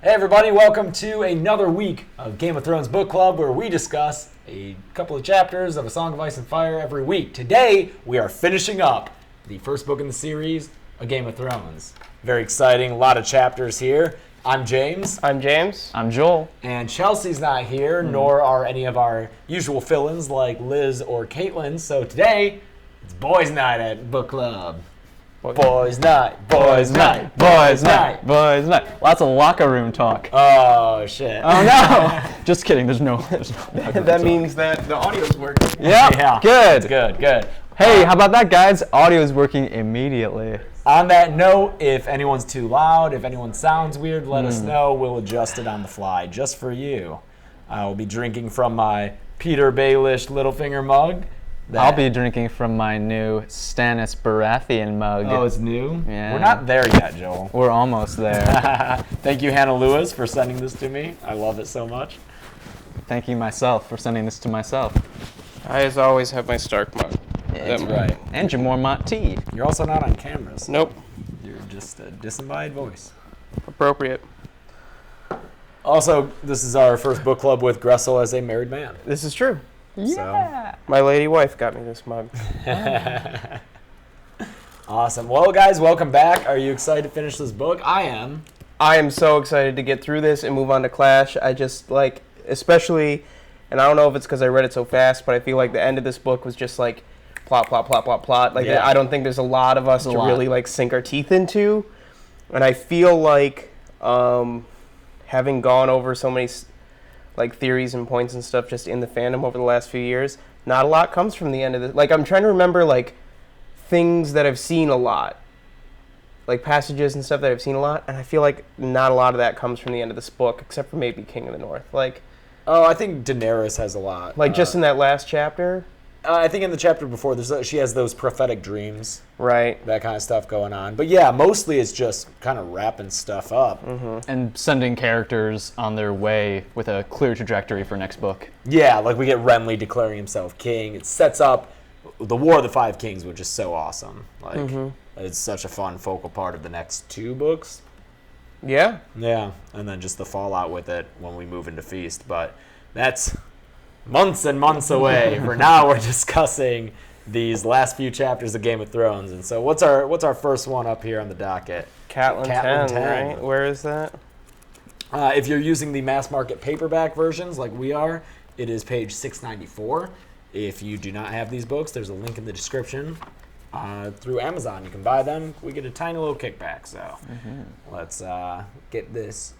Hey everybody, welcome to another week of Game of Thrones Book Club, where we discuss a couple of chapters of A Song of Ice and Fire every week. Today, we are finishing up the first book in the series, A Game of Thrones. Very exciting, a lot of chapters here. I'm James. I'm James. I'm Joel. And Chelsea's not here, nor are any of our usual fill-ins like Liz or Catelyn. So today, it's boys' night at Book Club. Boys' night, boys' night, boys' night. Boys' night. Lots of locker room talk. Oh, shit. Oh, no. Just kidding. There's no locker room That talk. means that the audio's working. Yeah. Good. Good. Hey, how about that, guys? Audio is working immediately. On that note, if anyone's too loud, if anyone sounds weird, let us know. We'll adjust it on the fly just for you. I will be drinking from my Peter Baelish Littlefinger mug. I'll be drinking from my new Stannis Baratheon mug. Oh, it's new? Yeah. We're not there yet, Joel. We're almost there. Thank you, Hannah Lewis, for sending this to me. I love it so much. Thank you myself for sending this to myself. I, as always, have my Stark mug. That's right. And your Mormont tea. You're also not on camera. So Nope. You're just a disembodied voice. Appropriate. Also, this is our first book club with Gressel as a married man. This is true. Yeah. My lady wife got me this mug. Awesome. Well, guys, welcome back. Are you excited to finish this book? I am. I am so excited to get through this and move on to Clash. I just, especially, and I don't know if it's because I read it so fast, but I feel like the end of this book was just like plot. Yeah. I don't think there's a lot of us to really sink our teeth into. And I feel like having gone over so many theories and points and stuff just in the fandom over the last few years, not a lot comes from the end of this. I'm trying to remember things that I've seen a lot, passages and stuff that I've seen a lot, and I feel like not a lot of that comes from the end of this book, except for maybe King of the North. Oh, I think Daenerys has a lot. Just in that last chapter. I think in the chapter before, she has those prophetic dreams. Right. That kind of stuff going on. But yeah, mostly it's just kind of wrapping stuff up. Mm-hmm. And sending characters on their way with a clear trajectory for next book. Yeah, we get Renly declaring himself king. It sets up the War of the Five Kings, which is so awesome. It's such a fun focal part of the next two books. Yeah. Yeah, and then just the fallout with it when we move into Feast. But that's months and months away. For now, we're discussing these last few chapters of Game of Thrones. And so what's our first one up here on the docket? Catelyn 10, right? Where is that? If you're using the mass market paperback versions like we are, it is page 694. If you do not have these books, there's a link in the description. Through Amazon, you can buy them. We get a tiny little kickback. So let's get this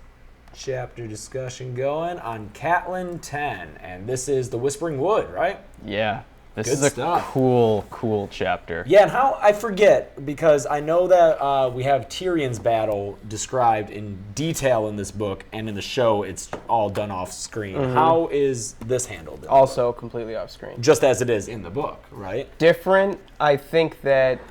chapter discussion going on Catelyn 10. And this is the Whispering Wood, right? Yeah. This Good is a stuff. cool chapter. Yeah, and how I forget, because I know that we have Tyrion's battle described in detail in this book, and in the show it's all done off screen. How is this handled? Also completely off screen. Just as it is in the book, right? Different. I think that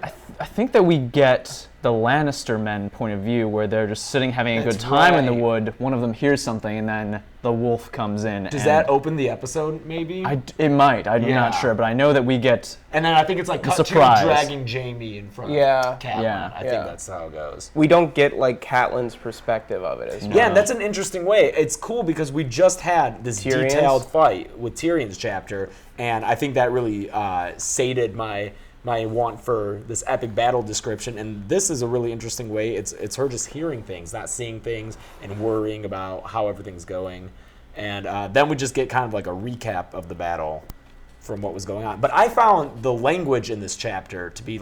I think that we get the Lannister men point of view where they're just sitting having a good time in the wood. One of them hears something, and then the wolf comes in. Does that open the episode, maybe? It might. I'm not sure, but I know that we get. And then I think it's cut surprise. to dragging Jamie in front of Catelyn. Yeah. I think that's how it goes. we don't get Catelyn's perspective of it as well. Yeah, and that's an interesting way. It's cool because we just had this detailed fight with Tyrion's chapter, and I think that really sated my want for this epic battle description. And this is a really interesting way. It's her just hearing things, not seeing things, and worrying about how everything's going. And then we just get kind of a recap of the battle from what was going on. But I found the language in this chapter to be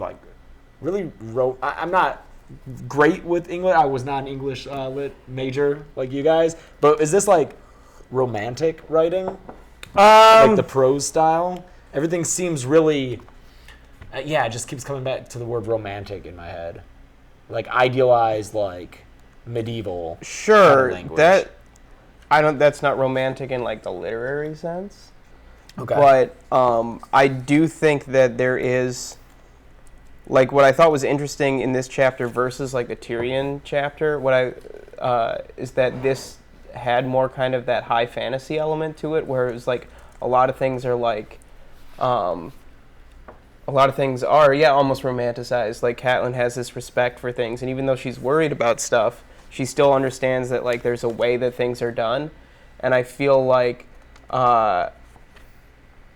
really I'm not great with English. I was not an English lit major like you guys. But is this romantic writing? The prose style? Everything seems really... it just keeps coming back to the word romantic in my head. Idealized, medieval Sure, kind of language. that's not romantic in the literary sense. Okay. But I do think that there is what I thought was interesting in this chapter versus the Tyrion chapter, is that this had more kind of that high fantasy element to it, where it was a lot of things are almost romanticized. Catelyn has this respect for things, and even though she's worried about stuff, she still understands that like there's a way that things are done, and I feel like in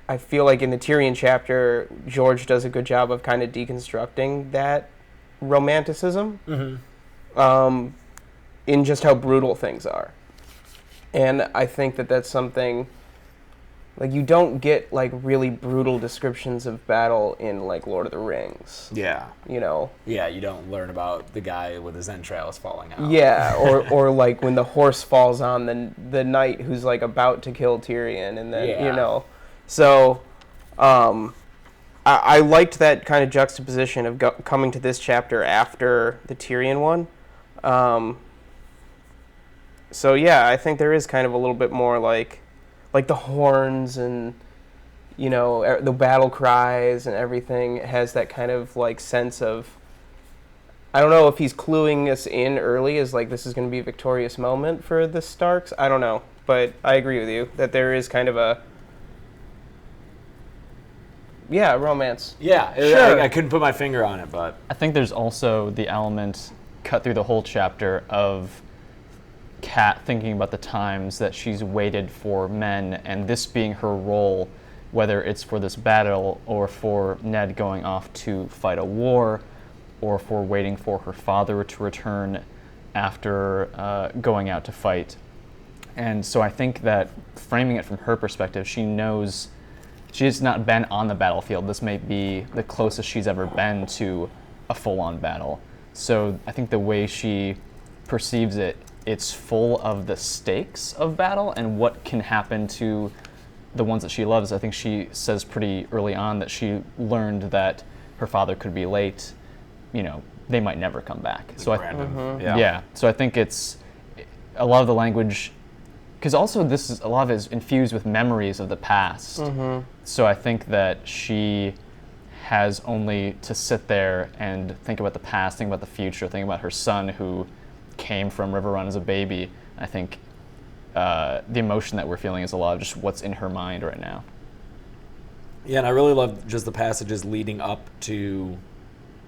the Tyrion chapter, George does a good job of kind of deconstructing that romanticism in just how brutal things are. And I think that that's something, like, you don't get, like, really brutal descriptions of battle in, like, Lord of the Rings. Yeah. You know? Yeah, you don't learn about the guy with his entrails falling out. Yeah, or like, when the horse falls on the knight who's, like, about to kill Tyrion, and then, you know. So, I liked that kind of juxtaposition of coming to this chapter after the Tyrion one. So yeah, I think there is kind of a little bit more like the horns and, you know, the battle cries and everything has that kind of like sense of, I don't know if he's cluing us in early as like this is going to be a victorious moment for the Starks. I don't know, but I agree with you that there is kind of a romance. Yeah, sure. I couldn't put my finger on it, but I think there's also the element cut through the whole chapter of Kat thinking about the times that she's waited for men, and this being her role, whether it's for this battle or for Ned going off to fight a war, or for waiting for her father to return after going out to fight. And so I think that framing it from her perspective, she knows she has not been on the battlefield. This may be the closest she's ever been to a full-on battle. So I think the way she perceives it, it's full of the stakes of battle and what can happen to the ones that she loves. I think she says pretty early on that she learned that her father could be late, you know, they might never come back. So so I think it's a lot of the language, because also a lot of it is infused with memories of the past. So I think that she has only to sit there and think about the past, think about the future, think about her son who came from River Run as a baby. I think the emotion that we're feeling is a lot of just what's in her mind right now. Yeah, and I really love just the passages leading up to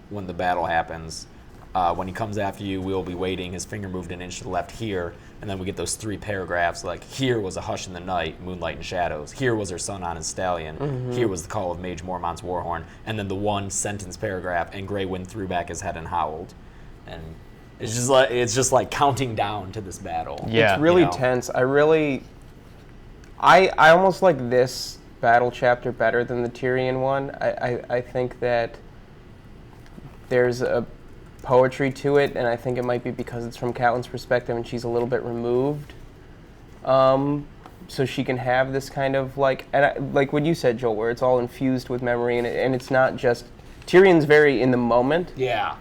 when the battle happens. When he comes after you, we'll be waiting. His finger moved an inch to the left here. And then we get those 3 paragraphs like, here was a hush in the night, moonlight and shadows. Here was her son on his stallion. Here was the call of Mage Mormont's warhorn. And then the 1-sentence paragraph, and Grey Wind threw back his head and howled. And it's just like counting down to this battle. Yeah, it's really tense. I almost like this battle chapter better than the Tyrion one. I think that there's a poetry to it, and I think it might be because it's from Catelyn's perspective and she's a little bit removed. So she can have this kind of like, like what you said, Joel, where it's all infused with memory, and it's not just, Tyrion's very in the moment. Yeah.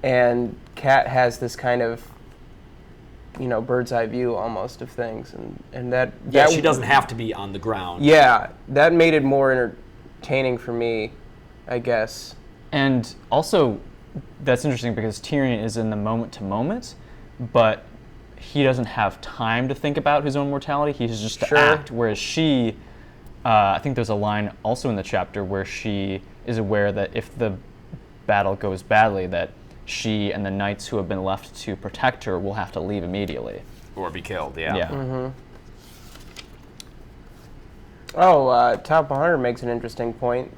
And Kat has this kind of, you know, bird's eye view almost of things, and that she doesn't have to be on the ground. Yeah, that made it more entertaining for me, I guess. And also, that's interesting because Tyrion is in the moment to moment, but he doesn't have time to think about his own mortality. He's just to act. Whereas she, I think there's a line also in the chapter where she is aware that if the battle goes badly, that she and the knights who have been left to protect her will have to leave immediately. Or be killed, yeah. Top 100 makes an interesting point.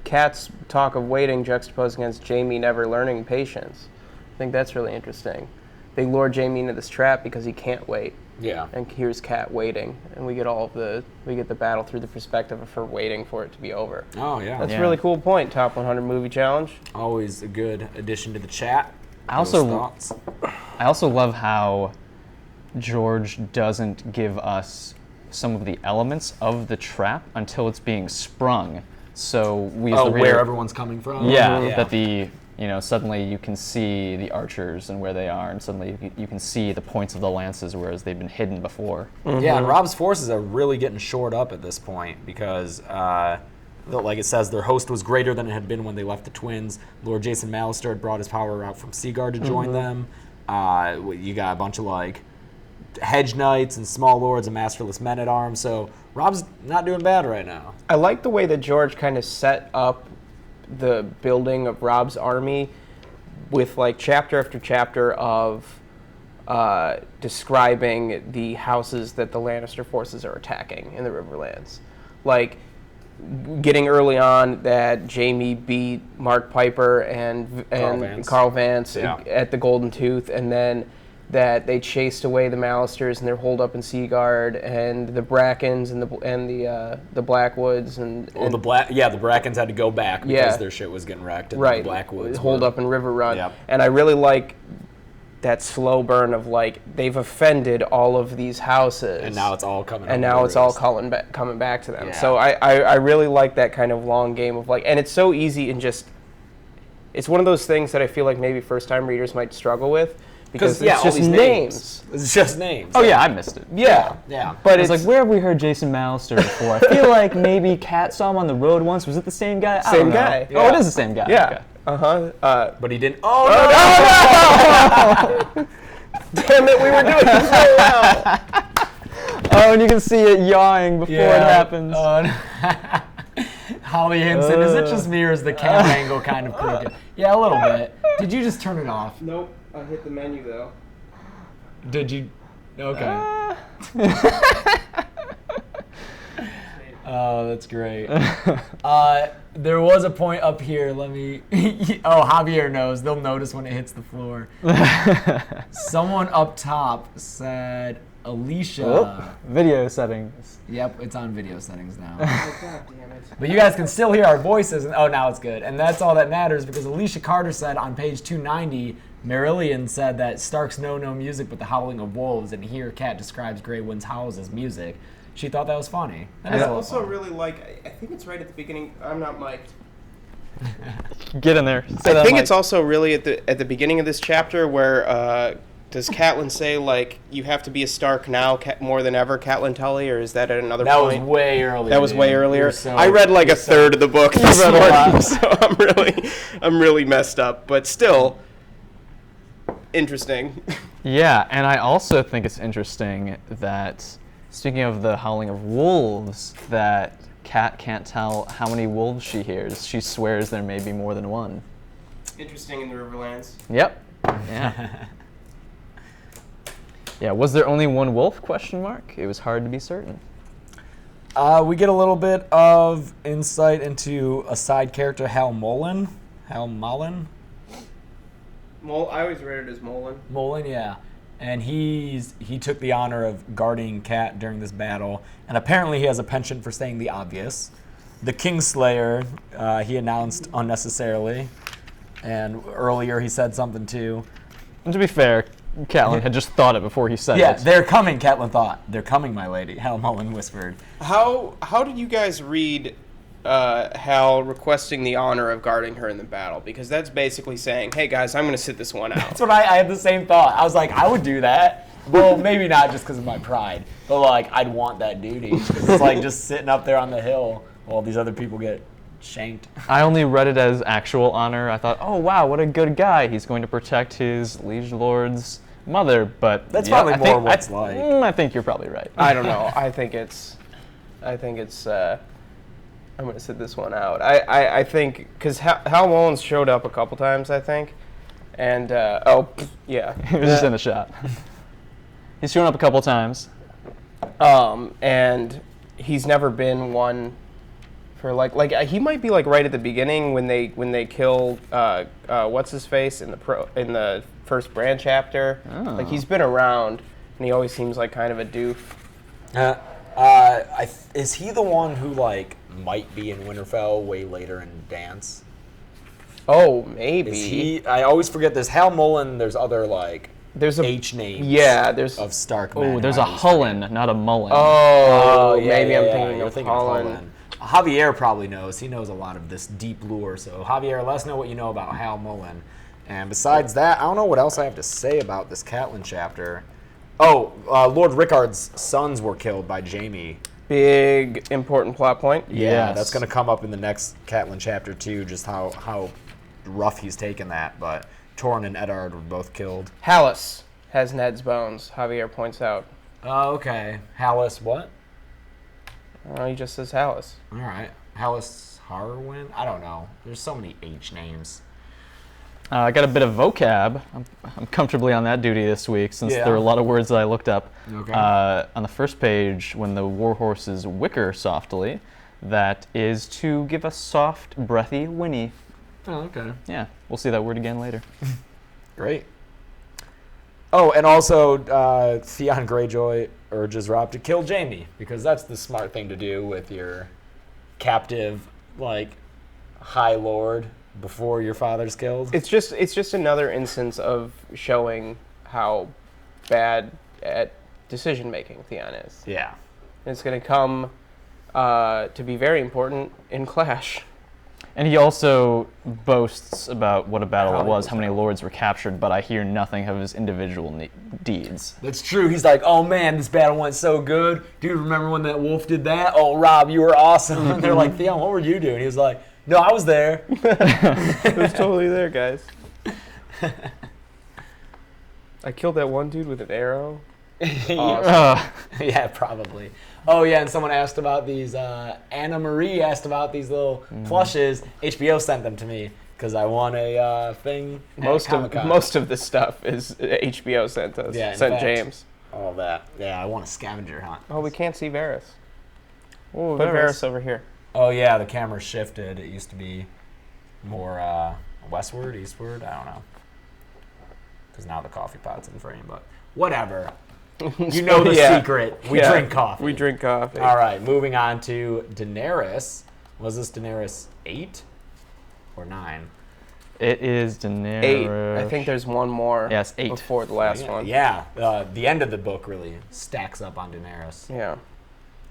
Kat's talk of waiting juxtaposed against Jaime never learning patience. I think that's really interesting. They lure Jaime into this trap because he can't wait. Yeah. And here's Kat waiting, and we get the battle through the perspective of her waiting for it to be over. Oh yeah. That's a really cool point. Top 100 movie challenge. Always a good addition to the chat. I also love how George doesn't give us some of the elements of the trap until it's being sprung. So we as the reader, where everyone's coming from. Yeah, that suddenly you can see the archers and where they are, and suddenly you can see the points of the lances, whereas they've been hidden before. Yeah, and Robb's forces are really getting shored up at this point because, like it says, their host was greater than it had been when they left the Twins. Lord Jason Mallister had brought his power out from Seaguard to join them. You got a bunch of like hedge knights and small lords and masterless men-at-arms, so Robb's not doing bad right now. I like the way that George kind of set up the building of Robb's army with like chapter after chapter of describing the houses that the Lannister forces are attacking in the Riverlands. Like, getting early on that Jaime beat Mark Piper and Carl Vance at the Golden Tooth, and then that they chased away the Mallisters and they're holed up in Seaguard, and the Brackens and the Blackwoods and the Brackens had to go back because their shit was getting wrecked, and the Blackwoods holed up in River Run. And I really like that slow burn of like they've offended all of these houses, and now it's all coming. And now it's all coming back to them. Yeah. So I really like that kind of long game of like, and it's so easy and just, it's one of those things that I feel like maybe first time readers might struggle with because it's just names. It's just names. Oh yeah, I missed it. Yeah. But it's like, where have we heard Jason Mallister before? I feel like maybe Kat saw him on the road once. Was it the same guy? Same guy. Yeah. Oh, it is the same guy. Yeah. Okay. But he didn't. Oh no! Damn it, we were doing it so well. Oh, and you can see it yawing before it happens. Holly Henson, is it just me or is the camera angle kind of crooked? Yeah, a little bit. Did you just turn it off? Nope, I hit the menu though. Did you? Okay. Oh, that's great. There was a point up here. Let me. Oh, Javier knows. They'll notice when it hits the floor. Someone up top said, Alicia. Video settings. Yep, it's on video settings now. Oh, God damn it. But you guys can still hear our voices. And, now it's good. And that's all that matters because Alicia Carter said on page 290, Marillion said that Starks know no music but the howling of wolves, and here Kat describes Grey Wind's howls as music. She thought that was funny. I also really like, I think it's right at the beginning, I'm not mic'd. Get in there. I think it's also really at the beginning of this chapter where, does Catelyn say, like, you have to be a Stark now more than ever, Catelyn Tully, or is that at another point? That was way earlier. That was way earlier. I read like a third of the book this morning, so I'm really messed up. But still, interesting. Yeah, and I also think it's interesting that, speaking of the howling of wolves, that Kat can't tell how many wolves she hears. She swears there may be more than one. Interesting in the Riverlands. Yep. Yeah. Yeah, was there only one wolf, question mark? It was hard to be certain. We get a little bit of insight into a side character, Hal Mullen. I always read it as Mullen. Mullen, yeah. And he took the honor of guarding Kat during this battle, and apparently he has a penchant for saying the obvious. The Kingslayer, he announced unnecessarily, and earlier he said something too. And to be fair, Catelyn had just thought it before he said it. Yeah, they're coming, Catelyn thought. They're coming, my lady, Hal Mullen whispered. How did you guys read Hal requesting the honor of guarding her in the battle? Because that's basically saying, hey guys, I'm going to sit this one out. That's what I had the same thought. I was like, I would do that. Well, maybe not just because of my pride, but like I'd want that duty. It's like just sitting up there on the hill while these other people get shanked. I only read it as actual honor. I thought, oh wow, what a good guy. He's going to protect his liege lord's mother, but that's probably more what it's like. I think you're probably right. I don't know. I think it's I'm going to sit this one out. I think, because Hal Mullins showed up a couple times, I think. And, yeah. He was just in the shot. He's shown up a couple times. And he's never been one for, like he might be, like, right at the beginning when they kill, what's-his-face in the first Bran chapter. Oh. Like, he's been around, and he always seems like kind of a doof. Is he the one who, like, might be in Winterfell way later in Dance? Oh, maybe. I always forget there's Hal Mullen, there's other, like, there's H names. Yeah, there's of Stark men. Oh, there's a Hullen, not a Mullen. Oh, yeah, maybe yeah, I'm thinking of Hullen. Javier probably knows. He knows a lot of this deep lore. So, Javier, let us know what you know about Hal Mullen. And besides that, I don't know what else I have to say about this Catelyn chapter. Oh, Lord Rickard's sons were killed by Jaime. Big, important plot point. Yeah, that's going to come up in the next Catelyn chapter, too, just how rough he's taken that. But Torrhen and Eddard were both killed. Hallis has Ned's bones, Javier points out. Oh, okay. Hallis what? He just says Hallis. All right. Hallis Harwin? I don't know. There's so many H names. I got a bit of vocab. I'm comfortably on that duty this week since there are a lot of words that I looked up. Okay. On the first page, when the warhorses whicker softly, that is to give a soft, breathy whinny. Oh, okay. Yeah, we'll see that word again later. Great. Oh, and also Theon Greyjoy urges Robb to kill Jaime, because that's the smart thing to do with your captive, like, High Lord before your father's killed. It's just another instance of showing how bad at decision making Theon is. Yeah. And it's going to come to be very important in Clash. And he also boasts about what a battle it was, how many lords were captured, but I hear nothing of his individual deeds. That's true. He's like, oh man, this battle went so good. Dude, remember when that wolf did that? Oh, Robb, you were awesome. And they're like, Theon, what were you doing? He was like, no, I was there. I was totally there, guys. I killed that one dude with an arrow. Awesome. Yeah, probably. Oh, yeah, and someone asked about these, Anna Marie asked about these little plushes. HBO sent them to me because I won a thing Most of this stuff is HBO sent us. Yeah, sent fact, James. All that. Yeah, I want a scavenger hunt. Oh, we can't see Varys. Oh, Put Varys over here. Oh, yeah, the camera shifted. It used to be more westward, eastward. I don't know. Because now the coffee pot's in frame, but whatever. You know the secret. We drink coffee. We drink coffee. All right, moving on to Daenerys. Was this Daenerys 8 or 9? It is Daenerys. 8. I think there's one more. Yes, 8. Before the last one. Yeah, the end of the book really stacks up on Daenerys. Yeah.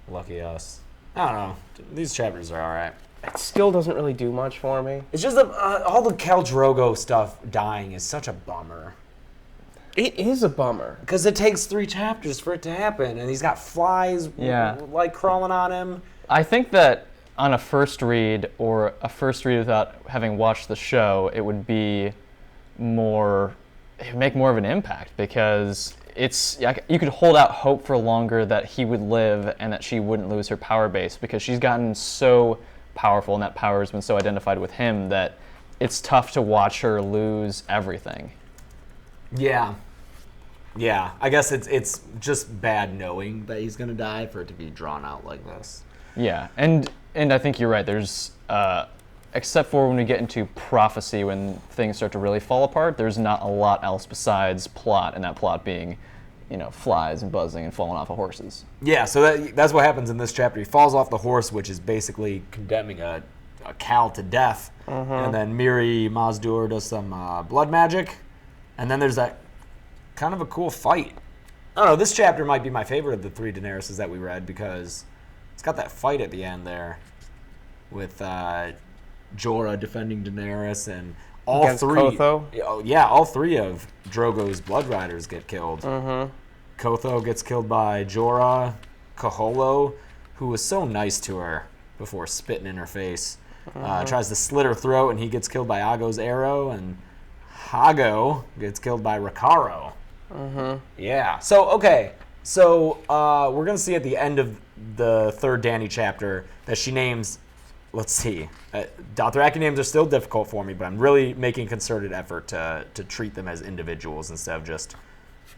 Lucky us. I don't know. These chapters are all right. It still doesn't really do much for me. It's just all the Khal Drogo stuff dying is such a bummer. It is a bummer. Because it takes 3 chapters for it to happen, and he's got flies like crawling on him. I think that on a first read, or a first read without having watched the show, it would make more of an impact, because you could hold out hope for longer that he would live and that she wouldn't lose her power base, because she's gotten so powerful and that power has been so identified with him that it's tough to watch her lose everything. Yeah. Yeah, I guess it's just bad knowing that he's going to die for it to be drawn out like this. Yeah, and I think you're right. There's, except for when we get into prophecy, when things start to really fall apart, there's not a lot else besides plot, and that plot being, flies and buzzing and falling off of horses. Yeah, so that's what happens in this chapter. He falls off the horse, which is basically condemning a Khal to death. And then Miri Mazdur does some blood magic. And then there's that kind of a cool fight. I don't know, this chapter might be my favorite of the 3 Daenerys that we read, because it's got that fight at the end there with Jorah defending Daenerys, and all against 3. Kotho? Yeah, all 3 of Drogo's blood riders get killed. Kotho gets killed by Jorah. Kaholo, who was so nice to her before spitting in her face, tries to slit her throat, and he gets killed by Ago's arrow, and Hago gets killed by Rakaro. Yeah. So, okay. So, we're going to see at the end of the 3rd Dany chapter that she names, let's see, Dothraki names are still difficult for me, but I'm really making a concerted effort to treat them as individuals instead of just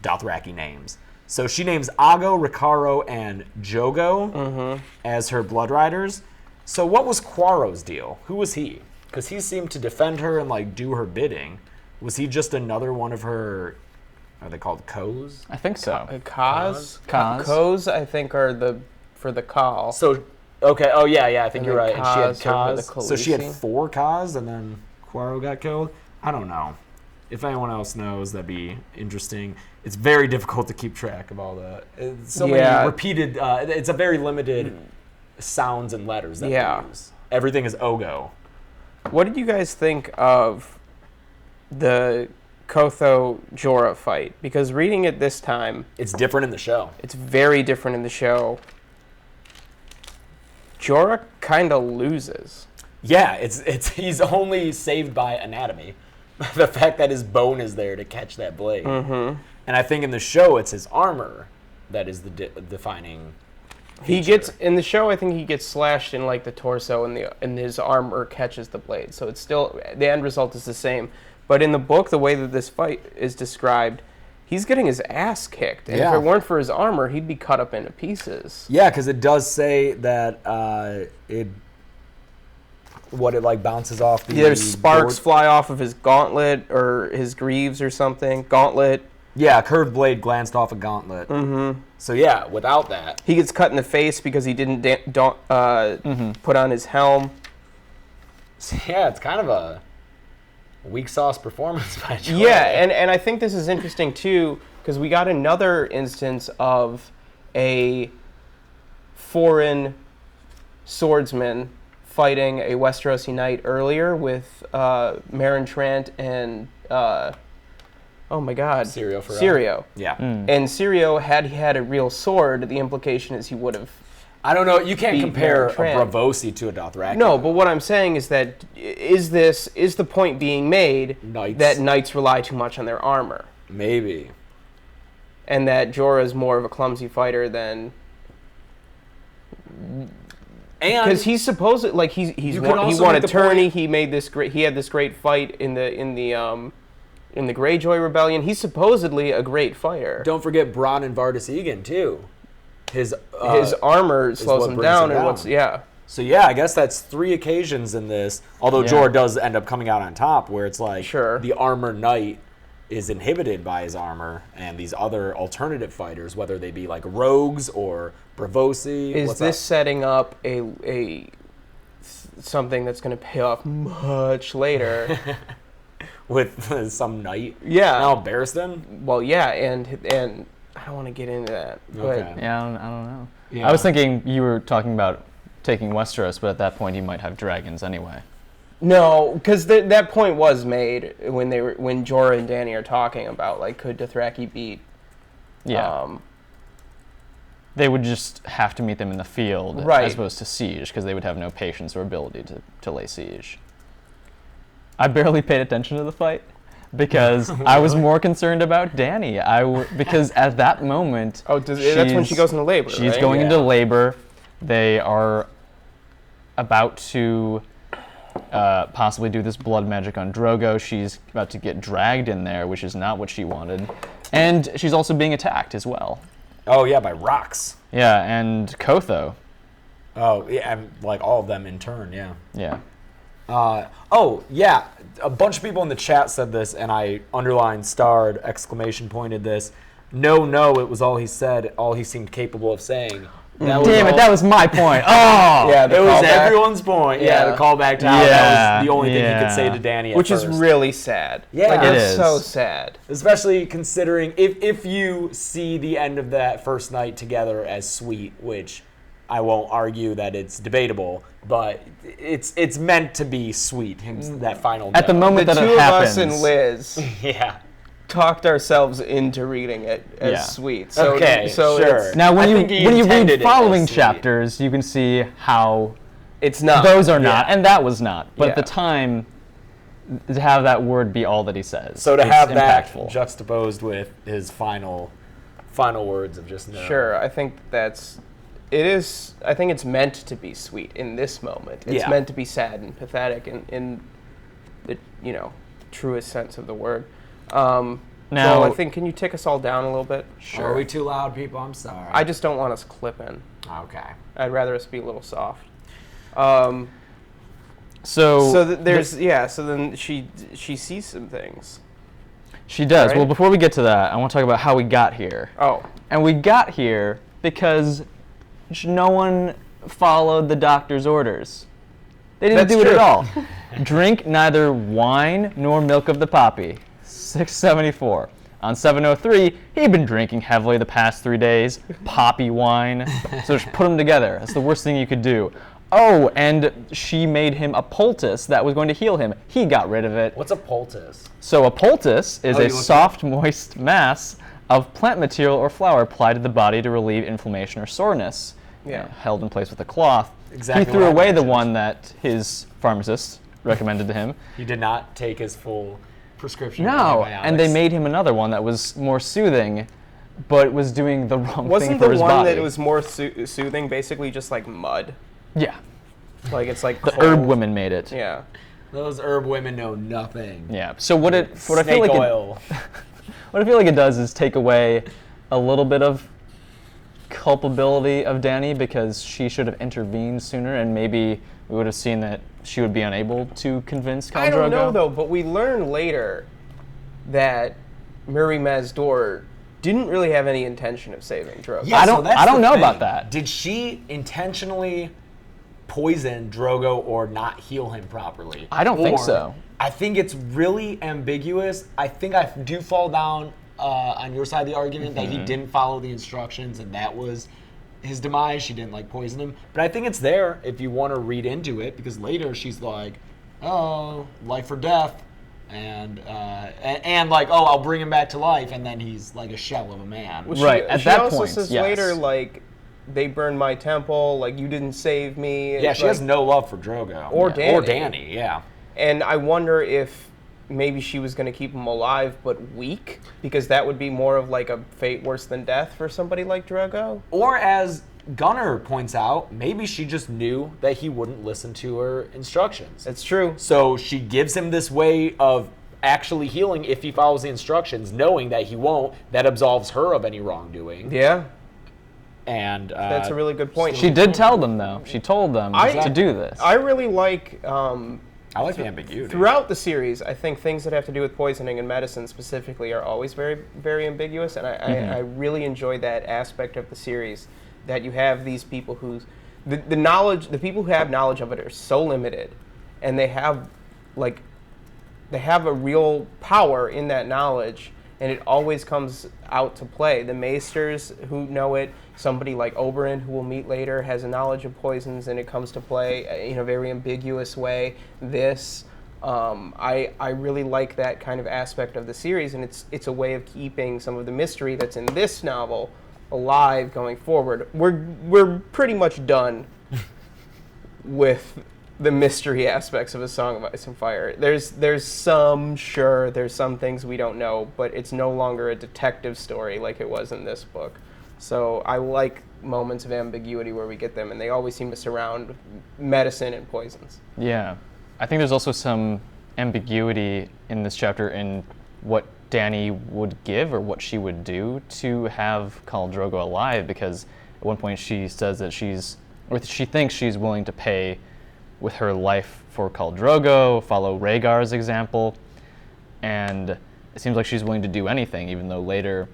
Dothraki names. So she names Ago, Rakaro, and Jogo as her blood riders. So what was Quaro's deal? Who was he? Because he seemed to defend her and, do her bidding. Was he just another one of her... Are they called Khos? I think so. Khas? Khas. Khos, I think, are for the Khal. So, okay. Oh, yeah. I think And you're then right. And she had Khas are the Khas. So she had Khaleesi. 4 Khas, and then Quaro got killed? I don't know. If anyone else knows, that'd be interesting. It's very difficult to keep track of all the... many repeated... it's a very limited sounds and letters that we use. Everything is Ogo. What did you guys think of the Kotho-Jorah fight? Because reading it this time... It's different in the show. It's very different in the show. Jorah kind of loses. Yeah, he's only saved by anatomy. The fact that his bone is there to catch that blade. And I think in the show, it's his armor that is the defining feature. He gets in the show. I think he gets slashed in the torso, and his armor catches the blade. So it's still the end result is the same. But in the book, the way that this fight is described, he's getting his ass kicked. And if it weren't for his armor, he'd be cut up into pieces. Yeah, because it does say that it like bounces off the there's sparks board. fly off of his gauntlet or his greaves or something. Gauntlet. Yeah, a curved blade glanced off a gauntlet. Mm-hmm. So yeah, without that. He gets cut in the face because he didn't put on his helm. So yeah, it's kind of a weak sauce performance by Jorah. Yeah, and I think this is interesting too, because we got another instance of a foreign swordsman fighting a Westerosi knight earlier with Meryn Trant and oh my god, Syrio. Yeah. And Syrio, had he had a real sword, the implication is he would have. I don't know. You can't beat compare a Meryn Trant. Bravosi to a Dothraki. No, but what I'm saying is that is the point being made that knights rely too much on their armor? Maybe. And that Jorah is more of a clumsy fighter than. And because he's supposed to, like he won a tourney. He made this great. He had this great fight in the Greyjoy Rebellion. He's supposedly a great fighter. Don't forget Bronn and Vardis Egan too. His armor slows him down, and So yeah, I guess that's 3 occasions in this. Although Jorah does end up coming out on top, where it's like the armor knight is inhibited by his armor, and these other alternative fighters, whether they be like rogues or Bravosi. Is this setting up a something that's going to pay off much later? With some knight? Yeah. Now Barristan? Well, yeah, and I don't want to get into that. Okay. Yeah, I don't know. Yeah. I was thinking you were talking about taking Westeros, but at that point he might have dragons anyway. No, because that point was made when Jorah and Dany are talking about, like, could Dothraki beat? Yeah. They would just have to meet them in the field as opposed to siege, because they would have no patience or ability to lay siege. I barely paid attention to the fight because I was more concerned about Dany. Because at that moment, that's when she goes into labor. She's right? going into labor. They are about to possibly do this blood magic on Drogo. She's about to get dragged in there, which is not what she wanted. And she's also being attacked as well. Oh, yeah, by rocks. Yeah, and Kotho. Oh, yeah, and like all of them in turn, yeah. Yeah. Oh, yeah, a bunch of people in the chat said this, and I underlined, starred, exclamation pointed this. No, it was all he said, all he seemed capable of saying. That was my point. Oh! Yeah, it was everyone's point. Yeah, the callback to how that was the only thing he could say to Dany at Which first. is really sad. Yeah. Like, it it's is. so sad. Especially considering if you see the end of that first night together as sweet, which I won't argue that it's debatable, but it's meant to be sweet, that final At the moment the that two it of happens. us and Liz talked ourselves into reading it as sweet. So, sure. Now, when you read following chapters, you can see how it's not. Those are not, and that was not. But at the Yeah. time, to have that word be all that he says, So to it's have impactful. that juxtaposed with his final words of just no. Sure, I think it is. I think it's meant to be sweet in this moment. It's meant to be sad and pathetic in the truest sense of the word. Now, I think, can you take us all down a little bit? Sure. Are we too loud, people? I'm sorry. I just don't want us clipping. Okay. I'd rather us be a little soft. So then she sees some things. She does. Right? Well, before we get to that, I want to talk about how we got here. Oh. And we got here because no one followed the doctor's orders. They didn't do it at all. Drink neither wine nor milk of the poppy. 674. On 703, he'd been drinking heavily the past 3 days. Poppy wine. So just put them together. That's the worst thing you could do. Oh, and she made him a poultice that was going to heal him. He got rid of it. What's a poultice? So a poultice is a soft, moist mass of plant material or flour applied to the body to relieve inflammation or soreness. Held in place with a cloth. Exactly. He threw away the one that his pharmacist recommended to him. He did not take his full prescription. No, and they made him another one that was more soothing, but was doing the wrong thing for his body. Wasn't the one that was more soothing basically just like mud? Yeah. Like it's like the cold. herb women made it. Yeah. Those herb women know nothing. Yeah. So what I feel like Snake oil. what I feel like it does is take away a little bit of culpability of Dany, because she should have intervened sooner, and maybe we would have seen that she would be unable to convince Khal Drogo. I don't know though, but we learn later that Miri Maz-Dor didn't really have any intention of saving Drogo. Yeah, I don't know about that. Did she intentionally poison Drogo or not heal him properly? I don't think so. I think it's really ambiguous. I think I do fall down on your side of the argument that he didn't follow the instructions and that was his demise. She didn't poison him. But I think it's there if you want to read into it, because later she's like, oh, life or death. And I'll bring him back to life, and then he's like a shell of a man. Well, right, at that also point, says yes. later, they burned my temple, you didn't save me. Yeah, she has no love for Drogo. Or Dany. Or Dany, yeah. And I wonder if maybe she was going to keep him alive but weak, because that would be more of a fate worse than death for somebody like Drogo. Or as Gunnar points out, maybe she just knew that he wouldn't listen to her instructions. It's true. So she gives him this way of actually healing if he follows the instructions, knowing that he won't. That absolves her of any wrongdoing. Yeah. And that's a really good point. She did tell them, though. She told them to do this. I really like... I like the ambiguity. Throughout the series, I think things that have to do with poisoning and medicine specifically are always very, very ambiguous, and I really enjoy that aspect of the series, that you have these people whose the people who have knowledge of it are so limited, and they have a real power in that knowledge, and it always comes out to play. The maesters who know it, somebody like Oberyn, who we'll meet later, has a knowledge of poisons, and it comes to play in a very ambiguous way. I really like that kind of aspect of the series, and it's a way of keeping some of the mystery that's in this novel alive going forward. We're pretty much done with the mystery aspects of A Song of Ice and Fire. There's some things we don't know, but it's no longer a detective story like it was in this book. So I like moments of ambiguity where we get them, and they always seem to surround medicine and poisons. Yeah. I think there's also some ambiguity in this chapter in what Dany would give or what she would do to have Khal Drogo alive, because at one point she says that she thinks she's willing to pay with her life for Khal Drogo, follow Rhaegar's example, and it seems like she's willing to do anything, even though later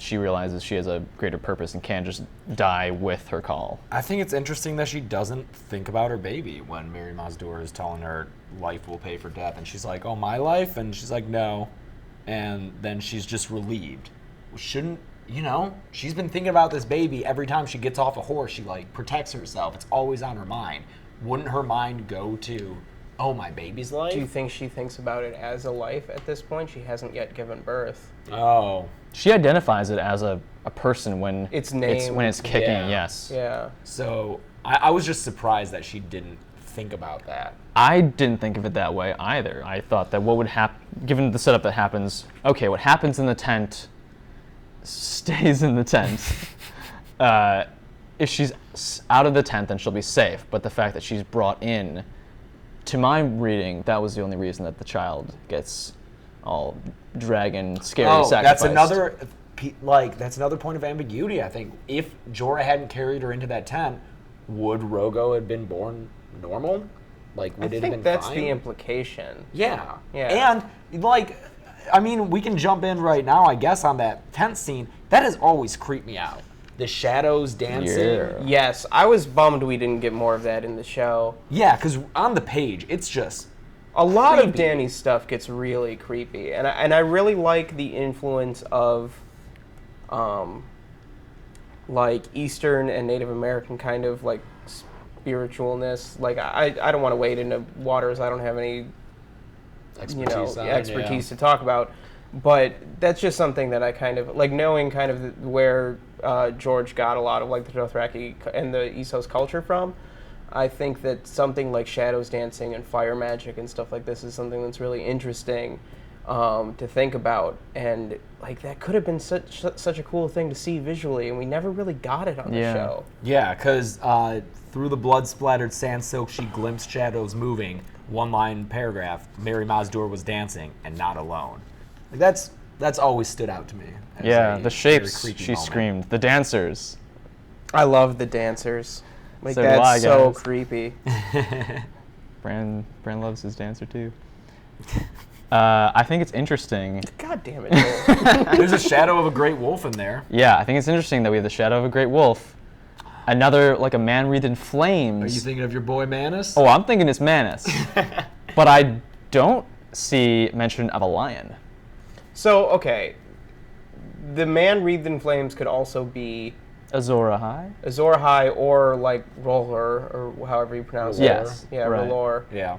she realizes she has a greater purpose and can't just die with her Khal. I think it's interesting that she doesn't think about her baby when Miri Maz-Dor is telling her life will pay for death, and she's like, oh, my life? And she's like, no. And then she's just relieved. Shouldn't, she's been thinking about this baby every time she gets off a horse. She protects herself. It's always on her mind. Wouldn't her mind go to, oh, my baby's life? Do you think she thinks about it as a life at this point? She hasn't yet given birth. Oh. She identifies it as a person when it's named. When it's kicking, yeah. yes. Yeah. So I was just surprised that she didn't think about that. I didn't think of it that way either. I thought that what would happen, given the setup that happens, okay, what happens in the tent stays in the tent. If she's out of the tent, then she'll be safe. But the fact that she's brought in, to my reading, that was the only reason that the child gets all dragon scary sacrificed. That's another point of ambiguity, I think. If Jorah hadn't carried her into that tent, would Rogo have been born normal? Would it have been fine? I think that's the implication. Yeah. Yeah. And, we can jump in right now, I guess, on that tent scene. That has always creeped me out. The shadows dancing. Yeah. Yes, I was bummed we didn't get more of that in the show. Yeah, because on the page, it's just a lot creepy. of Dany's stuff gets really creepy, and I really like the influence of, Eastern and Native American kind of spiritualness. I don't want to wade into waters I don't have any expertise to talk about, but that's just something that I kind of knowing kind of where George got a lot of the Dothraki and the Essos culture from. I think that something like shadows dancing and fire magic and stuff like this is something that's really interesting, to think about, and like that could have been such a cool thing to see visually, and we never really got it on the show. Yeah, because through the blood-splattered sand silk she glimpsed shadows moving. One-line paragraph: Mary Mazdur was dancing and not alone. Like that's always stood out to me. Yeah, the shapes she moment. screamed. The dancers. I love the dancers. Like So do I, that's so guys. creepy. Brand loves his dancer too. I think it's interesting. God damn it, Joel. There's a shadow of a great wolf in there. Yeah, I think it's interesting that we have the shadow of a great wolf. Another, like a man wreathed in flames. Are you thinking of your boy Manus? Oh, I'm thinking it's Manus. But I don't see mention of a lion. So, okay. The man wreathed in flames could also be Azor Ahai? Azor Ahai or like Roller, or however you pronounce it. Yes. Yeah, right. Roller. Yeah.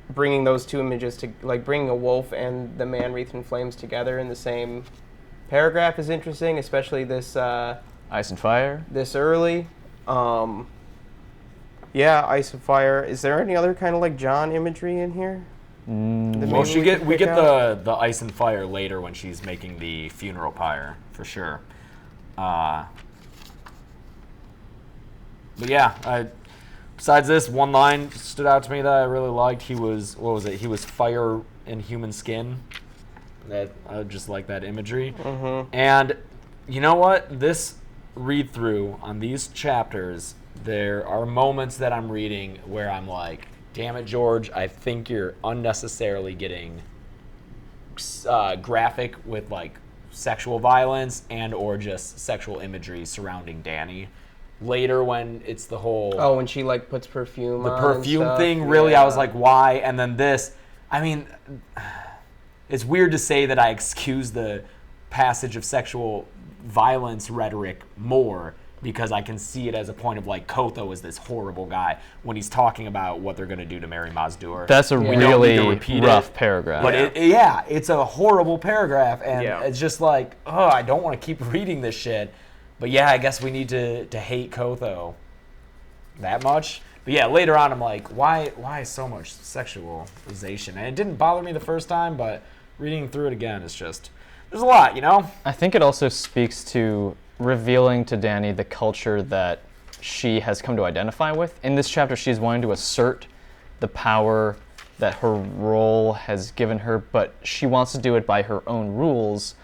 Bringing those two images to, like, bringing a wolf and the man wreathed in flames together in the same paragraph is interesting, especially this Ice and Fire? this early. Yeah, Ice and Fire. Is there any other kind of like John imagery in here? Well, we get the ice and fire later when she's making the funeral pyre, for sure. But yeah, besides this, one line stood out to me that I really liked. He was, what was it? He was fire in human skin. That I just like that imagery. Mm-hmm. And you know what? This read through on these chapters, there are moments that I'm reading where I'm like, damn it, George, I think you're unnecessarily getting graphic with like sexual violence and or just sexual imagery surrounding Dany. Later when it's the whole... Oh, when she like puts perfume the on perfume and stuff. thing, really, I was like, why? And then this, I mean, it's weird to say that I excuse the passage of sexual violence rhetoric more, because I can see it as a point of like Kotho is this horrible guy when he's talking about what they're going to do to Mary Mazdur. That's a really rough paragraph. But it's a horrible paragraph, and it's just like, oh, I don't want to keep reading this shit. But yeah, I guess we need to hate Kotho that much. But yeah, later on I'm like, why so much sexualization? And it didn't bother me the first time, but reading through it again is just, there's a lot, you know? I think it also speaks to revealing to Dany the culture that she has come to identify with. In this chapter, she's wanting to assert the power that her role has given her, but she wants to do it by her own rules,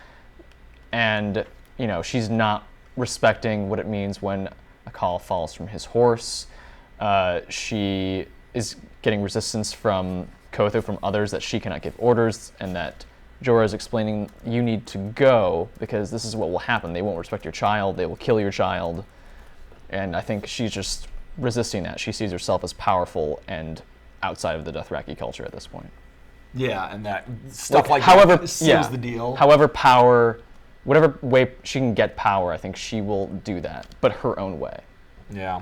and you know, she's not respecting what it means when a call falls from his horse. She is getting resistance from Kotho, from others, that she cannot give orders, and that Jorah is explaining, you need to go because this is what will happen. They won't respect your child. They will kill your child. And I think she's just resisting that. She sees herself as powerful and outside of the Dothraki culture at this point. Yeah, and that stuff like however, that seals the deal. However, power, whatever way she can get power, I think she will do that, but her own way. Yeah.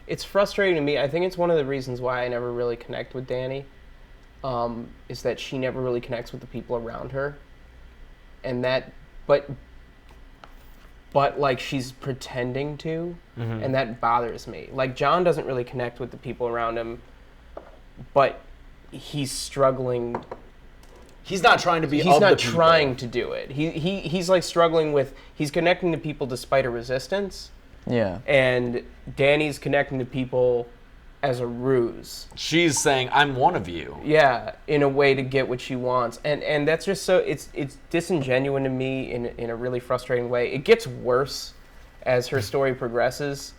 It's frustrating to me. I think it's one of the reasons why I never really connect with Dany. Is that she never really connects with the people around her, and that, but like she's pretending to, and that bothers me. Like Jon doesn't really connect with the people around him, but he's struggling. He's not trying to be. He's not trying to do it. He's like struggling with. He's connecting to people despite a resistance. Yeah. And Dany's connecting to people as a ruse. She's saying, I'm one of you. Yeah, in a way to get what she wants. And that's just so, it's disingenuous to me in a really frustrating way. It gets worse as her story progresses.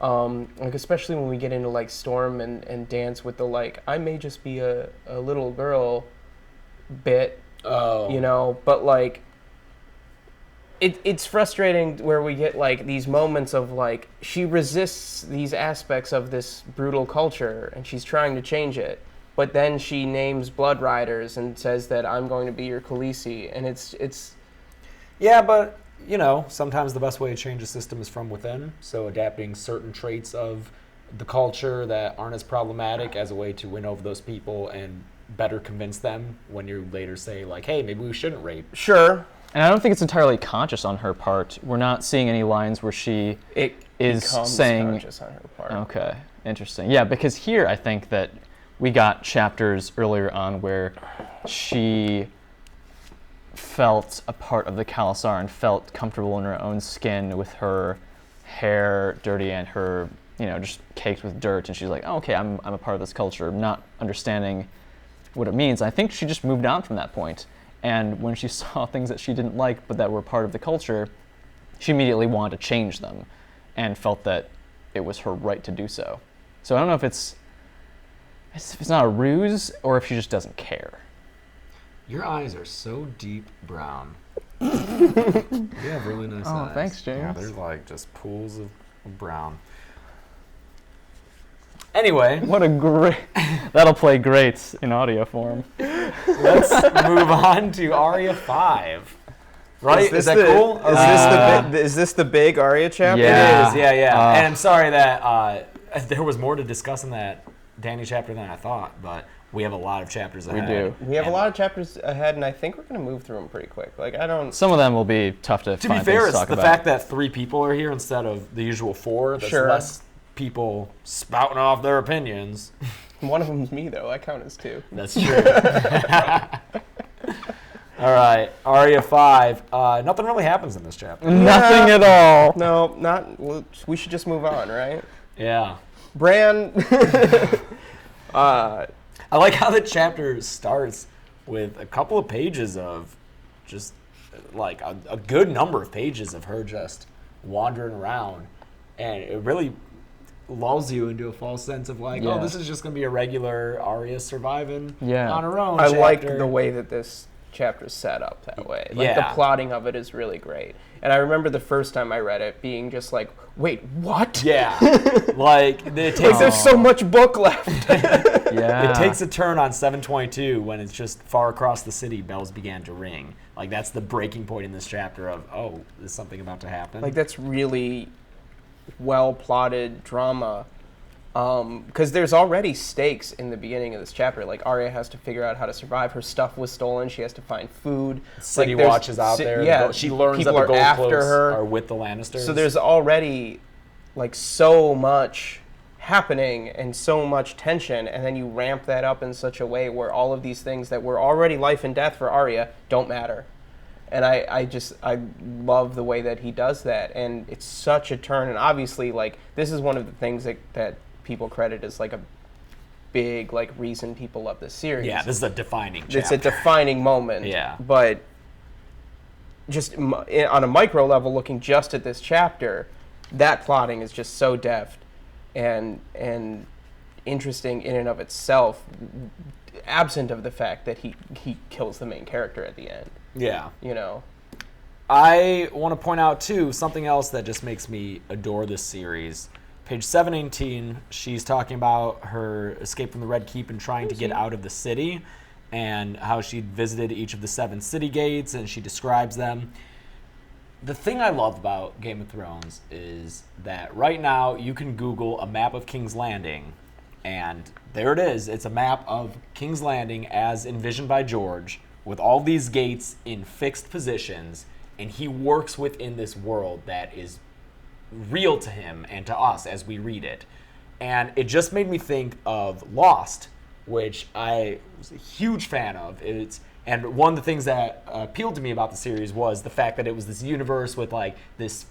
Like especially when we get into like Storm and Dance with the like, I may just be a little girl bit. Oh. You know, but like, it's frustrating where we get like these moments of like she resists these aspects of this brutal culture and she's trying to change it, but then she names Blood Riders and says that I'm going to be your Khaleesi, and it's yeah, but you know, sometimes the best way to change a system is from within. So adapting certain traits of the culture that aren't as problematic as a way to win over those people and better convince them when you later say like, hey, maybe we shouldn't rape. Sure. And I don't think it's entirely conscious on her part. We're not seeing any lines where she is saying... conscious on her part. Okay, interesting. Yeah, because here I think that we got chapters earlier on where she felt a part of the Khalasar and felt comfortable in her own skin with her hair dirty and her, just caked with dirt. And she's like, oh, okay, I'm a part of this culture, not understanding what it means. I think she just moved on from that point. And when she saw things that she didn't like but that were part of the culture, she immediately wanted to change them and felt that it was her right to do so. So I don't know if it's not a ruse or if she just doesn't care. Your eyes are so deep brown. You have really nice eyes. Oh, thanks, James. Yeah, they're like just pools of brown. Anyway. That'll play great in audio form. Let's move on to Arya 5. Right? Is that cool? Is this the big Arya chapter? Yeah. It is, yeah. And I'm sorry that there was more to discuss in that Dany chapter than I thought, but we have a lot of chapters ahead. We do. We have a lot of chapters ahead, and I think we're going to move through them pretty quick. Some of them will be tough to find be fair, things it's to talk the about. fact that 3 people are here instead of the usual 4. That's less people spouting off their opinions. One of them's me, though. I count as 2. That's true. All right, Arya 5. Nothing really happens in this chapter. Nothing at all. No, not. Well, we should just move on, right? Yeah. Bran. I like how the chapter starts with a couple of pages of just like a good number of pages of her just wandering around, and it really lulls you into a false sense of like, oh, this is just gonna be a regular Arya surviving on her own. I like the way that this chapter's set up that way. Like the plotting of it is really great. And I remember the first time I read it being just like, wait, what? Yeah. Like it takes there's so much book left. Yeah. It takes a turn on 722 when it's just far across the city, bells began to ring. Like that's the breaking point in this chapter of, oh, is something about to happen? Like that's really well plotted drama. Because there's already stakes in the beginning of this chapter. Like Arya has to figure out how to survive. Her stuff was stolen. She has to find food. City Watch is out there. Yeah, she learns people that the are Gold after Cloaks her. are with the Lannisters. So there's already like so much happening and so much tension, and then you ramp that up in such a way where all of these things that were already life and death for Arya don't matter. And I love the way that he does that, and it's such a turn. And obviously, like this is one of the things that people credit as like a big like reason people love this series. Yeah, this is a defining chapter. It's a defining moment. Yeah. But just on a micro level, looking just at this chapter, that plotting is just so deft and interesting in and of itself, absent of the fact that he kills the main character at the end. Yeah. I want to point out, too, something else that just makes me adore this series. Page 718, she's talking about her escape from the Red Keep and trying to get out of the city and how she visited each of the 7 city gates, and she describes them. The thing I love about Game of Thrones is that right now you can Google a map of King's Landing, and there it is. It's a map of King's Landing as envisioned by George with all these gates in fixed positions, and he works within this world that is real to him and to us as we read it. And it just made me think of Lost, which I was a huge fan of. And one of the things that appealed to me about the series was the fact that it was this universe with like this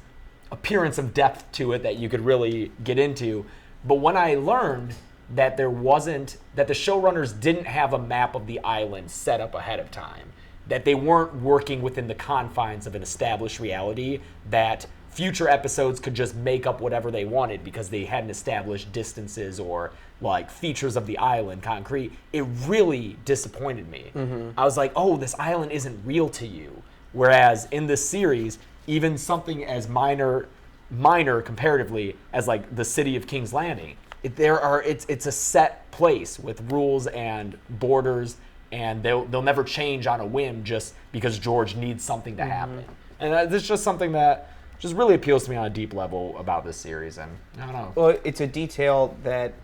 appearance of depth to it that you could really get into. But when I learned that the showrunners didn't have a map of the island set up ahead of time, that they weren't working within the confines of an established reality, that future episodes could just make up whatever they wanted because they hadn't established distances or like features of the island concrete, it really disappointed me. Mm-hmm. I was like, oh, this island isn't real to you. Whereas in this series, even something as minor comparatively as like the city of King's Landing, it's a set place with rules and borders, and they'll never change on a whim just because George needs something to happen. And this is just something that just really appeals to me on a deep level about this series, and I don't know. Well, it's a detail that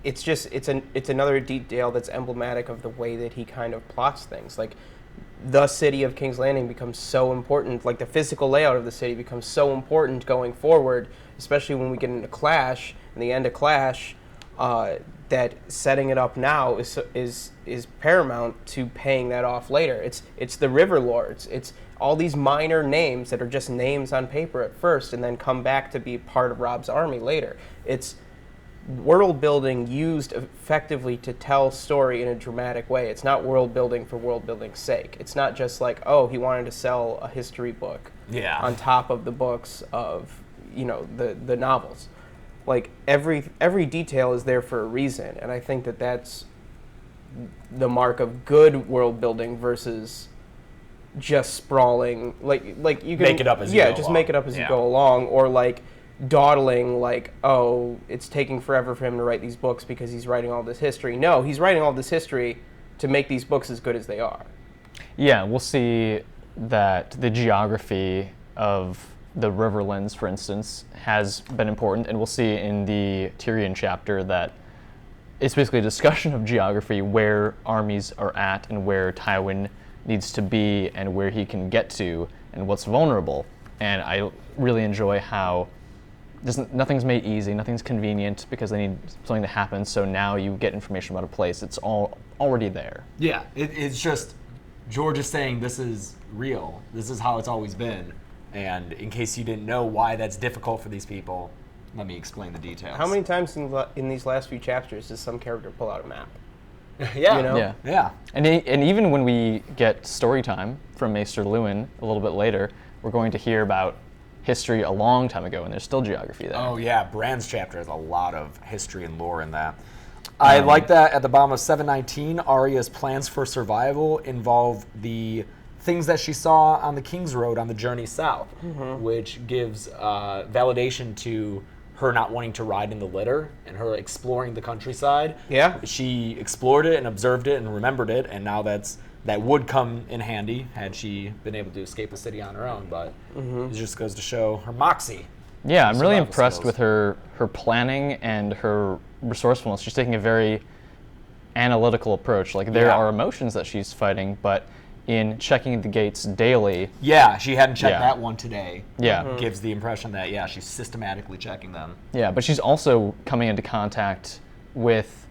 it's another detail that's emblematic of the way that he kind of plots things. Like the city of King's Landing becomes so important, like the physical layout of the city becomes so important going forward, especially when we get into Clash, in the end of Clash, that setting it up now is paramount to paying that off later. It's the River Lords. It's all these minor names that are just names on paper at first and then come back to be part of Robb's army later. It's world building used effectively to tell story in a dramatic way. It's not world building for world building's sake. It's not just like, oh, he wanted to sell a history book on top of the books of, the novels. Like every detail is there for a reason, and I think that that's the mark of good world building versus just sprawling. Like you can make it up as you go just along. make it up as you go along, or like dawdling, like, oh, it's taking forever for him to write these books because he's writing all this history. No, he's writing all this history to make these books as good as they are. Yeah, we'll see that the geography of the Riverlands, for instance, has been important, and we'll see in the Tyrion chapter that it's basically a discussion of geography, where armies are at and where Tywin needs to be and where he can get to and what's vulnerable. And I really enjoy how nothing's made easy, nothing's convenient because they need something to happen, so now you get information about a place. It's all already there. Yeah, it's just George is saying this is real. This is how it's always been. And in case you didn't know why that's difficult for these people, let me explain the details. How many times in these last few chapters does some character pull out a map? Yeah. And even when we get story time from Maester Luwin a little bit later, we're going to hear about history a long time ago, and there's still geography there. Oh yeah, Bran's chapter has a lot of history and lore in that. I like that at the bottom of 719, Arya's plans for survival involve the things that she saw on the King's Road on the journey south, which gives validation to her not wanting to ride in the litter and her exploring the countryside. Yeah. She explored it and observed it and remembered it, and now that would come in handy had she been able to escape the city on her own, but it just goes to show her moxie. Yeah, I'm really impressed with her planning and her resourcefulness. She's taking a very analytical approach. Like, there are emotions that she's fighting, but in checking the gates daily. Yeah, she hadn't checked that one today. Yeah. Gives the impression that, she's systematically checking them. Yeah, but she's also coming into contact with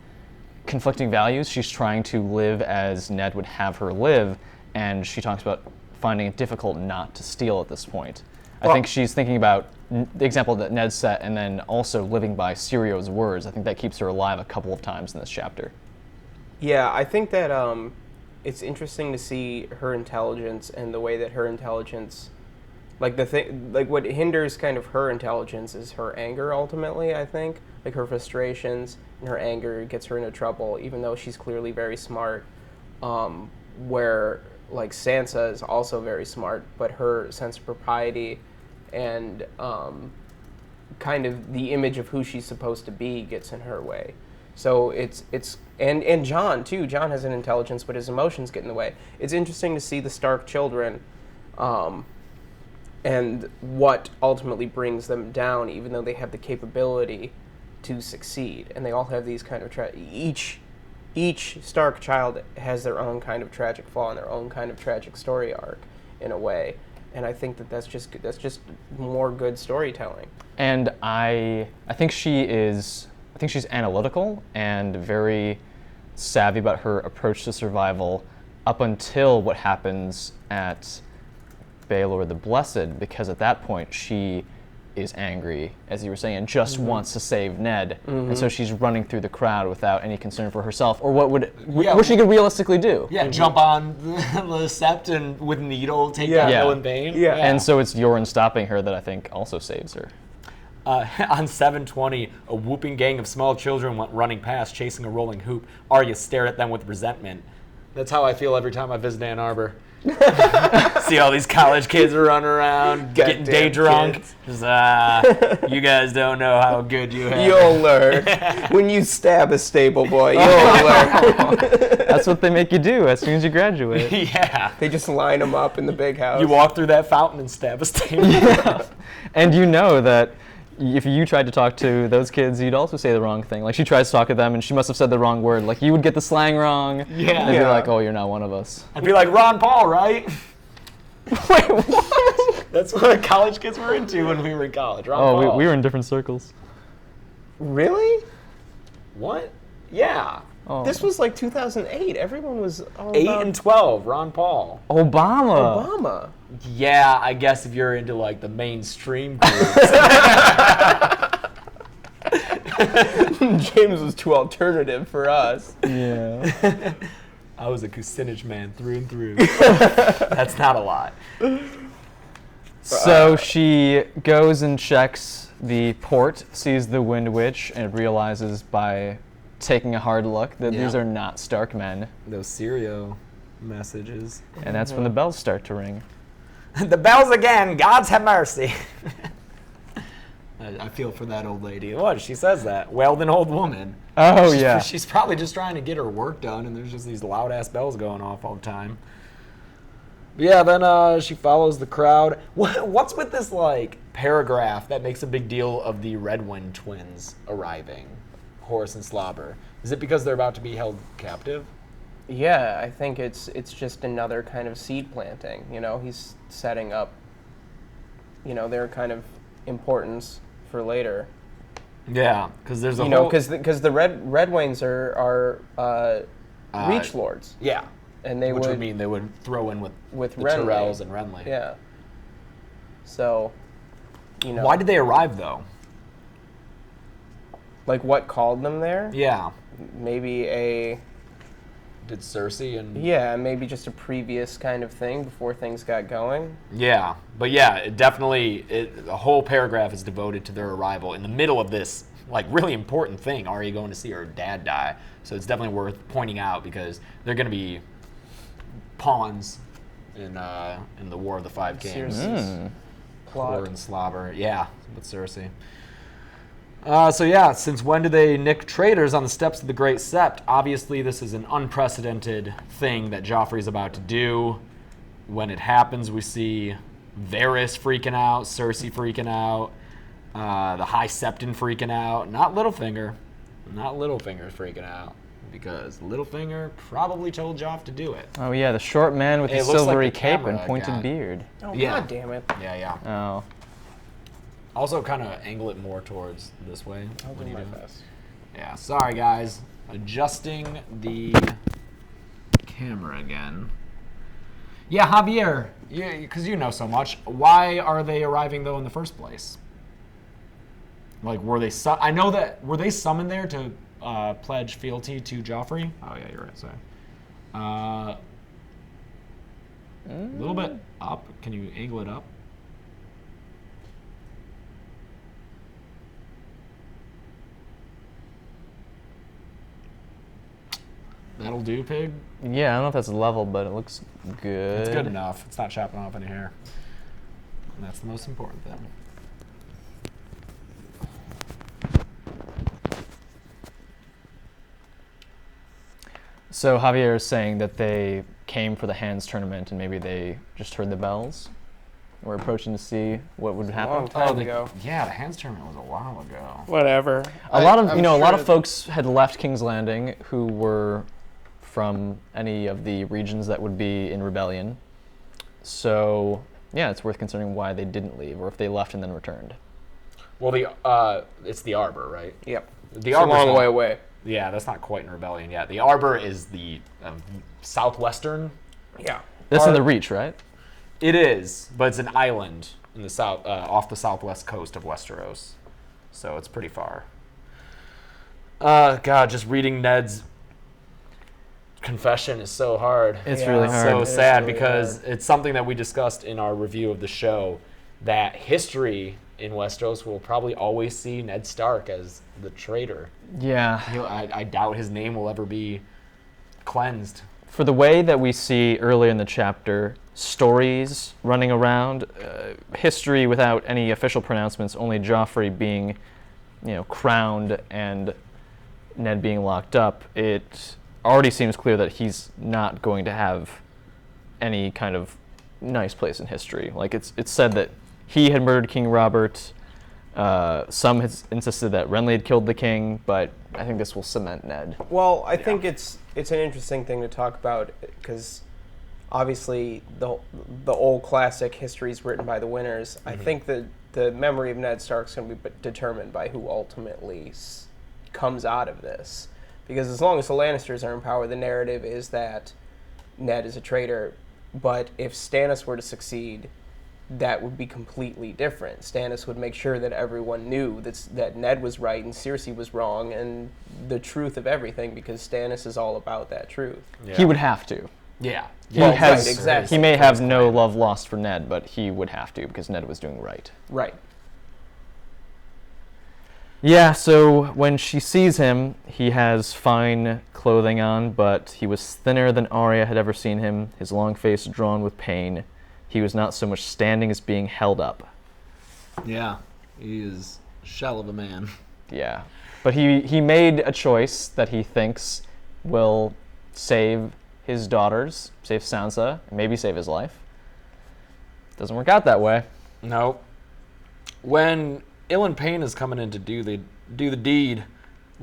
conflicting values. She's trying to live as Ned would have her live, and she talks about finding it difficult not to steal at this point. I think she's thinking about the example that Ned set, and then also living by Sirio's words. I think that keeps her alive a couple of times in this chapter. Yeah, I think that it's interesting to see her intelligence and the way that her intelligence, like what hinders kind of her intelligence is her anger ultimately, I think. Like her frustrations and her anger gets her into trouble, even though she's clearly very smart. Where like Sansa is also very smart, but her sense of propriety and kind of the image of who she's supposed to be gets in her way. So and Jon too. Jon has an intelligence, but his emotions get in the way. It's interesting to see the Stark children, and what ultimately brings them down, even though they have the capability to succeed, and they all have these kind of each Stark child has their own kind of tragic flaw and their own kind of tragic story arc, in a way. And I think that's just more good storytelling. And I think she's analytical and very savvy about her approach to survival up until what happens at Baelor the Blessed, because at that point she is angry, as you were saying, and just wants to save Ned. And so she's running through the crowd without any concern for herself or what she could realistically do. Yeah, jump on the sept and with needle take down Owen Bane. Yeah. And so it's Yoren stopping her that I think also saves her. On 720, a whooping gang of small children went running past, chasing a rolling hoop. Arya stared at them with resentment. That's how I feel every time I visit Ann Arbor. See all these college kids running around, getting day drunk. Just, you guys don't know how good you have. You'll learn. When you stab a stable boy, you'll learn. That's what they make you do as soon as you graduate. Yeah. They just line them up in the big house. You walk through that fountain and stab a stable. Yeah. And you know that if you tried to talk to those kids, you'd also say the wrong thing. Like, she tries to talk to them, and she must have said the wrong word. Like, you would get the slang wrong. Yeah. And they'd be like, oh, you're not one of us. I'd be like, Ron Paul, right? Wait, what? That's what college kids were into when we were in college. Ron Paul. We were in different circles. Really? What? Yeah. Oh. This was like 2008. Everyone was all 8 about and 12, Ron Paul. Obama. Yeah, I guess if you're into like the mainstream groups. James was too alternative for us. Yeah. I was a Kucinich man through and through. That's not a lot. So she goes and checks the port, sees the Wind Witch, and realizes by taking a hard look that these are not Stark men. Those Sirio messages. And that's when the bells start to ring. The bells again. God's have mercy. I feel for that old lady. What? She says that. Well, an old woman. Oh, yeah. She's probably just trying to get her work done, and there's just these loud-ass bells going off all the time. But yeah, then she follows the crowd. What's with this, like, paragraph that makes a big deal of the Redwyne twins arriving? Horus and Slobber. Is it because they're about to be held captive? Yeah, I think it's just another kind of seed planting. You know, he's setting up, their kind of importance for later. Yeah, because there's a because the Redwynes are Reach Lords. Yeah, and which would mean they would throw in with the Tyrells and Renly. Yeah. So, Why did they arrive though? Like what called them there? Yeah. Maybe Did Cersei and... Yeah, maybe just a previous kind of thing before things got going. Yeah, but yeah, it definitely, the whole paragraph is devoted to their arrival in the middle of this, like, really important thing, Arya going to see her dad die. So it's definitely worth pointing out because they're going to be pawns in the War of the Five Kings. Plot and slobber. Yeah, with Cersei. So yeah, since when do they nick traitors on the steps of the Great Sept? Obviously, this is an unprecedented thing that Joffrey's about to do. When it happens, we see Varys freaking out, Cersei freaking out, the High Septon freaking out. Not Littlefinger. Not Littlefinger's freaking out. Because Littlefinger probably told Joff to do it. Oh yeah, the short man with the silvery cape and pointed beard. Oh, yeah. God damn it. Yeah. Oh. Also, kind of angle it more towards this way. I'll do my best. Yeah, sorry guys. Adjusting the camera again. Yeah, Javier, because you know so much. Why are they arriving though in the first place? Like, were they? I know that were they summoned there to pledge fealty to Joffrey? Oh yeah, you're right. Sorry. A little bit up. Can you angle it up? That'll do, Pig? Yeah, I don't know if that's level, but it looks good. It's good enough. It's not chopping off any hair. And that's the most important thing. So Javier is saying that they came for the Hands tournament and maybe they just heard the bells. We're approaching to see what would happen. A long time ago. Yeah, the Hands tournament was a while ago. Whatever. A lot of folks had left King's Landing who were from any of the regions that would be in rebellion. So, yeah, it's worth considering why they didn't leave, or if they left and then returned. Well, it's the Arbor, right? Yep. The Arbor's a long way away. Yeah, that's not quite in rebellion yet. The Arbor is the southwestern. Yeah. That's in the Reach, right? It is, but it's an island in the south, off the southwest coast of Westeros. So it's pretty far. God, just reading Ned's confession is so hard. It's really hard. So sad because it's something that we discussed in our review of the show, that history in Westeros will probably always see Ned Stark as the traitor. Yeah. I doubt his name will ever be cleansed. For the way that we see earlier in the chapter, stories running around, history without any official pronouncements, only Joffrey being, crowned and Ned being locked up, it already seems clear that he's not going to have any kind of nice place in history. Like, it's said that he had murdered King Robert. Some has insisted that Renly had killed the king, but I think this will cement Ned. Well, I think it's an interesting thing to talk about because obviously the old classic history is written by the winners. Mm-hmm. I think that the memory of Ned Stark's going to be determined by who ultimately comes out of this. Because as long as the Lannisters are in power, the narrative is that Ned is a traitor. But if Stannis were to succeed, that would be completely different. Stannis would make sure that everyone knew that Ned was right and Cersei was wrong, and the truth of everything, because Stannis is all about that truth. Yeah. He would have to. Yeah. He may have no love lost for Ned, but he would have to because Ned was doing right. Right. Yeah, so when she sees him, he has fine clothing on, but he was thinner than Arya had ever seen him, his long face drawn with pain. He was not so much standing as being held up. Yeah, he is a shell of a man. Yeah, but he made a choice that he thinks will save his daughters, save Sansa, and maybe save his life. Doesn't work out that way. No. When Ilyn Payne is coming in to do the deed,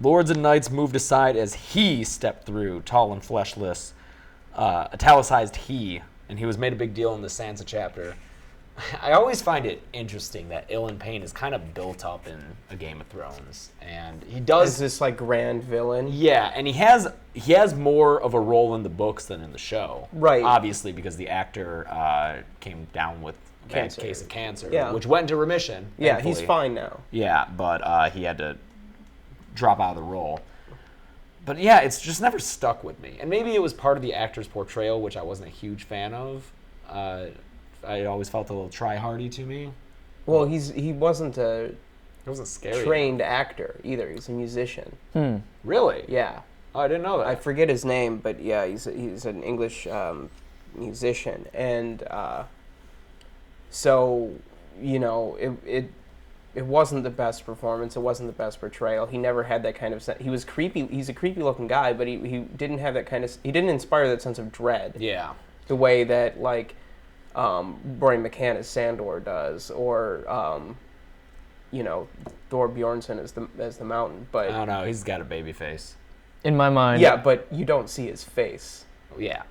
lords and knights moved aside as he stepped through, tall and fleshless, italicized he, and he was made a big deal in the Sansa chapter. I always find it interesting that Ilyn Payne is kind of built up in A Game of Thrones, and he does is this like grand villain. Yeah, and he has more of a role in the books than in the show. Right. Obviously, because the actor came down with a bad case of cancer, which went into remission. Yeah, thankfully. he's fine now. Yeah, but he had to drop out of the role. But yeah, it's just never stuck with me. And maybe it was part of the actor's portrayal, which I wasn't a huge fan of. I always felt a little try-hardy to me. Well, he wasn't a scary trained actor either. He's a musician. Really? Yeah. Oh, I didn't know that. I forget his name, but yeah, he's an English musician, and so it wasn't the best performance. It wasn't the best portrayal. He never had that kind of he was creepy. He's a creepy looking guy, but he didn't have that kind of. He didn't inspire that sense of dread. Yeah. The way that Brian McCann as Sandor does, or Thor Bjornsson as the Mountain. But I don't know. He's got a baby face. In my mind... Yeah, but you don't see his face. Yeah.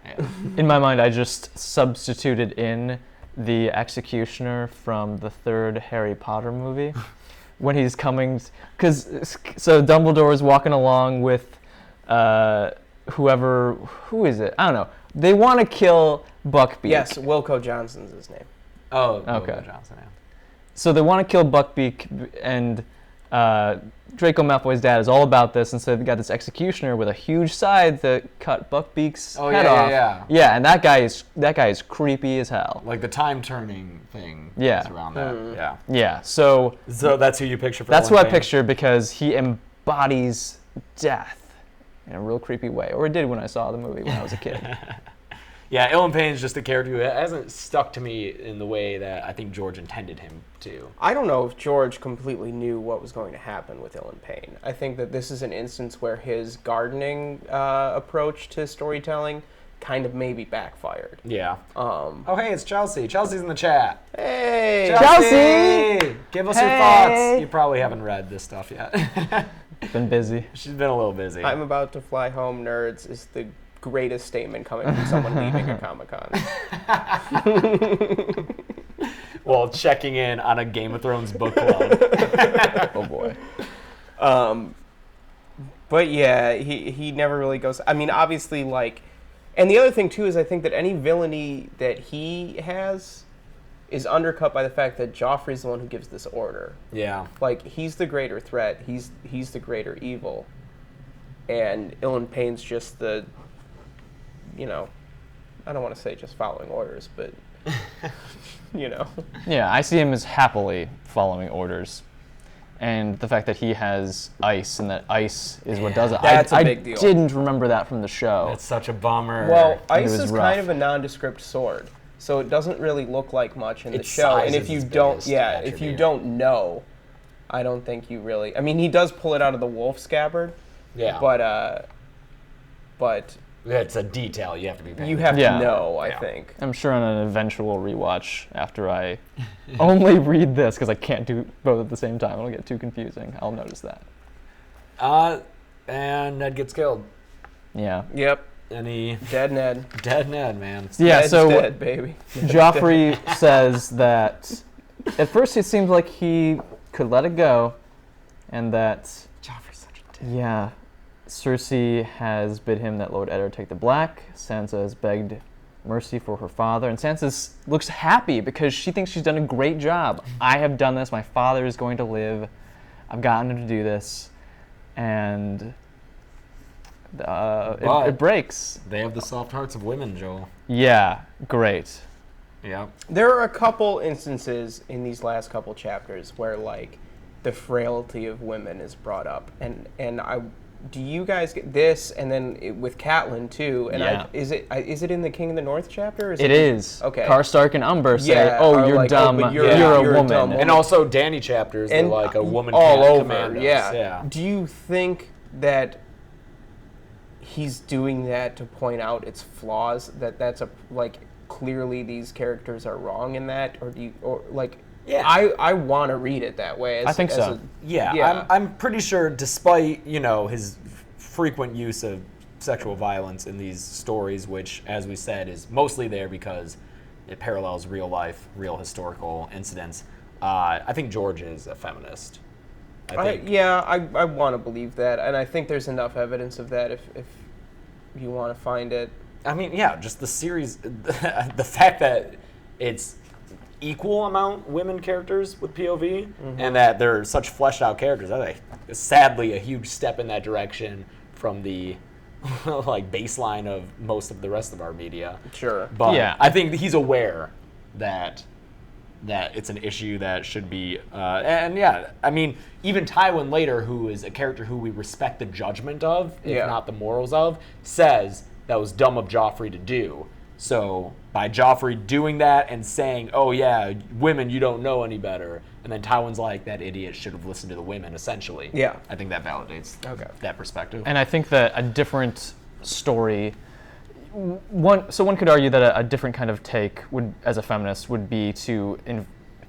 In my mind, I just substituted in the executioner from the third Harry Potter movie when he's coming... So Dumbledore is walking along with who is it? I don't know. They want to kill Buckbeak. Yes, Wilco Johnson's his name. Oh, okay. Wilco Johnson, yeah. So they want to kill Buckbeak, and Draco Malfoy's dad is all about this, and so they've got this executioner with a huge scythe that cut Buckbeak's head off. Yeah, and that guy is creepy as hell. Like the time turning thing. Yeah. Around that. Yeah. Yeah. So that's who you picture for. That's who I picture because he embodies death in a real creepy way, or it did when I saw the movie when I was a kid. Yeah, Ilyn Payne's just a character who hasn't stuck to me in the way that I think George intended him to. I don't know if George completely knew what was going to happen with Ilyn Payne. I think that this is an instance where his gardening approach to storytelling kind of maybe backfired. Yeah. Oh, hey, it's Chelsea. Chelsea's in the chat. Hey! Chelsea! Give us your thoughts. You probably haven't read this stuff yet. Been busy. She's been a little busy. I'm about to fly home, nerds, is the greatest statement coming from someone leaving a Comic-Con. Well, checking in on a Game of Thrones book club. Oh boy. But yeah, he never really goes. I mean, obviously, and the other thing too is I think that any villainy that he has is undercut by the fact that Joffrey's the one who gives this order. Yeah. He's the greater threat. He's the greater evil, and Ilyn Payne's just the. I don't want to say just following orders, but, Yeah, I see him as happily following orders. And the fact that he has ice, and that ice is what does it. That's a big deal. I didn't remember that from the show. It's such a bummer. Well, ice is rough. kind of a nondescript sword, so it doesn't really look like much in the Its show. size And if is you its don't, biggest if you attribute. don't know, I don't think you really. I mean, he does pull it out of the wolf scabbard. Yeah. But it's a detail you have to be paying you have Yeah. to know, I Yeah. think. I'm sure on an eventual rewatch after I only read this, because I can't do both at the same time. It'll get too confusing. I'll notice that. And Ned gets killed. Yeah. Yep. And he... Dead Ned. Dead Ned, man. Yeah, Ned's so dead, baby. Joffrey says that at first it seems like he could let it go, and that... Joffrey's such a dick. Yeah. Cersei has bid him that Lord Eddard take the black. Sansa has begged mercy for her father. And Sansa looks happy because she thinks she's done a great job. I have done this. My father is going to live. I've gotten him to do this. And it breaks. They have the soft hearts of women, Joel. Yeah, great. Yeah. There are a couple instances in these last couple chapters where, like, the frailty of women is brought up. And do you guys get this? And then with Catelyn too. And Yeah. Is it in the King of the North chapter? Or It is. Okay. Karstark and Umber say, Yeah, "Oh, are you're like, dumb. but You're you're a a woman." dumb woman. And also Danny chapters, they're like a woman all can't over. command us. Yeah. Do you think that he's doing that to point out its flaws? That's clearly these characters are wrong in that, or do you Yeah. I want to read it that way. I think so. I'm pretty sure, despite his frequent use of sexual violence in these stories, which, as we said, is mostly there because it parallels real life, real historical incidents. I think George is a feminist. I want to believe that, and I think there's enough evidence of that if you want to find it. I mean, yeah, just the series, the fact that it's equal amount women characters with POV, and that they're such fleshed out characters. I think is sadly a huge step in that direction from the baseline of most of the rest of our media. Sure. But Yeah. I think he's aware that it's an issue that should be, and yeah, I mean, even Tywin later, who is a character who we respect the judgment of, if not the morals of, says that was dumb of Joffrey to do. So by Joffrey doing that and saying, "Oh yeah, women, you don't know any better," and then Tywin's like, "That idiot should have listened to the women," essentially. Yeah. I think that validates that perspective. And I think that a different story, one could argue that a different kind of take would, as a feminist, would be to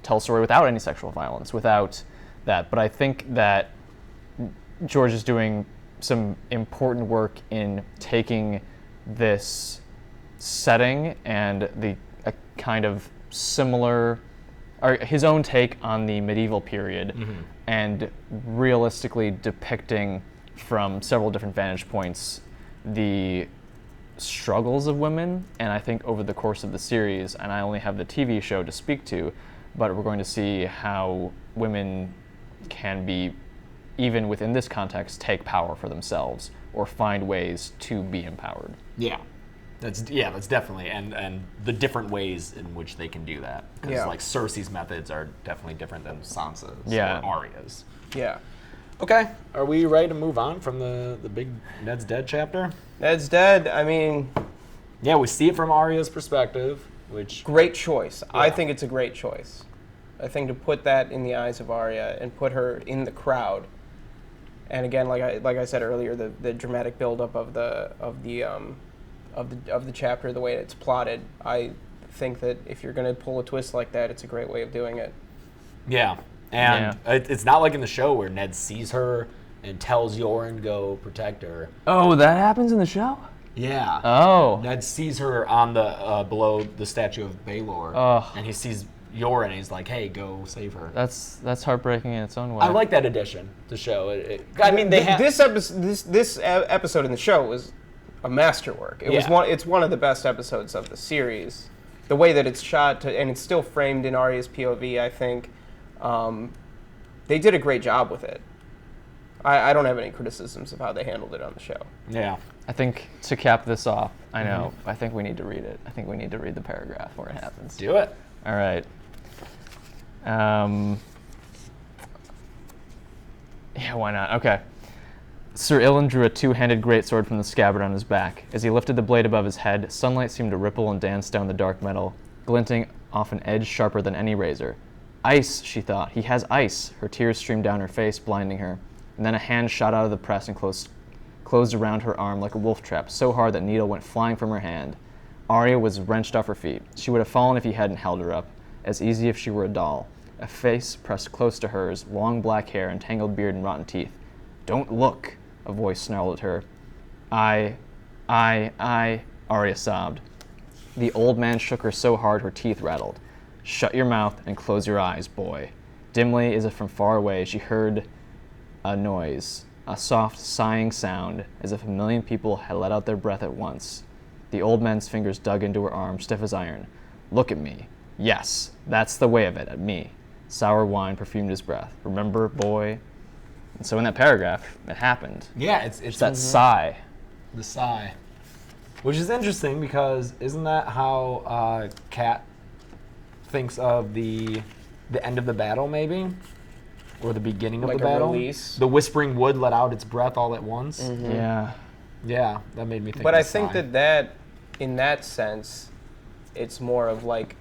tell a story without any sexual violence, without that. But I think that George is doing some important work in taking this setting and a kind of similar, or his own take on the medieval period, and realistically depicting from several different vantage points the struggles of women. And I think over the course of the series, and I only have the TV show to speak to, but we're going to see how women can be, even within this context, take power for themselves or find ways to be empowered. Yeah. That's definitely, and the different ways in which they can do that. Because like Cersei's methods are definitely different than Sansa's or Arya's. Yeah. Okay, are we ready to move on from the big Ned's dead chapter? Ned's dead. I mean, yeah, we see it from Arya's perspective, which great choice. Yeah. I think it's a great choice. I think to put that in the eyes of Arya and put her in the crowd. And again, like I said earlier, the dramatic buildup of the chapter, the way it's plotted, I think that if you're going to pull a twist like that, it's a great way of doing it. Yeah, and it's not like in the show where Ned sees her and tells Yoren to go protect her. Oh, that happens in the show? Yeah. Oh. Ned sees her on the below the statue of Baelor, and he sees Yoren, and he's like, "Hey, go save her." That's heartbreaking in its own way. I like that addition to show. I mean, this episode in the show was a masterwork. It's one of the best episodes of the series. The way that it's shot, and it's still framed in Arya's POV, I think they did a great job with it. I don't have any criticisms of how they handled it on the show. Yeah. I think to cap this off, I think we need to read it. I think we need to read the paragraph where it happens. Do it. All right. Yeah, why not? Okay. Sir Ilyn drew a two-handed greatsword from the scabbard on his back. As he lifted the blade above his head, sunlight seemed to ripple and dance down the dark metal, glinting off an edge sharper than any razor. Ice, she thought. He has ice. Her tears streamed down her face, blinding her. And then a hand shot out of the press and closed around her arm like a wolf trap, so hard that needle went flying from her hand. Arya was wrenched off her feet. She would have fallen if he hadn't held her up, as easy if she were a doll. A face pressed close to hers, long black hair and tangled beard and rotten teeth. "Don't look," a voice snarled at her. I, Arya sobbed. The old man shook her so hard her teeth rattled. "Shut your mouth and close your eyes, boy." Dimly, as if from far away, she heard a noise. a soft sighing sound, as if a million people had let out their breath at once. The old man's fingers dug into her arm, stiff as iron. Look at me. Yes, that's the way of it, at me. Sour wine perfumed his breath. Remember, boy? And so in that paragraph, it happened. Yeah, it's that sigh. The sigh. Which is interesting because isn't that how Cat thinks of the end of the battle, maybe? Or the beginning of like the battle? Release. The whispering wood let out its breath all at once. Mm-hmm. Yeah. Yeah, that made me think But of I the think sigh. that in that sense, it's more of like,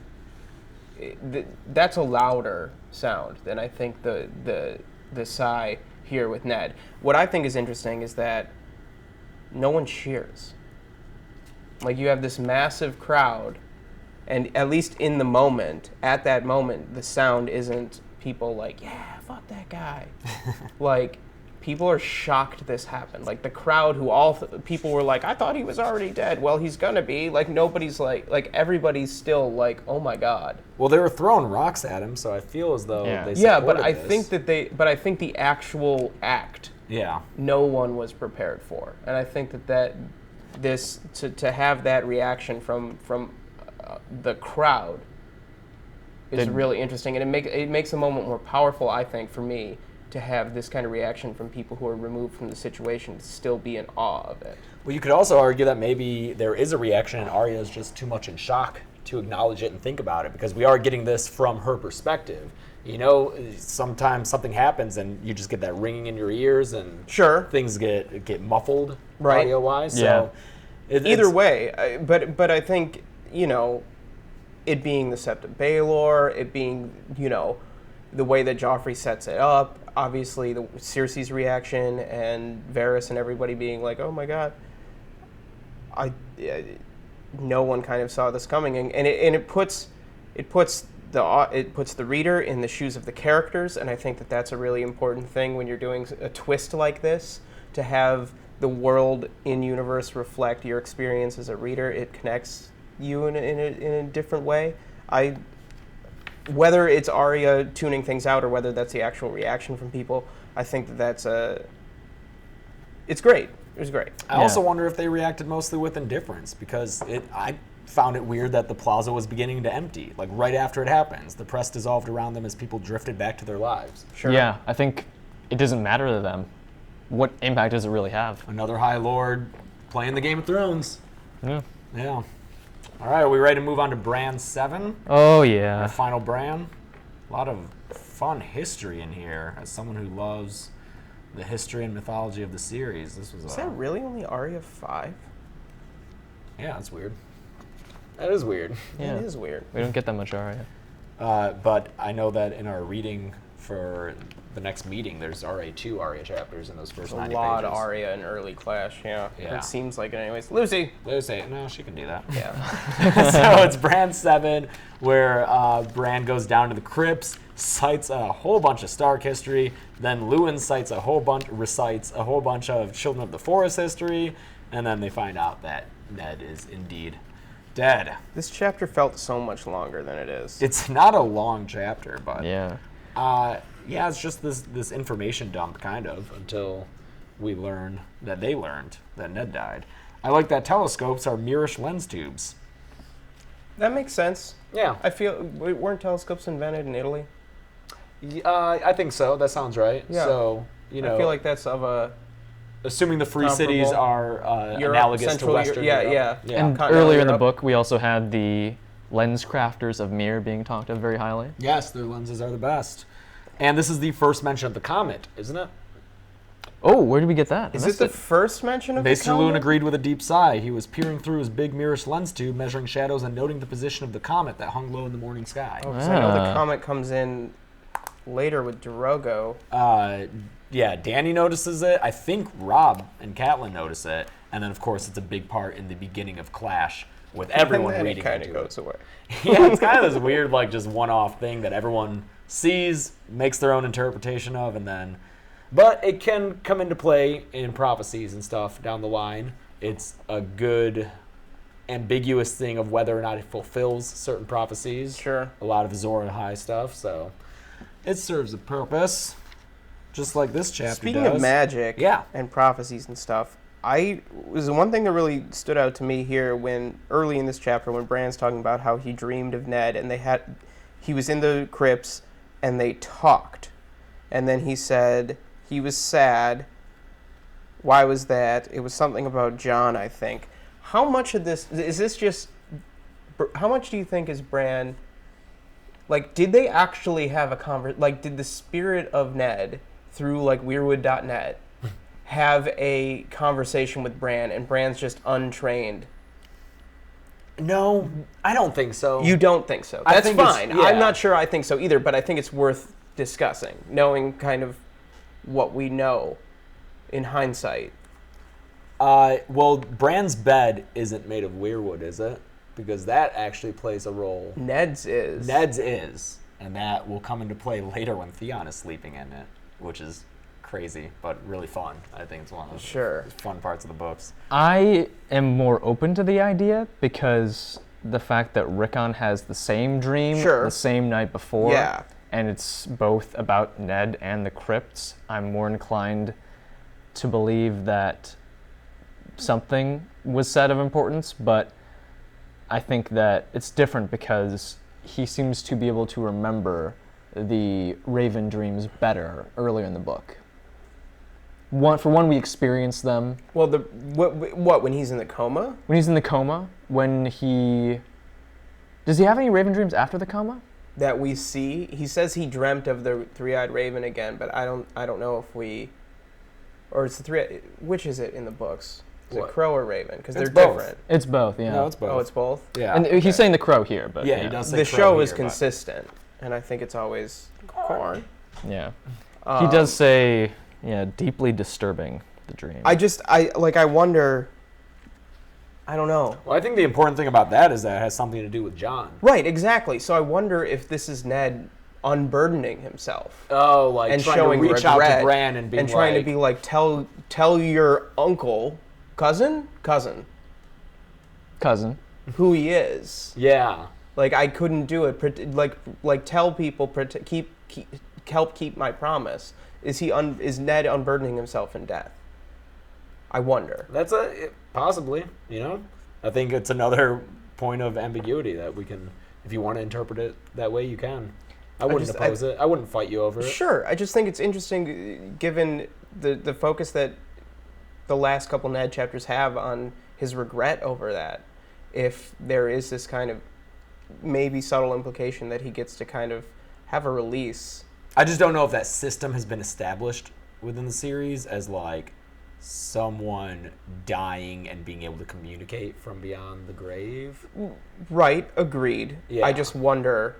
that's a louder sound than I think the sigh here with Ned. What I think is interesting is that no one cheers. Like, you have this massive crowd, and at least in the moment, at that moment, the sound isn't people like, yeah, fuck that guy. Like, people are shocked this happened. Like, the crowd people were like, I thought he was already dead. Well, he's gonna be. Like, nobody's like everybody's still like, oh my God. Well, they were throwing rocks at him, so I feel as though they Yeah, but supported I this. think I think the actual act, Yeah. no one was prepared for. And I think that to have that reaction from the crowd is really interesting, and it makes the moment more powerful, I think, for me, to have this kind of reaction from people who are removed from the situation to still be in awe of it. Well, you could also argue that maybe there is a reaction and Arya is just too much in shock to acknowledge it and think about it, because we are getting this from her perspective. You know, sometimes something happens and you just get that ringing in your ears and Sure. things get muffled Right. audio-wise. Yeah. So Either way, but I think, you know, it being the Sept of Baelor, it being, you know, the way that Joffrey sets it up, obviously the Cersei's reaction and Varys and everybody being like, oh my God, no one kind of saw this coming, and it puts the reader in the shoes of the characters, and I think that that's a really important thing when you're doing a twist like this, to have the world in universe reflect your experience as a reader. It connects you in a different way. Whether it's Arya tuning things out or whether that's the actual reaction from people, I think it's great. It was great. I also wonder if they reacted mostly with indifference, because I found it weird that the plaza was beginning to empty. Like, right after it happens, the press dissolved around them as people drifted back to their lives. Sure. Yeah, I think it doesn't matter to them. What impact does it really have? Another High Lord playing the Game of Thrones. Yeah. Yeah. All right, are we ready to move on to Bran 7? Oh, Our yeah. final Bran. A lot of fun history in here. As someone who loves the history and mythology of the series, this was Is that really only Arya 5? Yeah, that's weird. That is weird. Yeah. It is weird. We don't get that much Arya. But I know that in our reading for the next meeting, there's already 2 Arya chapters in those first 90 A lot pages. of Arya in early Clash, yeah. Yeah. It seems like it anyways. Lucy! Lucy, no, she can do that. Yeah. So it's Bran 7, where Bran goes down to the crypts, cites a whole bunch of Stark history, then Lewin recites a whole bunch of Children of the Forest history, and then they find out that Ned is indeed dead. This chapter felt so much longer than it is. It's not a long chapter, but Yeah. yeah, it's just this information dump, kind of, until we learn that they learned that Ned died. I like that telescopes are Mirish lens tubes. That makes sense. Yeah. I feel, weren't telescopes invented in Italy? I think so. That sounds right. Yeah. So, you know, I feel like that's of a... assuming the free comparable. cities are Europe, analogous to Central Western Europe. Europe. Yeah. And Continental earlier in the Europe. book, we also had the lens crafters of Mir being talked of very highly. Yes, their lenses are the best. And this is the first mention of the comet, isn't it? Oh, where did we get that? Is it the first mention of Maester the Lewin comet? agreed with a deep sigh. He was peering through his big Mirish lens tube, measuring shadows and noting the position of the comet that hung low in the morning sky. Oh, 'cause I know the Ah. comet comes in later with Drogo. Yeah, Danny notices it. I think Robb and Catelyn notice it. And then, of course, it's a big part in the beginning of Clash with everyone and then reading it kind into of goes away. Yeah, it's kind of this weird, like, just one-off thing that everyone sees, makes their own interpretation of, and then... But it can come into play in prophecies and stuff down the line. It's a good ambiguous thing of whether or not it fulfills certain prophecies. Sure. A lot of Azor Ahai stuff, so it serves a purpose. just like this chapter Speaking does. of magic and prophecies and stuff, was the one thing that really stood out to me here when early in this chapter when Bran's talking about how he dreamed of Ned and he was in the crypts and they talked. And then he said he was sad. Why was that? It was something about Jon, I think. How much of this is this just how much do you think is Bran like did they actually have a like did the spirit of Ned through like weirwood.net have a conversation with Bran and Bran's just untrained? No, I don't think so. You don't think so. That's fine. I'm not sure I think so either, but I think it's worth discussing, knowing kind of what we know in hindsight. Well, Bran's bed isn't made of weirwood, is it? Because that actually plays a role. Ned's is. And that will come into play later when Theon is sleeping in it, which is crazy, but really fun. I think it's one of the fun parts of the books. I am more open to the idea because the fact that Rickon has the same dream the same night before, and it's both about Ned and the crypts, I'm more inclined to believe that something was said of importance, but I think that it's different because he seems to be able to remember the Raven dreams better earlier in the book. For one, we experience them. Well, when he's in the coma? When he's in the coma, does he have any Raven dreams after the coma? That we see. He says he dreamt of the three-eyed raven again, but I don't know if or it's the which is it in the books? Is it crow or raven? Because they're different. It's both, yeah. No, it's both. Oh, it's both? Yeah. And he's saying the crow here, but he does say the crow show here, is consistent, and I think it's always corn. Yeah. He does say, deeply disturbing, the dream. I wonder, I don't know. Well, I think the important thing about that is that it has something to do with Jon. Right, exactly. So I wonder if this is Ned unburdening himself. Oh, like and trying showing to reach out to Bran and being and trying to be like, tell your uncle, cousin, who he is. Yeah. Like I couldn't do it. Like tell people, help keep my promise. Is Ned unburdening himself in death? I wonder. That's possibly. I think it's another point of ambiguity that we can, if you want to interpret it that way, you can. I wouldn't oppose it. I wouldn't fight you over it. Sure. I just think it's interesting, given the focus that the last couple Ned chapters have on his regret over that. If there is this kind of maybe subtle implication that he gets to kind of have a release. I just don't know if that system has been established within the series as like someone dying and being able to communicate from beyond the grave. Right, agreed. Yeah. I just wonder,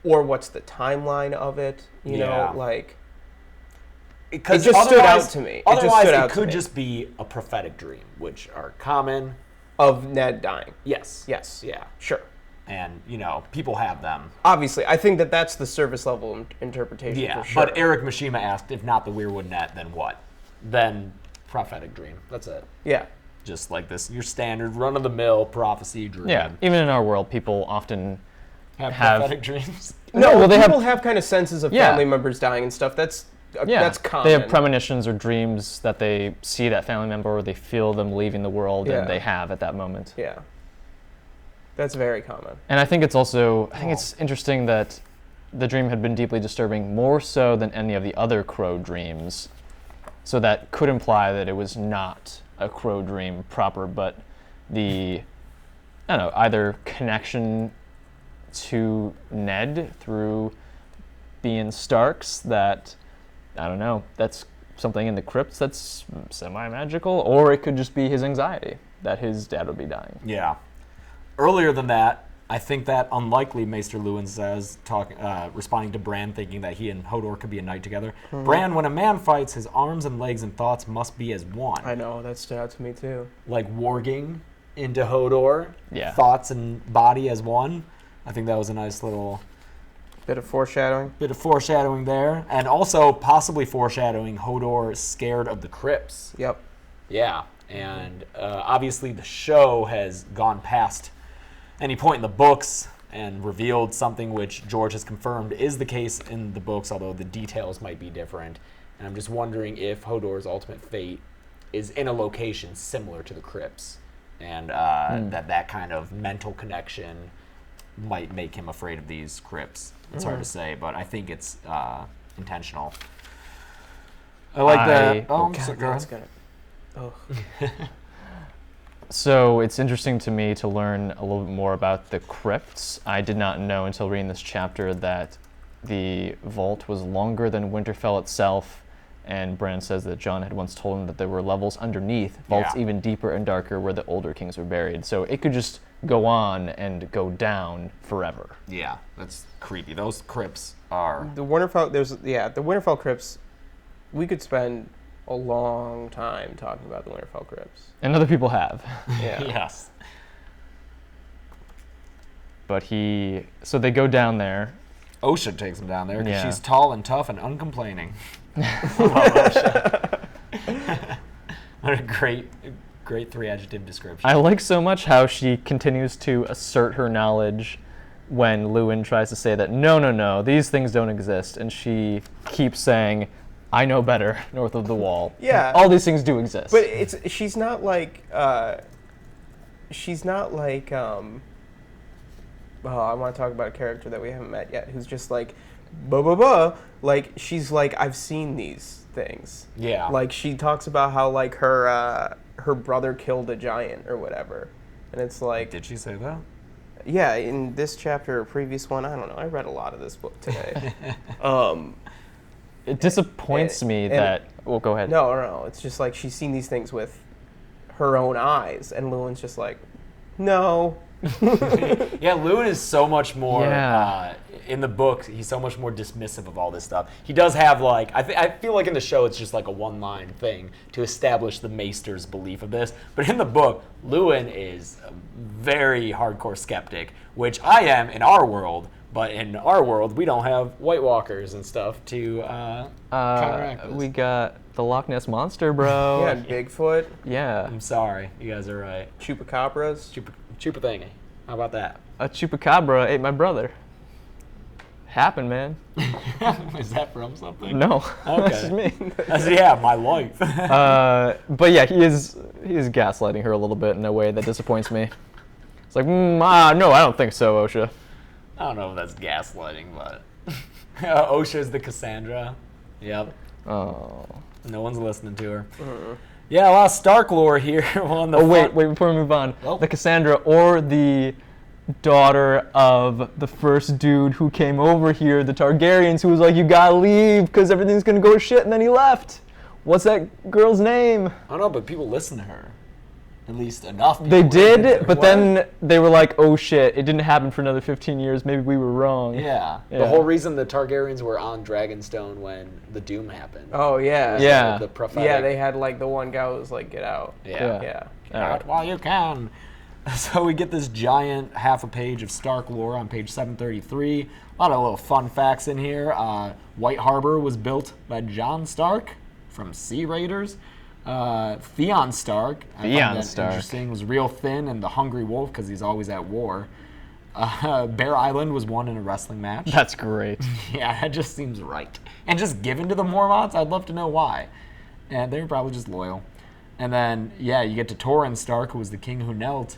or what's the timeline of it? You know, like it just stood out to me. Otherwise, it could just be a prophetic dream, which are common. Of Ned dying. Yes. Yeah. Sure. And, people have them. Obviously. I think that's the surface level interpretation for sure. But Eric Mishima asked, if not the Weirwood Net, then what? Then prophetic dream. That's it. Yeah. Just like this, your standard run-of-the-mill prophecy dream. Yeah. Even in our world, people often have prophetic dreams. People have kind of senses of family members dying and stuff. That's common. They have premonitions or dreams that they see that family member or they feel them leaving the world and they have at that moment. Yeah. That's very common. And I think it's also, it's interesting that the dream had been deeply disturbing, more so than any of the other crow dreams. So that could imply that it was not a crow dream proper, but either connection to Ned through being Starks that, that's something in the crypts that's semi-magical, or it could just be his anxiety that his dad would be dying. Yeah. Earlier than that, I think that unlikely, Maester Lewin says, responding to Bran, thinking that he and Hodor could be a night together. Mm-hmm. Bran, when a man fights, his arms and legs and thoughts must be as one. I know, that stood out to me too. Like warging into Hodor, thoughts and body as one. I think that was a nice little... Bit of foreshadowing there. And also possibly foreshadowing Hodor scared of the crypts. Yep. Yeah. And obviously the show has gone past any point in the books and revealed something which George has confirmed is the case in the books, although the details might be different. And I'm just wondering if Hodor's ultimate fate is in a location similar to the crypts, and that kind of mental connection might make him afraid of these crypts. It's hard to say, but I think it's intentional. I like that. Oh, that's gonna. Oh. So it's interesting to me to learn a little bit more about the crypts. I did not know until reading this chapter that the vault was longer than Winterfell itself, and Bran says that Jon had once told him that there were levels underneath, vaults even deeper and darker where the older kings were buried. So it could just go on and go down forever. Yeah, that's creepy. Those crypts are... The Winterfell crypts, we could spend a long time talking about the Winterfell crypts. And other people have. Yeah. Yes. But so they go down there. Osha takes him down there because Yeah. she's tall and tough and uncomplaining. What a great three-adjective description. I like so much how she continues to assert her knowledge when Luwin tries to say that, no, these things don't exist. And she keeps saying, I know better, north of the wall. Yeah. All these things do exist. But she's not like, oh, I want to talk about a character that we haven't met yet, who's just like, like, she's like, I've seen these things. Yeah. Like, she talks about how, like, her brother killed a giant or whatever. And it's like... Did she say that? Yeah, in this chapter or previous one, I don't know. I read a lot of this book today. It disappoints me that... Well, go ahead. No. It's just like she's seen these things with her own eyes, and Luwin's just like, no. Yeah, Luwin is so much more... Yeah. In the book, he's so much more dismissive of all this stuff. He does have, like... I feel like in the show, it's just like a one-line thing to establish the Maester's belief of this. But in the book, Luwin is a very hardcore skeptic, which I am in our world. But in our world, we don't have White Walkers and stuff to counteract this. We got the Loch Ness Monster, bro. Yeah, and Bigfoot, Yeah. I'm sorry. You guys are right. Chupacabras. Chupa thingy. How about that? A chupacabra ate my brother. Happened, man. Is that from something? No. Okay. That's just me. Yeah, my life. But yeah, he is gaslighting her a little bit in a way that disappoints me. It's like, no, I don't think so, Osha. I don't know if that's gaslighting, but Osha's the Cassandra. Yep. Oh. No one's listening to her. Yeah, a lot of Stark lore here. Wait, before we move on. Oh. The Cassandra or the daughter of the first dude who came over here, the Targaryens, who was like, you gotta leave because everything's gonna go to shit, and then he left. What's that girl's name? I don't know, but people listen to her. At least enough people. They did, listen to her. but then they were like, oh shit, it didn't happen for another 15 years. Maybe we were wrong. Yeah. Yeah. The whole reason the Targaryens were on Dragonstone when the Doom happened. Oh, yeah. Yeah. The prophetic. Yeah, they had, like, the one guy who was like, get out. Yeah. Yeah. Get out while you can. So we get this giant half a page of Stark lore on page 733. A lot of little fun facts in here. White Harbor was built by Jon Stark from Sea Raiders. Theon Stark, interesting, was real thin and the hungry wolf because he's always at war. Bear Island was won in a wrestling match. That's great. Yeah, that just seems right. And just given to the Mormonts, I'd love to know why. And they're probably just loyal. And then, yeah, you get to Torrhen Stark, who was the king who knelt.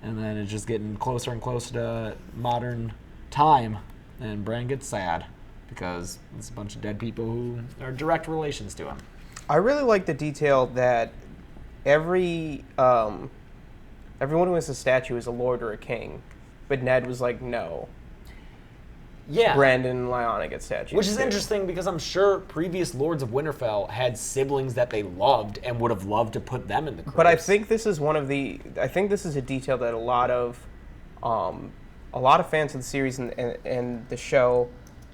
And then it's just getting closer and closer to modern time. And Bran gets sad because it's a bunch of dead people who are direct relations to him. I really like the detail that everyone who has a statue is a lord or a king, but Ned was like, no. Yeah. Brandon and Lyanna get statues. Which is too. interesting because I'm sure previous Lords of Winterfell had siblings that they loved and would have loved to put them in the crypts. But I think this is this is a detail that a lot of fans of the series and the show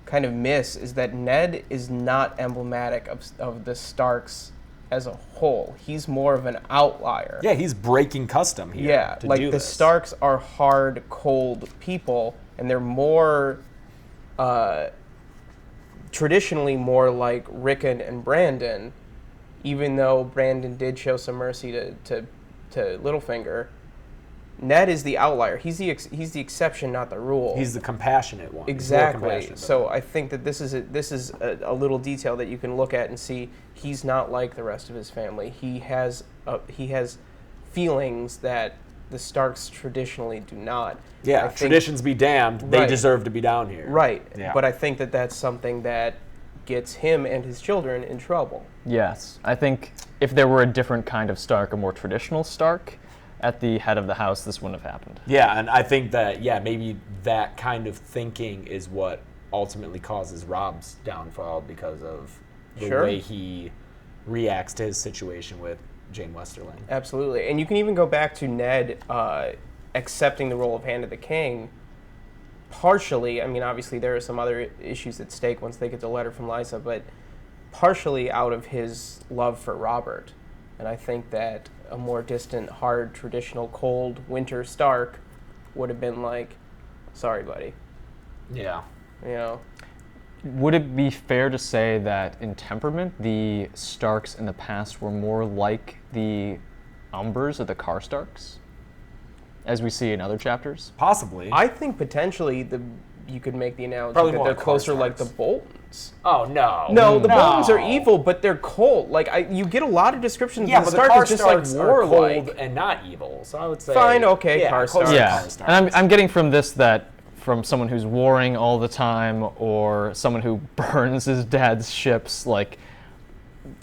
kind of miss, is that Ned is not emblematic of the Starks as a whole. He's more of an outlier. Yeah, he's breaking custom here. Yeah, to like do the this. Starks are hard, cold people, and they're more traditionally more like Rickon and Brandon, even though Brandon did show some mercy to Littlefinger. Ned is the outlier. He's the exception, not the rule. He's the compassionate one. Exactly. So I think that this is a little detail that you can look at and see. He's not like the rest of his family. He has feelings that the Starks traditionally do not. Yeah, traditions be damned. They deserve to be down here. Right. Yeah. But I think that that's something that gets him and his children in trouble. Yes. I think if there were a different kind of Stark, a more traditional Stark, at the head of the house, this wouldn't have happened. Yeah, and I think that, maybe that kind of thinking is what ultimately causes Rob's downfall because of the way he reacts to his situation with Jane Westerling. Absolutely. And you can even go back to Ned accepting the role of Hand of the King. Partially, I mean, obviously there are some other issues at stake once they get the letter from Lysa, but partially out of his love for Robert. And I think that a more distant, hard, traditional, cold winter Stark would have been like, sorry, buddy. Yeah. You know? Would it be fair to say that in temperament, the Starks in the past were more like the Umbers or the Karstarks, as we see in other chapters? Possibly. I think potentially you could make the analogy Probably that they're closer Karstarks. like the Boltons. Oh, no. No, the Boltons are evil, but they're cold. Like, you get a lot of descriptions of the Starks as just like warlike. Cold and not evil, so I would say... Fine, okay, Karstarks. Yeah, and I'm getting from this that from someone who's warring all the time or someone who burns his dad's ships, like,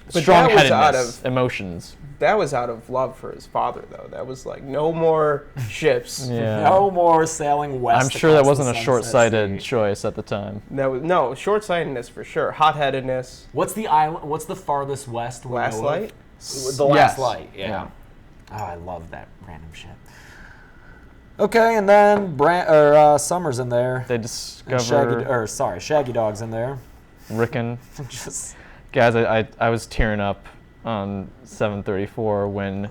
strong-headedness, emotions. That was out of love for his father, though. That was like, no more ships. Yeah. No more sailing west. I'm sure that wasn't a short-sighted choice at the time. No, short-sightedness for sure. Hot-headedness. What's the island? What's the farthest west? Last Light? The Last Light, yeah. Oh, I love that random shit. Okay, and then Summer's in there. They discover... Shaggy Dog's in there. Rickon. Just... Guys, I was tearing up on 734 when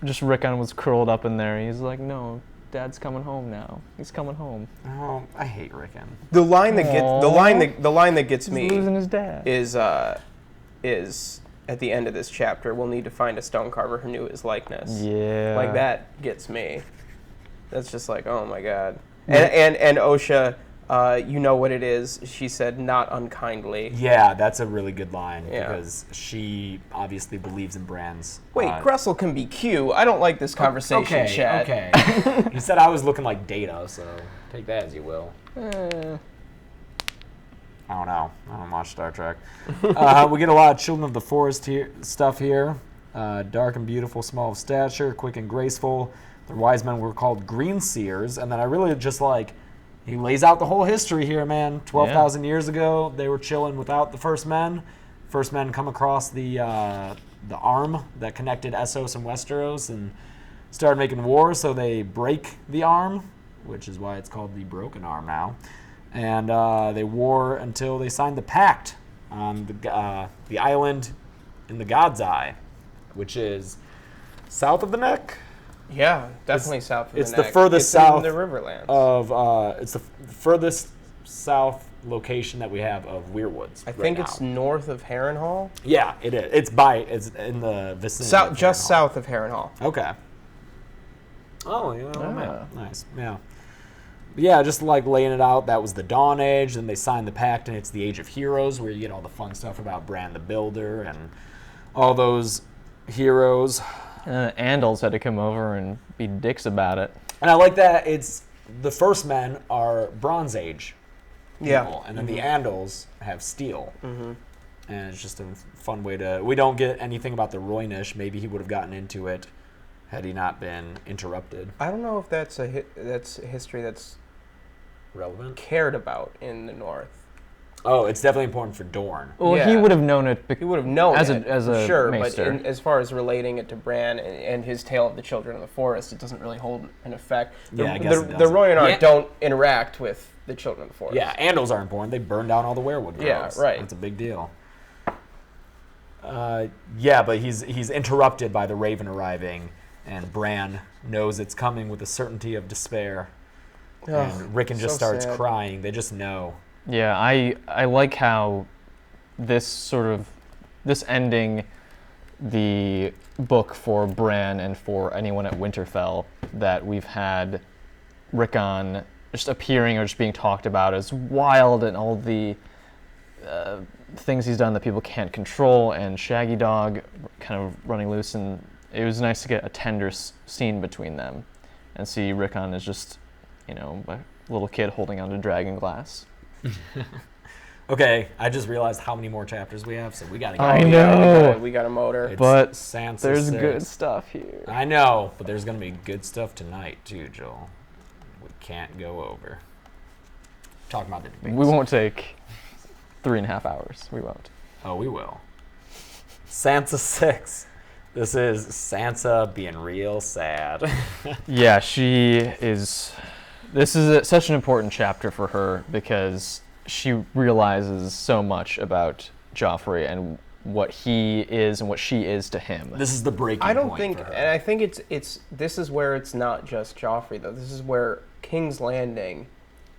just Rickon was curled up in there. He's like, no, Dad's coming home now. He's coming home. Oh, I hate Rickon. The line that gets me He's losing his dad. is at the end of this chapter, we'll need to find a stone carver who knew his likeness. Yeah. Like, that gets me. That's just like, oh my God. And Osha, you know what it is. She said, not unkindly. Yeah, that's a really good line because she obviously believes in Bran's. Wait, Gressel can be Q. I don't like this conversation, Chad. Okay. You said I was looking like Data, so take that as you will. I don't know. I don't watch Star Trek. We get a lot of Children of the Forest stuff here. Dark and beautiful, small of stature, quick and graceful. The wise men were called green seers, and then I really just like, he lays out the whole history here, man. 12,000 years ago, they were chilling without the First Men. First Men come across the arm that connected Essos and Westeros and started making war, so they break the arm, which is why it's called the Broken Arm now. And they war until they signed the pact on the island in the God's Eye, which is south of the Neck. Yeah, definitely south of the Neck. It's the furthest south in the Riverlands. It's the furthest south location that we have of Weirwoods. I think it's north of Harrenhal. Yeah, it is. It's in the vicinity. Just south of Harrenhal. Okay. Oh, man. Nice. Yeah. Yeah, just like laying it out. That was the Dawn Age. Then they signed the pact, and it's the Age of Heroes, where you get all the fun stuff about Bran the Builder and all those heroes. And the Andals had to come over and be dicks about it. And I like that it's the First Men are Bronze Age people, yeah, and then the Andals have steel. Mm-hmm. And it's just a fun way to... We don't get anything about the Roynish. Maybe he would have gotten into it had he not been interrupted. I don't know if that's a history that's relevant, cared about in the North. Oh, it's definitely important for Dorne. Well, he would have known it. He would have known as it, a sure, maester. But as far as relating it to Bran and his tale of the Children of the Forest, it doesn't really hold an effect. I guess it doesn't. The Royanar don't interact with the Children of the Forest. Yeah, Andals are important. They burned down all the werewood groves. Yeah, right. That's a big deal. But he's interrupted by the Raven arriving, and Bran knows it's coming with the certainty of despair. And Rickon just starts crying. They just know. Yeah, I like how this ending the book for Bran and for anyone at Winterfell that we've had Rickon just appearing or just being talked about as wild and all the things he's done that people can't control, and Shaggy Dog kind of running loose, and it was nice to get a tender scene between them and see Rickon as just, a little kid holding onto dragon glass. Okay, I just realized how many more chapters we have, so we gotta go. I know. We got a motor. It's but Sansa there's 6. good stuff here. I know, but there's gonna be good stuff tonight too, Joel. We can't go over. Talking about the debates. We won't take 3.5 hours. We won't. Oh, we will. Sansa 6. This is Sansa being real sad. Yeah, she is. This is such an important chapter for her because she realizes so much about Joffrey and what he is and what she is to him. This is the breaking point. I don't think, for her. and I think it's. This is where it's not just Joffrey though. This is where King's Landing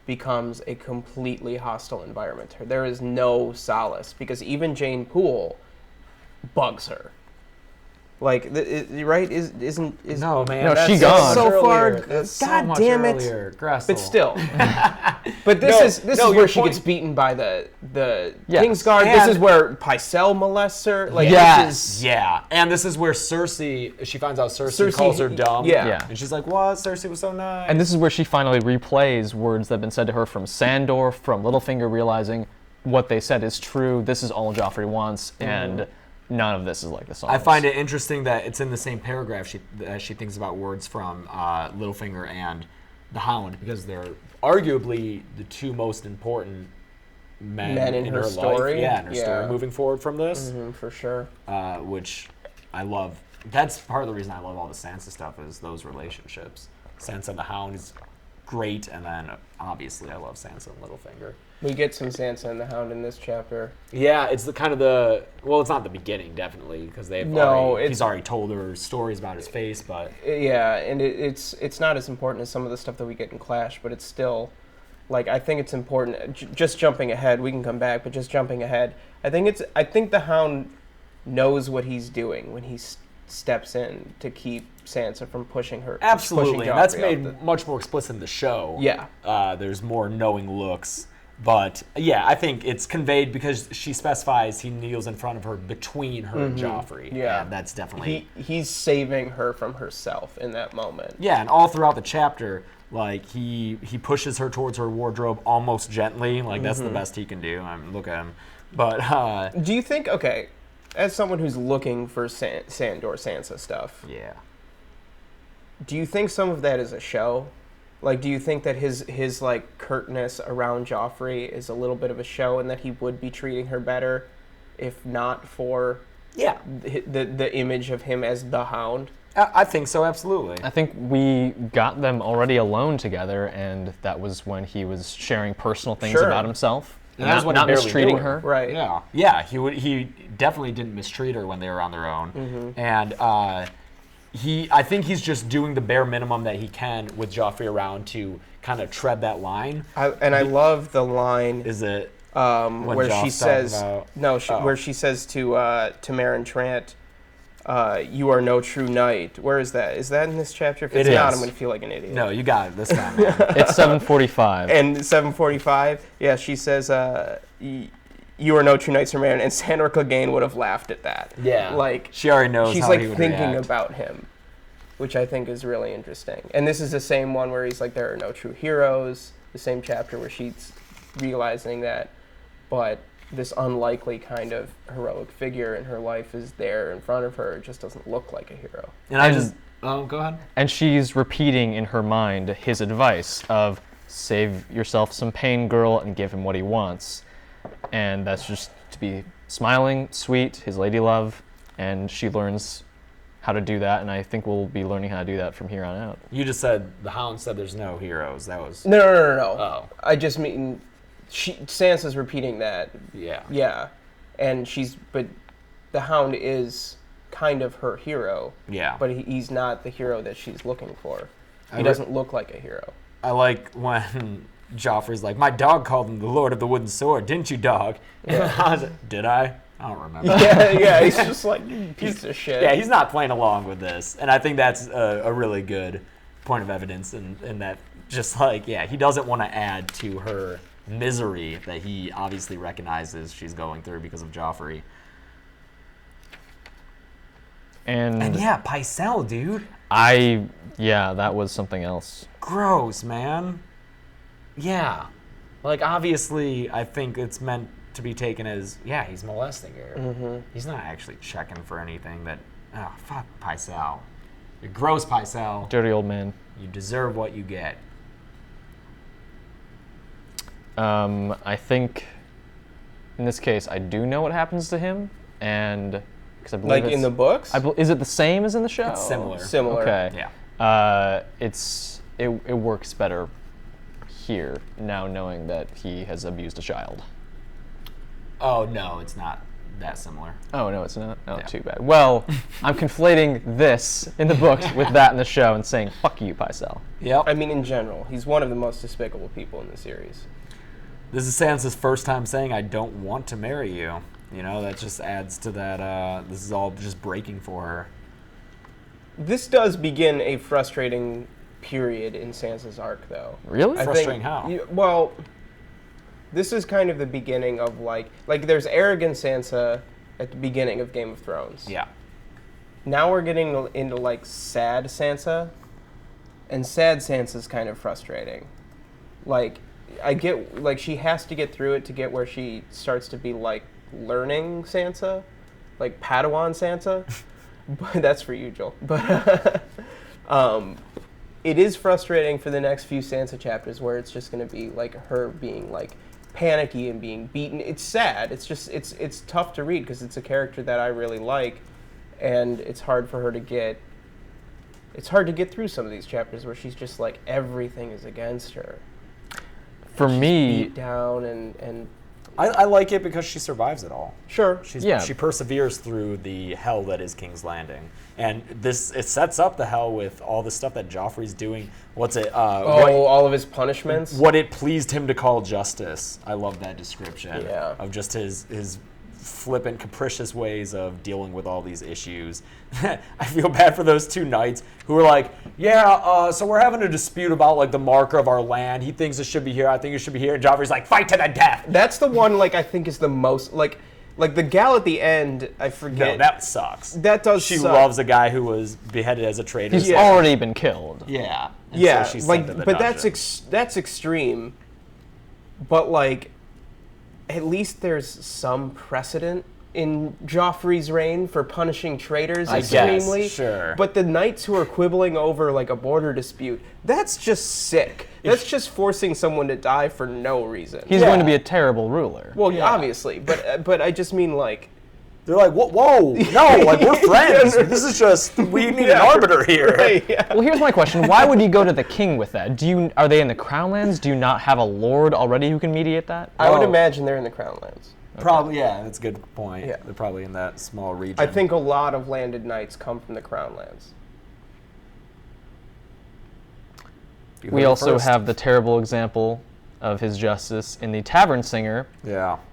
becomes a completely hostile environment to her. There is no solace because even Jane Poole bugs her. Like, right? Isn't No, man. No, that's she gone. So far, That's so God much damn it. earlier. Gressel. But still. But this is your where she point- gets beaten by the Yes. Kingsguard. And- This is where Pycelle molests her. Like, Yes. this is, Yeah, and this is where she finds out Cersei calls her dumb. Yeah. Yeah. And she's like, what? Cersei was so nice. And this is where she finally replays words that have been said to her from Sandor, from Littlefinger, realizing what they said is true. This is all Joffrey wants, and none of this is like the songs. I find it interesting that it's in the same paragraph she thinks about words from Littlefinger and the Hound, because they're arguably the two most important men in her life. story. Yeah, in her Yeah. story moving forward from this, for sure. which I love. That's part of the reason I love all the Sansa stuff is those relationships. Sansa and the Hound is great, and then obviously I love Sansa and Littlefinger. We get some Sansa and the Hound in this chapter. Yeah, it's it's not the beginning, definitely, because he's already told her stories about his face, but Yeah, and it's not as important as some of the stuff that we get in Clash, but it's still, like, I think it's important. Just jumping ahead, we can come back, but just jumping ahead, I think the Hound knows what he's doing when he steps in to keep Sansa from pushing her. absolutely, pushing and that's Joffrey made off much more explicit in the show. Yeah. There's more knowing looks, but yeah, I think it's conveyed because she specifies he kneels in front of her between her and Joffrey. Yeah. And that's definitely he's saving her from herself in that moment. Yeah, and all throughout the chapter, like he pushes her towards her wardrobe almost gently, like that's the best he can do. I mean, look at him. But Do you think, okay, as someone who's looking for Sandor Sansa stuff, yeah. do you think some of that is a show? Like, do you think that his like curtness around Joffrey is a little bit of a show, and that he would be treating her better if not for the image of him as the Hound? I think so, absolutely. I think we got them already alone together, and that was when he was sharing personal things Sure. about himself. And that was when not he barely mistreating knew her. her. Right. Yeah. He definitely didn't mistreat her when they were on their own. And I think he's just doing the bare minimum that he can with Joffrey around to kind of tread that line. I love the line Is it where she Joff's says talking about- where she says to Meryn Trant, "You are no true knight." Where is that? Is that in this chapter? If it's It not, is. I'm going to feel like an idiot. No, you got it this time, man. It's 7:45. And 7:45, yeah, she says, "You are no true knight, Sir Meryn," and Sandor Clegane would have laughed at that. Yeah. Like, She already knows she's how like he would thinking react. about him, which I think is really interesting. And this is the same one where he's like, there are no true heroes. The same chapter where she's realizing that, but this unlikely kind of heroic figure in her life is there in front of her. It just doesn't look like a hero. And go ahead. And she's repeating in her mind his advice of save yourself some pain, girl, and give him what he wants. And that's just to be smiling, sweet, his lady love, and she learns how to do that, and I think we'll be learning how to do that from here on out. You just said the Hound said there's no heroes. That was No. Oh. I just mean, Sansa's repeating that. yeah. Yeah, and but the Hound is kind of her hero. Yeah. But he's not the hero that she's looking for. He I doesn't look like a hero. I like when Joffrey's like, my dog called him the Lord of the Wooden Sword, didn't you, dog? And I was like, did I? I don't remember. Yeah, he's just like, piece of shit. Yeah, he's not playing along with this. And I think that's a really good point of evidence in that just like, yeah, he doesn't want to add to her misery that he obviously recognizes she's going through because of Joffrey. And yeah, Pycelle, dude. That was something else. Gross, man. Yeah. Like, obviously, I think it's meant to be taken as, yeah, he's molesting her. Mm-hmm. He's not actually checking for anything that, oh, fuck Pycelle. You're gross, Pycelle. Dirty old man. You deserve what you get. I think, in this case, I do know what happens to him, and... I believe like in the books? Is it the same as in the show? It's similar. Similar. Okay. Yeah. It works better here now, knowing that he has abused a child. Oh no, it's not that similar. Oh no, it's not. Oh, yeah. Too bad. Well, I'm conflating this in the books with that in the show and saying "fuck you, Pycelle." Yep. I mean, in general, he's one of the most despicable people in the series. This is Sansa's first time saying, "I don't want to marry you." You know, that just adds to that, this is all just breaking for her. This does begin a frustrating period in Sansa's arc, though. Really? Frustrating how? Well, this is kind of the beginning of, like there's arrogant Sansa at the beginning of Game of Thrones. Yeah. Now we're getting into, like, sad Sansa, and sad Sansa's kind of frustrating. Like, I get, like, she has to get through it to get where she starts to be, like, learning Sansa, like Padawan Sansa. But that's for you, Joel. But it is frustrating for the next few Sansa chapters where it's just going to be like her being like panicky and being beaten. It's sad. It's just it's tough to read because it's a character that I really like, and it's hard for her to get. It's hard to get through some of these chapters where she's just like everything is against her. For me, beat down and I like it because she survives it all. Sure. She perseveres through the hell that is King's Landing. And it sets up the hell with all the stuff that Joffrey's doing. What's it? All of his punishments? What it pleased him to call justice. I love that description. Yeah. Of just his flippant, capricious ways of dealing with all these issues. I feel bad for those two knights who were like, so we're having a dispute about like the marker of our land. He thinks it should be here. I think it should be here. And Joffrey's like, fight to the death. That's the one like I think is the most like the gal at the end. I forget. No, that sucks. That does. She suck. loves a guy who was beheaded as a traitor. He's already been killed. Yeah. And yeah. So she's like, sent to the but dungeon. that's extreme. But like, at least there's some precedent in Joffrey's reign for punishing traitors extremely. Guess, sure. But the knights who are quibbling over like a border dispute, that's just sick. That's just forcing someone to die for no reason. He's going to be a terrible ruler. Well, obviously, but I just mean like. They're like, whoa, no, like we're friends. This is just, we need an arbiter here. Right, yeah. Well, here's my question. Why would you go to the king with that? Are they in the Crownlands? Do you not have a lord already who can mediate that? I would imagine they're in the Crownlands. Okay. Probably, yeah, that's a good point. Yeah. They're probably in that small region. I think a lot of landed knights come from the Crownlands. We also have the terrible example of his justice in the Tavern Singer,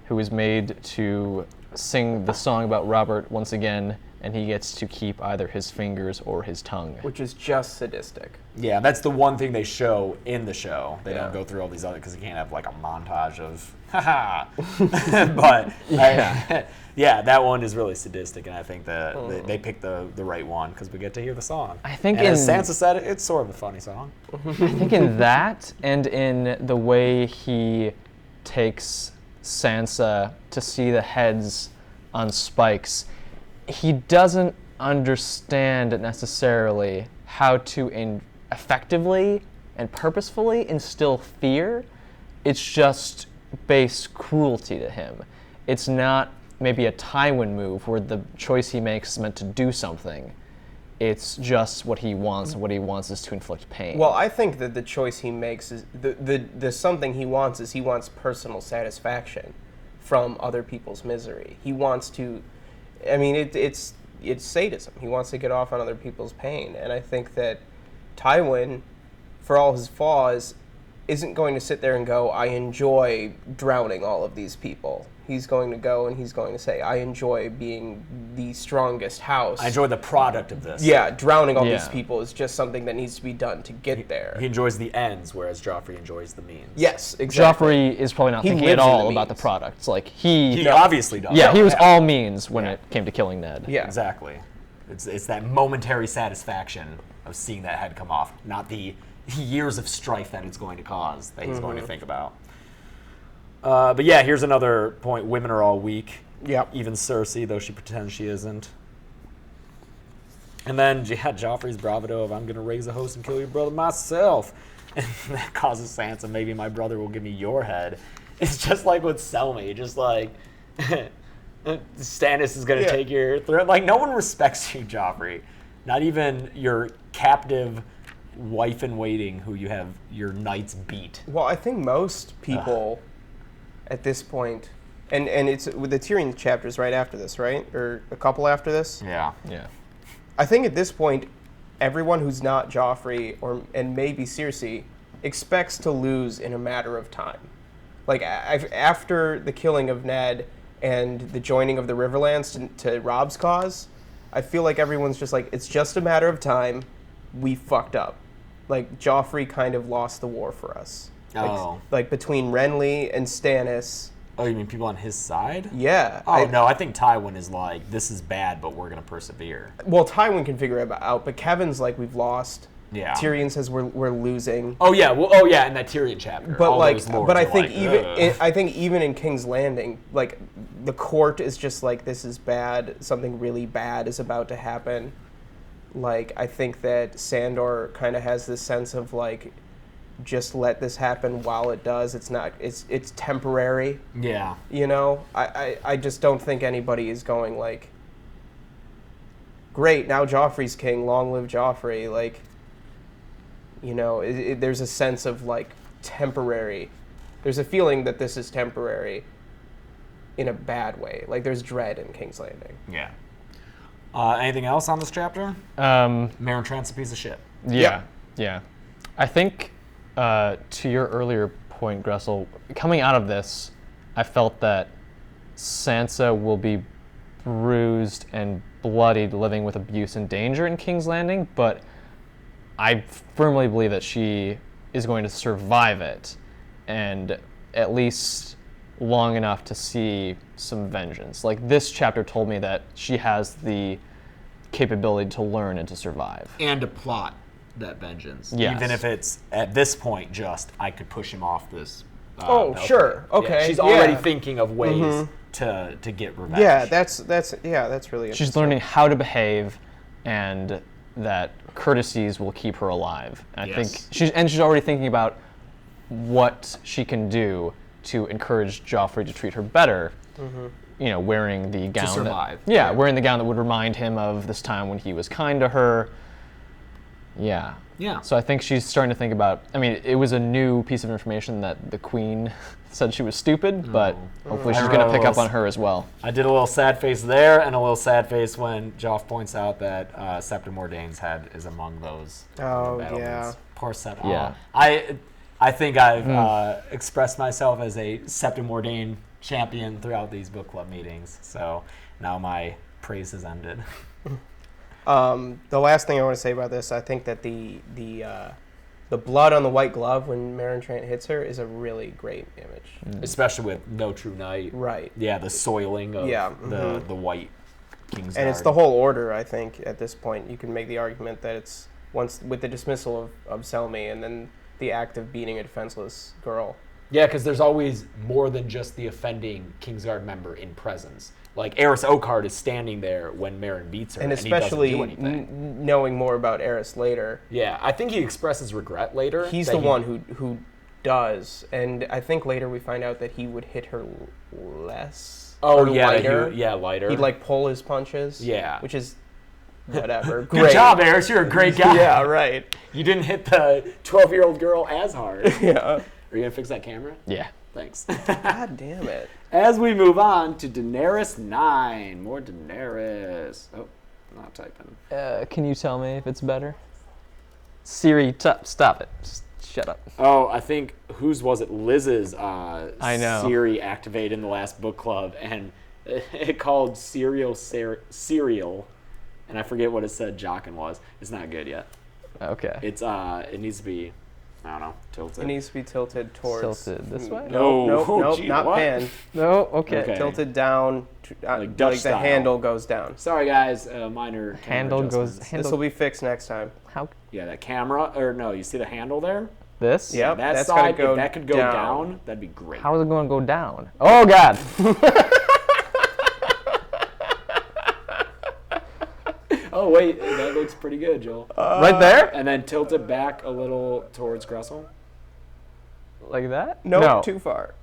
who is made to sing the song about Robert once again, and he gets to keep either his fingers or his tongue. Which is just sadistic. Yeah, that's the one thing they show in the show. They don't go through all these other, because you can't have like a montage of, haha. But that one is really sadistic, and I think that they picked the right one, because we get to hear the song. I think and as Sansa said, it's sort of a funny song. I think in that, and in the way he takes Sansa to see the heads on spikes, he doesn't understand necessarily how to effectively and purposefully instill fear. It's just base cruelty to him. It's not maybe a Tywin move where the choice he makes is meant to do something. It's just what he wants, and what he wants is to inflict pain. Well, I think that the choice he makes is the something he wants is he wants personal satisfaction from other people's misery. He wants to, I mean, it's sadism. He wants to get off on other people's pain, and I think that Tywin, for all his flaws, isn't going to sit there and go, I enjoy drowning all of these people. He's going to go and he's going to say, I enjoy being the strongest house. I enjoy the product of this. Yeah, drowning all these people is just something that needs to be done to get there. He enjoys the ends, whereas Joffrey enjoys the means. Yes, exactly. Joffrey is probably not thinking at all about the product. It's like he obviously does. Yeah, he was all means when it came to killing Ned. Yeah, exactly. It's that momentary satisfaction of seeing that head come off, not the years of strife that it's going to cause that he's going to think about. But yeah, here's another point. Women are all weak. Yep. Even Cersei, though she pretends she isn't. And then Joffrey's bravado of, I'm going to raise a host and kill your brother myself. And that causes Sansa, maybe my brother will give me your head. It's just like with Selmy. Just like, Stannis is going to take your throne. Like, no one respects you, Joffrey. Not even your captive wife-in-waiting who you have your knights beat. Well, I think most people... at this point, and it's with the Tyrion chapters right after this, right? Or a couple after this? Yeah. I think at this point, everyone who's not Joffrey and maybe Cersei expects to lose in a matter of time. Like, after the killing of Ned and the joining of the Riverlands to Robb's cause, I feel like everyone's just like, it's just a matter of time. We fucked up. Like, Joffrey kind of lost the war for us. Like between Renly and Stannis. Oh, you mean people on his side? Yeah. No, I think Tywin is like, this is bad, but we're going to persevere. Well, Tywin can figure it out, but Kevin's like, we've lost. Yeah. Tyrion says we're losing. Oh yeah, in that Tyrion chapter. But I think even in King's Landing, like the court is just like, this is bad. Something really bad is about to happen. Like, I think that Sandor kind of has this sense of like, just let this happen while it does. It's temporary. Yeah. You know, I just don't think anybody is going like, great, now Joffrey's king, long live Joffrey. Like, you know, there's a sense of like temporary. There's a feeling that this is temporary in a bad way. Like, there's dread in King's Landing. Yeah. Anything else on this chapter? Meryn Trant's a piece of shit. Yeah. I think, to your earlier point, Gressel, coming out of this, I felt that Sansa will be bruised and bloodied living with abuse and danger in King's Landing, but I firmly believe that she is going to survive it, and at least long enough to see some vengeance. Like, this chapter told me that she has the capability to learn and to survive. And to plot that vengeance. Yes. Even if it's, at this point, just, I could push him off this. Sure. Okay. Yeah, she's already thinking of ways to get revenge. Yeah, that's really interesting. She's learning how to behave, and that courtesies will keep her alive. And I think she's already thinking about what she can do to encourage Joffrey to treat her better. You know, wearing the gown. To survive. Wearing the gown that would remind him of this time when he was kind to her. Yeah. So I think she's starting to think about, I mean, it was a new piece of information that the Queen said she was stupid, but hopefully she's going to pick up on her as well. I did a little sad face there, and a little sad face when Joff points out that Septim Mordane's head is among those. Poor Septim. Yeah. I think I've expressed myself as a Septim Mordain champion throughout these book club meetings, so now my praise has ended. The last thing I want to say about this, I think that the blood on the white glove when Meryn Trant hits her is a really great image. Especially with No True Knight. Right. Yeah, the soiling of the white Kingsguard. And it's the whole order, I think, at this point. You can make the argument that it's once with the dismissal of Selmy and then the act of beating a defenseless girl. Yeah, because there's always more than just the offending Kingsguard member in presence. Like, Aerys Oakheart is standing there when Meryn beats her, and especially he doesn't do anything. Knowing more about Aerys later. Yeah, I think he expresses regret later. He's the one who does, and I think later we find out that he would hit her less. Oh, yeah, lighter. Lighter. He'd, like, pull his punches. Yeah. Which is whatever. Good job, Aerys. You're a great guy. Yeah, right. You didn't hit the 12-year-old girl as hard. Yeah. Are you going to fix that camera? Yeah. Thanks. God damn it. As we move on to Daenerys 9. More Daenerys. Oh, I'm not typing. Can you tell me if it's better? Siri, stop it. Just Shut up. Oh, I think whose was it? Liz's I know. Siri activated in the last book club, and it called cereal, and I forget what it said. Jockin was. It's not good yet. Okay. It's it needs to be, I don't know, tilted. It needs to be tilted towards. Tilted this way? Nope, gee, not what? panned. No. Okay. Tilted down, Like Dutch the style. handle goes down. Sorry guys, minor camera Handle goes. adjustments. This will be fixed next time. How? Yeah, that camera, or no, you see the handle there? This? Yep, That that's side, gotta go if that could go down. down, that'd be great. How is it going to go down? Oh God. Oh wait, that looks pretty good, Joel. Right there? And then tilt it back a little towards Gressel. Like that? Nope, No. too far.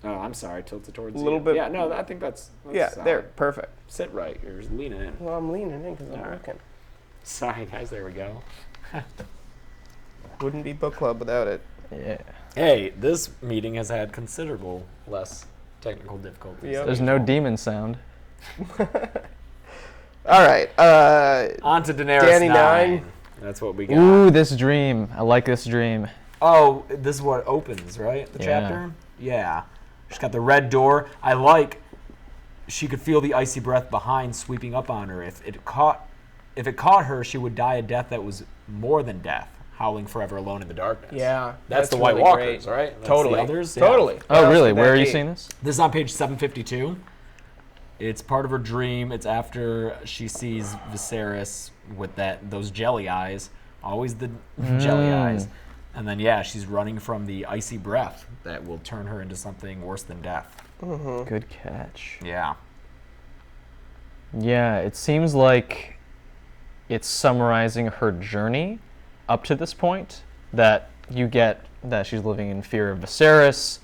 Oh, I'm sorry, tilt it towards A little you. bit- Yeah, no, I think that's Yeah, solid. there, perfect. Sit right. You're leaning in. Well, I'm leaning in because I'm All right. looking. Sorry, guys. There we go. Wouldn't be book club without it. Yeah. Hey, this meeting has had considerable less technical difficulties. Yep. There's no demon sound. All right. On to Daenerys Danny 9. 9. That's what we got. Ooh, this dream. I like this dream. Oh, this is what opens, right? The Yeah. chapter? Yeah. She's got the red door. I like she could feel the icy breath behind sweeping up on her. If it caught her, she would die a death that was more than death, howling forever alone in the darkness. Yeah. That's the White really Walkers, great. right? That's Totally. The others? Yeah. Totally. Oh, What else really? could Where that are you be? seeing this? This is on page 752. It's part of her dream. It's after she sees Viserys with those jelly eyes. Always the jelly eyes. And then, yeah, she's running from the icy breath that will turn her into something worse than death. Good catch. Yeah. Yeah, it seems like it's summarizing her journey up to this point. That you get that she's living in fear of Viserys,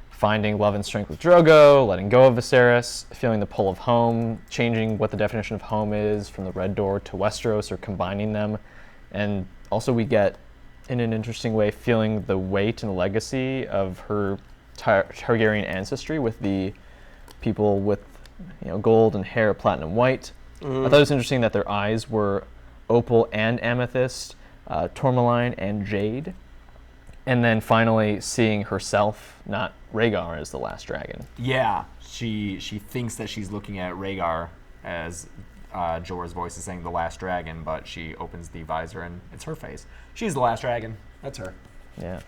finding love and strength with Drogo, letting go of Viserys, feeling the pull of home, changing what the definition of home is from the Red Door to Westeros, or combining them. And also we get, in an interesting way, feeling the weight and legacy of her Targaryen ancestry with the people with gold and hair platinum white. I thought it was interesting that their eyes were opal and amethyst, tourmaline and jade. And then finally seeing herself, not Rhaegar, as the last dragon. Yeah. She thinks that she's looking at Rhaegar as Jorah's voice is saying the last dragon, but she opens the visor and it's her face. She's the last dragon. That's her. Yeah.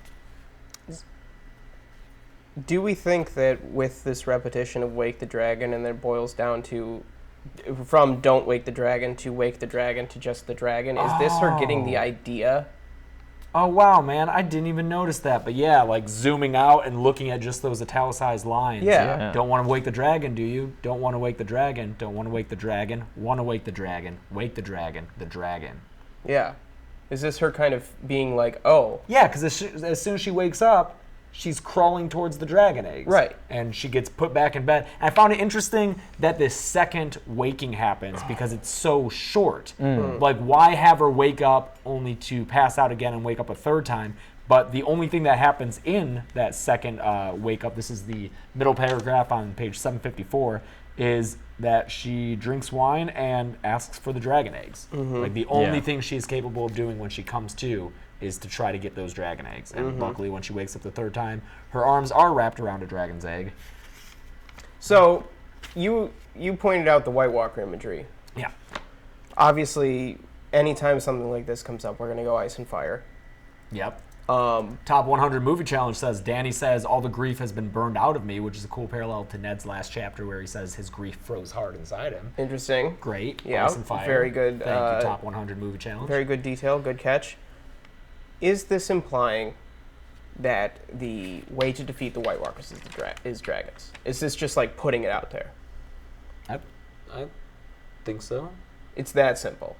Do we think that with this repetition of wake the dragon and then it boils down to from don't wake the dragon to wake the dragon to just the dragon, is this her getting the idea? Oh, wow, man. I didn't even notice that. But yeah, like zooming out and looking at just those italicized lines. Yeah. Don't want to wake the dragon, do you? Don't want to wake the dragon. Don't want to wake the dragon. Want to wake the dragon. Wake the dragon. The dragon. Yeah. Is this her kind of being like, oh, Yeah, because as soon as she wakes up, she's crawling towards the dragon eggs. Right. And she gets put back in bed. And I found it interesting that this second waking happens because it's so short. Like, why have her wake up only to pass out again and wake up a third time? But the only thing that happens in that second wake up, this is the middle paragraph on page 754, is that she drinks wine and asks for the dragon eggs. Like, the only thing she is capable of doing when she comes to is to try to get those dragon eggs. And luckily, when she wakes up the third time, her arms are wrapped around a dragon's egg. so you pointed out the White Walker imagery. Yeah. Obviously, anytime something like this comes up, we're going to go ice and fire. Yep. Top 100 movie challenge says, Danny says, all the grief has been burned out of me, which is a cool parallel to Ned's last chapter where he says his grief froze hard inside him. Interesting. Great. Yeah, Ice and fire. very good, Thank you, top 100 movie challenge. Very good detail, good catch. Is this implying that the way to defeat the White Walkers is dragons? Is this just like putting it out there? I think so. It's that simple.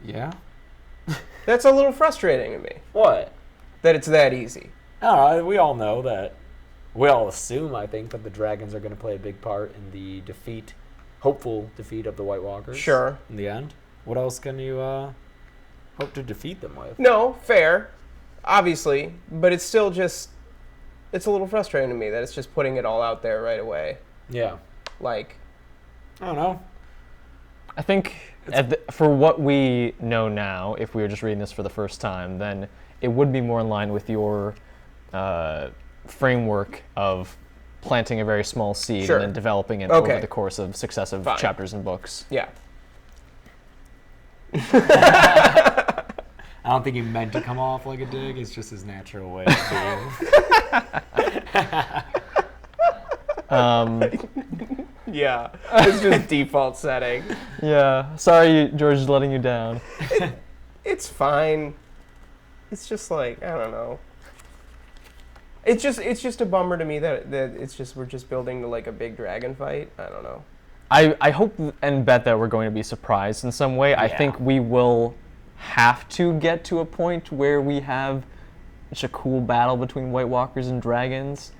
Yeah. That's a little frustrating to me, What? that it's that easy. I don't know. We all know that. We all assume, I think, that the dragons are going to play a big part in the hopeful defeat of the White Walkers. Sure. In the end. What else can you hope to defeat them with? No, fair, obviously, but it's still just, it's a little frustrating to me that it's just putting it all out there right away. Yeah. Like, I don't know. I think for what we know now, if we were just reading this for the first time, then it would be more in line with your framework of planting a very small seed and then developing it over the course of successive chapters and books. Yeah. I don't think he meant to come off like a dig. It's just his natural way of being. Yeah, it's just default setting. Yeah, sorry, George is letting you down. It's fine. It's just like, I don't know. It's just a bummer to me that we're just building to like a big dragon fight. I don't know. I hope and bet that we're going to be surprised in some way. Yeah. I think we will have to get to a point where we have such a cool battle between White Walkers and dragons,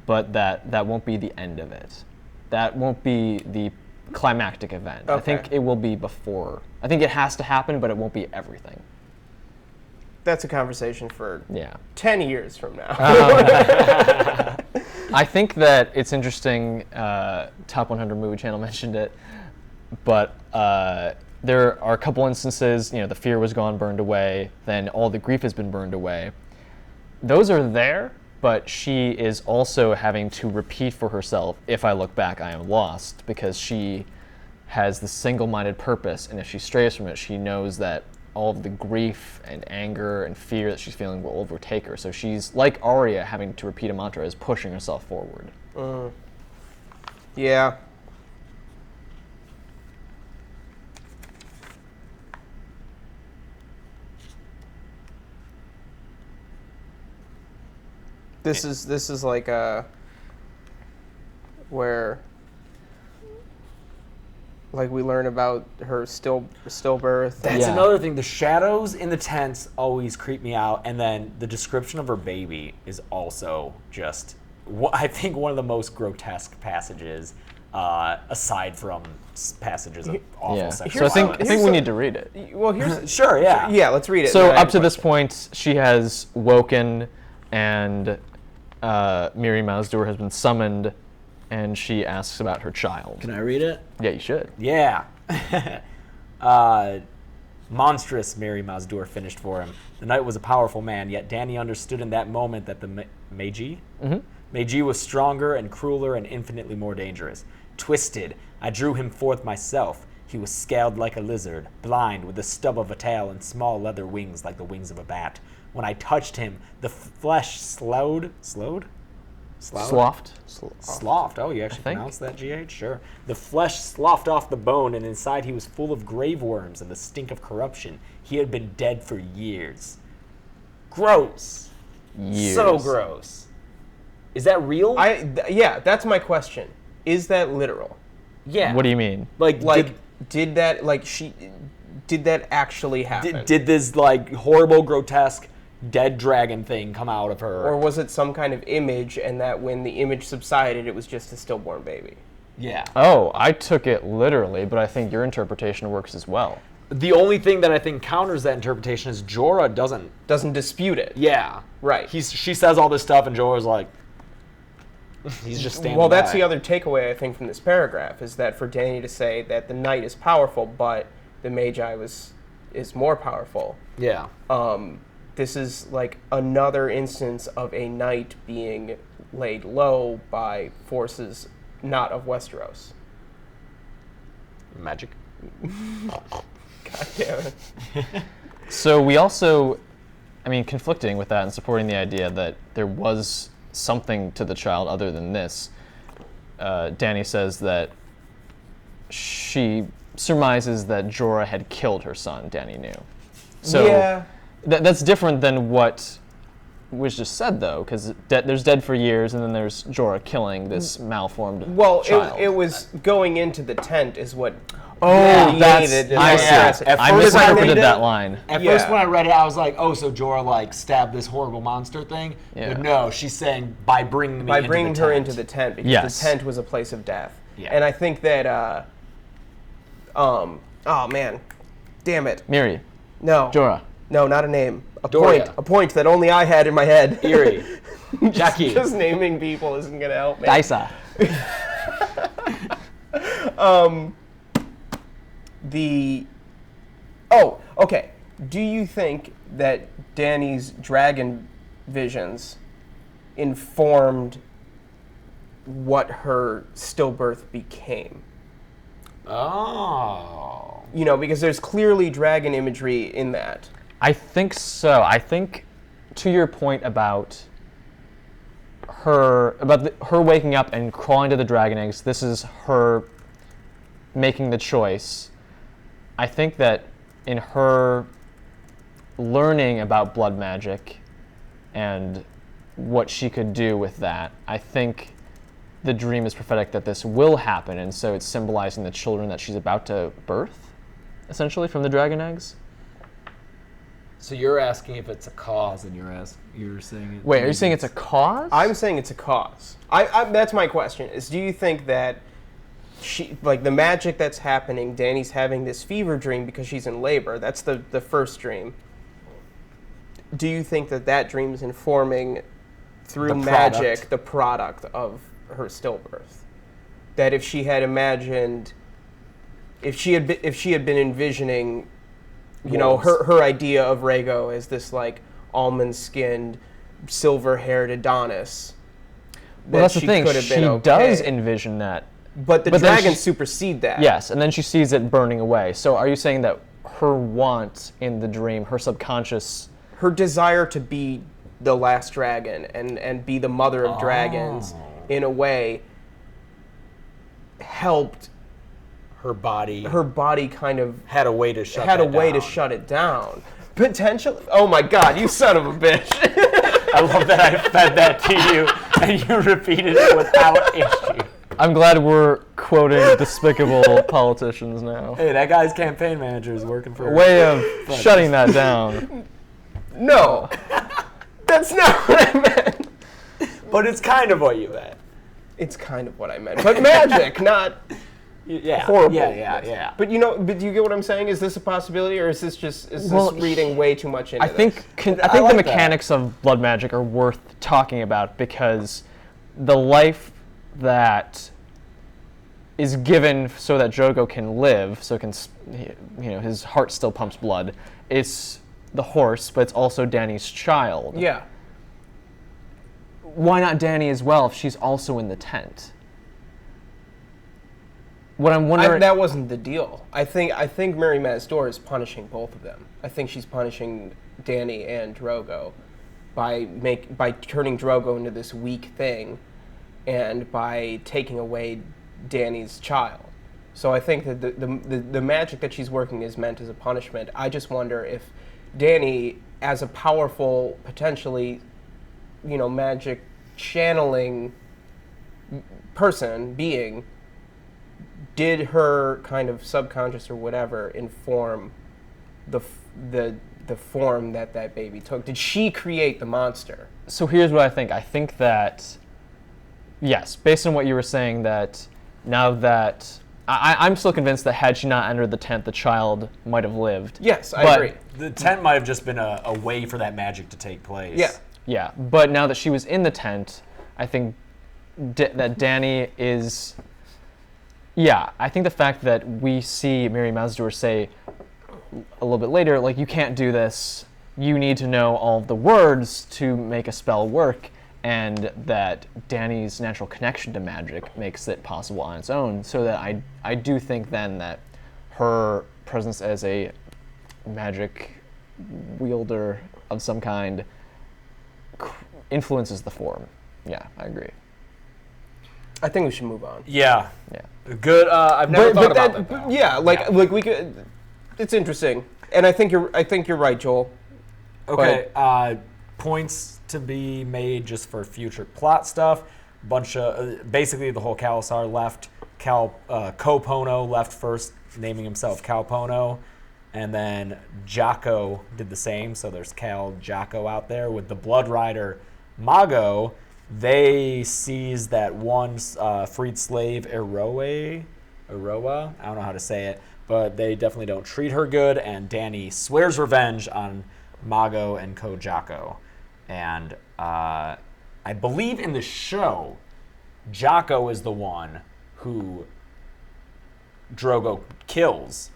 but that won't be the end of it. That won't be the climactic event. Okay. I think it will be before. I think it has to happen, but it won't be everything. That's a conversation for 10 years from now. I think that it's interesting, Top 100 Movie Channel mentioned it, but there are a couple instances, the fear was gone, burned away, then all the grief has been burned away. Those are there, but she is also having to repeat for herself, if I look back, I am lost, because she has the single-minded purpose, and if she strays from it, she knows that all of the grief and anger and fear that she's feeling will overtake her. So she's, like Arya, having to repeat a mantra, is pushing herself forward. Yeah. This is like where like we learn about her stillbirth. That's another thing. The shadows in the tents always creep me out, and then the description of her baby is also just, I think, one of the most grotesque passages, aside from passages of awful sex. So I think we need to read it. Well, here's sure, yeah, let's read it. So up to this point, she has woken, and Miri Mazdur has been summoned, and she asks about her child. Can I read it? Yeah, you should. Yeah. Monstrous, Miri Mazdur finished for him. The knight was a powerful man, yet Dany understood in that moment that the Magi was stronger and crueler and infinitely more dangerous. Twisted, I drew him forth myself. He was scaled like a lizard, blind, with the stub of a tail and small leather wings like the wings of a bat. When I touched him, the flesh sloughed? Sloughed. Sloughed. Oh, you actually pronounced that, GH? Sure. The flesh sloughed off the bone, and inside he was full of grave worms and the stink of corruption. He had been dead for years. Gross. Years. So gross. Is that real? Yeah, that's my question. Is that literal? Yeah. What do you mean? Did that actually happen? Did this horrible, grotesque dead dragon thing come out of her? Or was it some kind of image, and that when the image subsided, it was just a stillborn baby? Yeah. Oh, I took it literally, but I think your interpretation works as well. The only thing that I think counters that interpretation is Jorah doesn't dispute it. Yeah. Right. She says all this stuff, and Jorah's like, he's just standing Well, that's by. the other takeaway, I think, from this paragraph, is that for Dany to say that the knight is powerful, but the Magi is more powerful. Yeah. This is like another instance of a knight being laid low by forces not of Westeros. Magic. God damn it. So we also, conflicting with that and supporting the idea that there was something to the child other than this, Dany says that she surmises that Jorah had killed her son, Dany knew. So yeah. That's different than what was just said, though, because there's dead for years, and then there's Jorah killing this malformed child. It was going into the tent is what... Oh, that's... I misinterpreted that line. At first, when I read it, I was like, oh, so Jorah, stabbed this horrible monster thing? Yeah. But no, she's saying by bringing her into the tent, because the tent was a place of death. Yeah. And I think that... oh, man. Damn it. Miri. No. Jorah. No, not a name. A Doria. point that only I had in my head. Eerie. Jackie. Just naming people isn't going to help me. Daisa. Oh, okay. Do you think that Dany's dragon visions informed what her stillbirth became? Oh. You know, because there's clearly dragon imagery in that. I think so. I think, to your point about her waking up and crawling to the dragon eggs, this is her making the choice. I think that in her learning about blood magic and what she could do with that, I think the dream is prophetic that this will happen, and so it's symbolizing the children that she's about to birth, essentially, from the dragon eggs. So you're asking if it's a cause, and you're saying it. Wait, are you saying it's a cause? I'm saying it's a cause. That's my question. Is do you think that she, like the magic that's happening, Dany's having this fever dream because she's in labor. That's the first dream. Do you think that dream is informing through magic the product of her stillbirth? That if she had imagined, if she had been envisioning, you know, her idea of Rhaego as this like almond-skinned, silver-haired Adonis. Well, that's the thing. She does envision that. But the dragons supersede that. Yes, and then she sees it burning away. So are you saying that her want in the dream, her subconscious... Her desire to be the last dragon and be the mother of dragons, in a way, helped... Her body kind of... Had a way to shut it down. Potentially... Oh my god, you son of a bitch. I love that I fed that to you, and you repeated it without issue. I'm glad we're quoting despicable politicians now. Hey, that guy's campaign manager is working for... A way of shutting that down. No. That's not what I meant. But it's kind of what you meant. It's kind of what I meant. But magic, not horrible. Yeah. But do you get what I'm saying? Is this a possibility, or is this reading way too much into I think the mechanics of blood magic are worth talking about, because the life that is given so that Drogo can live, his heart still pumps blood. It's the horse, but it's also Dany's child. Yeah. Why not Dany as well if she's also in the tent? What I'm wondering... that wasn't the deal. I think Mary Mazdor is punishing both of them. I think she's punishing Dany and Drogo by turning Drogo into this weak thing, and by taking away Dany's child. So I think that the magic that she's working is meant as a punishment. I just wonder if Dany, as a powerful, potentially, magic channeling being, did her kind of subconscious or whatever inform the form that baby took? Did she create the monster? So here's what I think. I think that, yes, based on what you were saying, that now that... I'm still convinced that had she not entered the tent, the child might have lived. Yes, I agree. The tent might have just been a way for that magic to take place. Yeah, but now that she was in the tent, I think that Dany is... Yeah, I think the fact that we see Mary Mazdor say a little bit later, like, you can't do this, you need to know all of the words to make a spell work, and that Dany's natural connection to magic makes it possible on its own, so that I do think then that her presence as a magic wielder of some kind influences the form. Yeah, I agree. I think we should move on. Yeah. Good. I've never thought about that. Yeah, like we could. It's interesting, and I think you're right, Joel. Okay. Points to be made just for future plot stuff. Bunch of basically the whole Khalasar left. Kopono left first, naming himself Kalpono, and then Jocko did the same. So there's Jocko out there with the Blood Rider Mago. They seized that one freed slave, Eroa. I don't know how to say it, but they definitely don't treat her good. And Dany swears revenge on Mago and Jocko. And I believe in the show, Jocko is the one who Drogo kills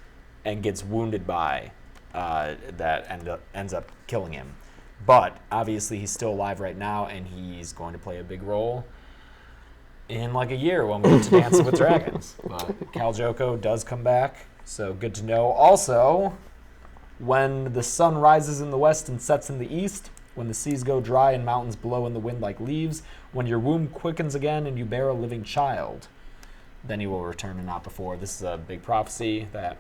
and gets wounded by. that ends up killing him. But obviously he's still alive right now, and he's going to play a big role in like a year when we get to Dancing with Dragons. But Khal Drogo does come back, so good to know. Also, when the sun rises in the west and sets in the east, when the seas go dry and mountains blow in the wind like leaves, when your womb quickens again and you bear a living child, then he will return and not before. This is a big prophecy that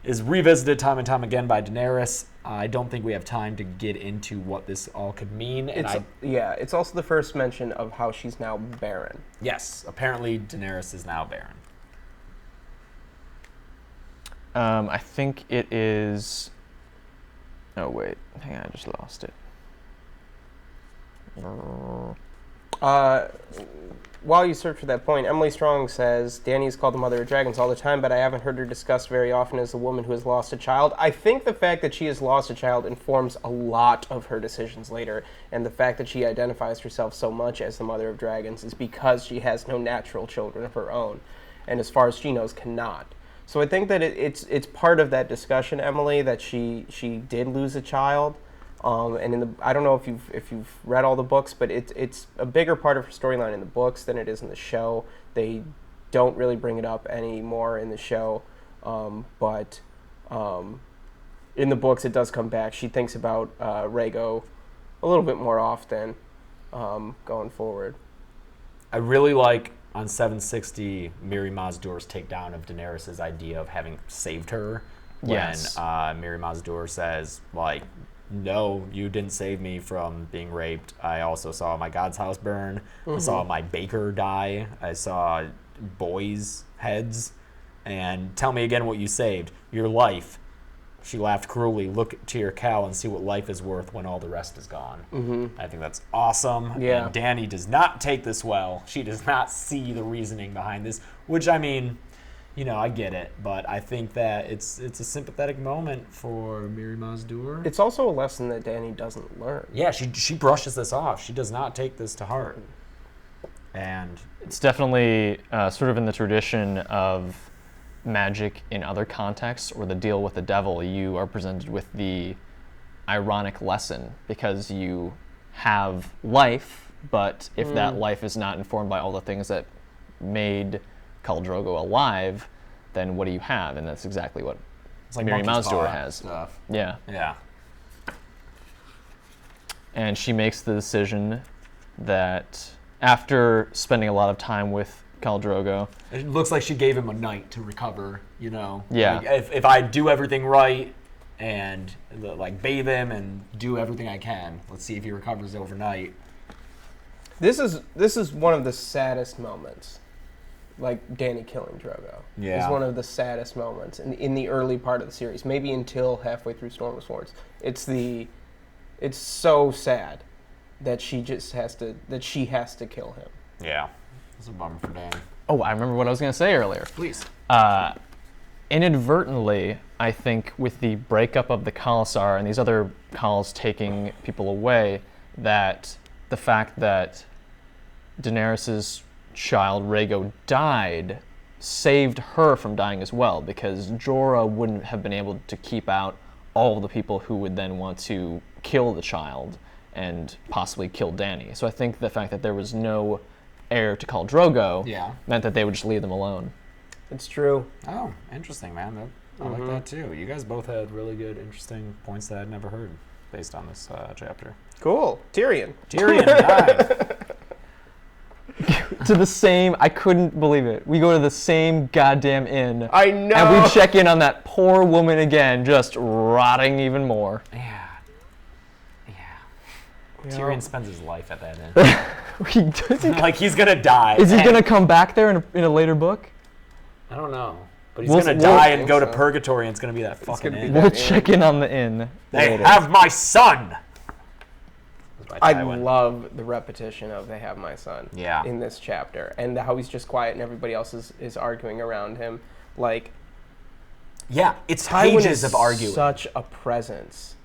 is revisited time and time again by Daenerys. I don't think we have time to get into what this all could mean. It's also the first mention of how she's now barren. Yes, apparently Daenerys is now barren. I think it is... Oh, wait. Hang on, I just lost it. While you search for that point, Emily Strong says, Dany is called the mother of dragons all the time, but I haven't heard her discussed very often as a woman who has lost a child. I think the fact that she has lost a child informs a lot of her decisions later, and the fact that she identifies herself so much as the mother of dragons is because she has no natural children of her own, and as far as she knows, cannot. So I think that it's part of that discussion, Emily, that she did lose a child. And I don't know if you've read all the books, but it's a bigger part of her storyline in the books than it is in the show. They don't really bring it up anymore in the show, but in the books it does come back. She thinks about Rhaego a little bit more often going forward. I really like on 760 Mirri Maz-Duur's takedown of Daenerys' idea of having saved her. Yes. When Mirri Maz-Duur says, like, no, you didn't save me from being raped. I also saw my god's house burn. Mm-hmm. I saw my baker die. I saw boys' heads. And tell me again what you saved. Your life. She laughed cruelly. Look to your cow and see what life is worth when all the rest is gone. Mm-hmm. I think that's awesome. Yeah. And Dany does not take this well. She does not see the reasoning behind this, which, I mean, you know, I get it, but I think that it's a sympathetic moment for Mirri Maz-Duur. It's also a lesson that Dany doesn't learn. Yeah, she brushes this off. She does not take this to heart. And it's definitely sort of in the tradition of magic in other contexts, or the deal with the devil. You are presented with the ironic lesson because you have life, but if that life is not informed by all the things that made Khal Drogo alive, then what do you have? And that's exactly what Mirri Maz-Duur has. Stuff. Yeah. Yeah. And she makes the decision that after spending a lot of time with Khal Drogo, it looks like she gave him a night to recover, you know. Yeah. Like, if I do everything right and like bathe him and do everything I can, let's see if he recovers overnight. This is one of the saddest moments. Like Dany killing Drogo. Yeah. Is one of the saddest moments in the early part of the series, maybe until halfway through Storm of Swords. It's so sad that she has to kill him. Yeah. It's a bummer for Dany. oh, I remember what I was going to say earlier. Please. Inadvertently, I think with the breakup of the Khalasar and these other Khals taking people away, that the fact that Daenerys' child Rhaego died saved her from dying as well, because Jorah wouldn't have been able to keep out all of the people who would then want to kill the child and possibly kill Dany. So I think the fact that there was no heir to Khal Drogo meant that they would just leave them alone. It's true. Oh, interesting, man. I like that too. You guys both had really good, interesting points that I'd never heard based on this chapter. Cool. Tyrion. Dive. To the same, I couldn't believe it. We go to the same goddamn inn. I know. And we check in on that poor woman again, just rotting even more. Yeah. Tyrion spends his life at that inn. Like, he's gonna die. Is he gonna come back there in a later book? I don't know. But he's gonna die and go to purgatory, and it's gonna be that fucking inn. We'll check in on the inn. They have my son! I love the repetition of "they have my son" Yeah. in this chapter, and how he's just quiet and everybody else is arguing around him. Like, yeah, it's Tywin pages of arguing. Such a presence.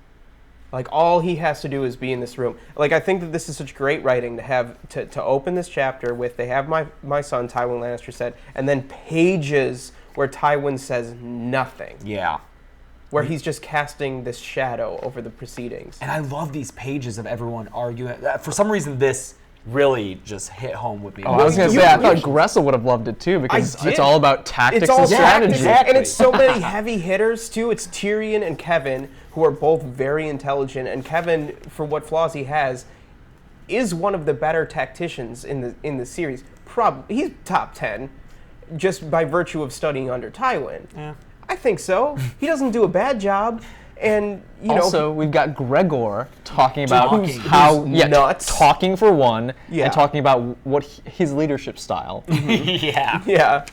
Like, all he has to do is be in this room. Like, I think that this is such great writing to have to open this chapter with "they have my son," Tywin Lannister said, and then pages where Tywin says nothing. Yeah. where he's just casting this shadow over the proceedings. And I love these pages of everyone arguing. For some reason, this really just hit home with me. Oh, I was going to say, I thought Gressel would have loved it too, because it's all about tactics and strategy. Exactly. And it's so many heavy hitters too. It's Tyrion and Kevin, who are both very intelligent, and Kevin, for what flaws he has, is one of the better tacticians in the series. He's top 10, just by virtue of studying under Tywin. Yeah. I think so. He doesn't do a bad job. And also, we've got Gregor talking about nuts, talking for one, and talking about what his leadership style. Yeah.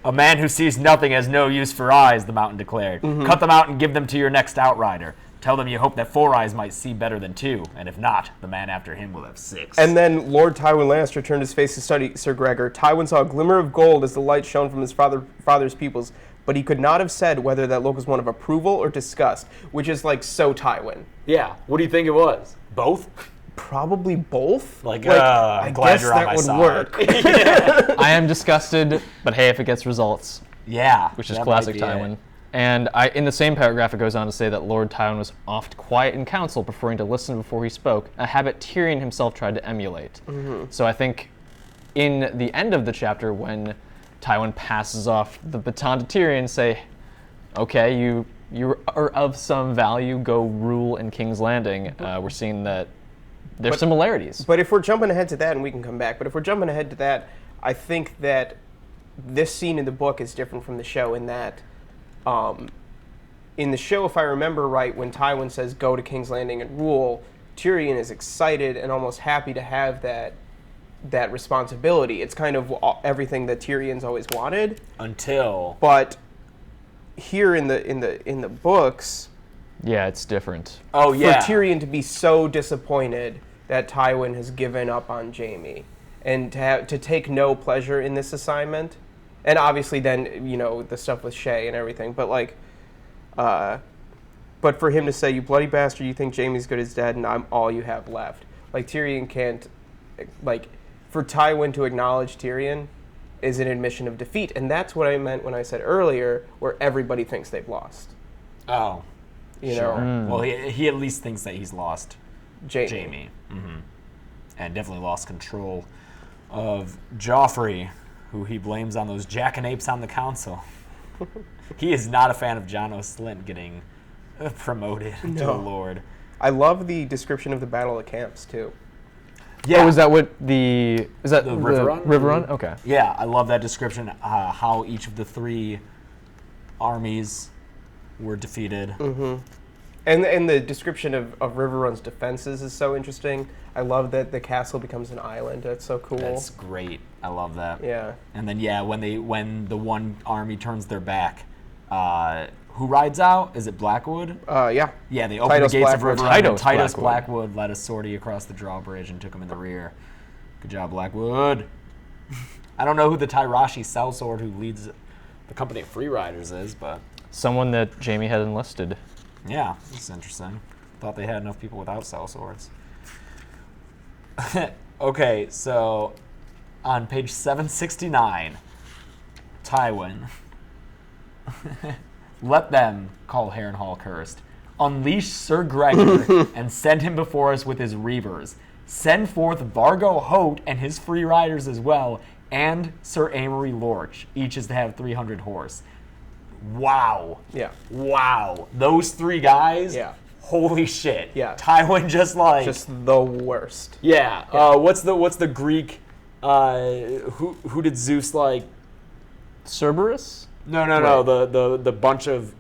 A man who sees nothing has no use for eyes, the Mountain declared. Cut them out and give them to your next outrider. Tell them you hope that 4 eyes might see better than 2, and if not, the man after him will have 6. And then Lord Tywin Lannister turned his face to study Sir Gregor. Tywin saw a glimmer of gold as the light shone from his father's pupils, but he could not have said whether that look was one of approval or disgust, which is like so Tywin. Yeah. What do you think it was? Both? Probably both. I'm I glad guess you're on that my would side. work. I am disgusted, but hey, if it gets results. Yeah. Which is classic Tywin. And in the same paragraph, it goes on to say that Lord Tywin was oft quiet in council, preferring to listen before he spoke, a habit Tyrion himself tried to emulate. So I think in the end of the chapter, when Tywin passes off the baton to Tyrion, say, okay, you are of some value, go rule in King's Landing. We're seeing that there's similarities. But if we're jumping ahead to that, and we can come back, but if we're jumping ahead to that, I think that this scene in the book is different from the show in that in the show, if I remember right, when Tywin says go to King's Landing and rule, Tyrion is excited and almost happy to have that responsibility. It's kind of everything that Tyrion's always wanted. But here in the books, yeah, it's different. Oh yeah. For Tyrion to be so disappointed that Tywin has given up on Jaime, and to take no pleasure in this assignment, and obviously then the stuff with Shay and everything, but but for him to say, "You bloody bastard, you think Jaime's good as dead, and I'm all you have left." Like Tyrion can't, for Tywin to acknowledge Tyrion is an admission of defeat, and that's what I meant when I said earlier, where everybody thinks they've lost. Oh, you sure. know. Well, he at least thinks that he's lost Jaime. And definitely lost control of Joffrey, who he blames on those jackanapes on the council. He is not a fan of Jon O'Slint getting promoted to a lord. I love the description of the Battle of Camps too. Yeah. Oh, is that the River Run? River Run? Okay. Yeah, I love that description, how each of the 3 armies were defeated. And the description of River Run's defenses is so interesting. I love that the castle becomes an island. That's so cool. That's great. I love that. Yeah. And then when the one army turns their back, who rides out? Is it Blackwood? Yeah. Yeah, they opened the gates of River Run. Titus Titus Blackwood. Blackwood led a sortie across the drawbridge and took him in the rear. Good job, Blackwood. I don't know who the Tyrashi sellsword who leads the company of free riders is, but Someone that Jaime had enlisted. yeah, that's interesting. Thought they had enough people without sellswords. Okay, so on page 769, Tywin. Let them, call Harrenhal cursed, unleash Sir Gregor and send him before us with his reavers. Send forth Vargo Hoat and his free riders as well, and Sir Amory Lorch. Each is to have 300 horse. Wow. Yeah. Wow. Those 3 guys? Yeah. Holy shit. Yeah. Tywin just the worst. Yeah. What's the Greek who did Zeus like? Cerberus? No. The bunch of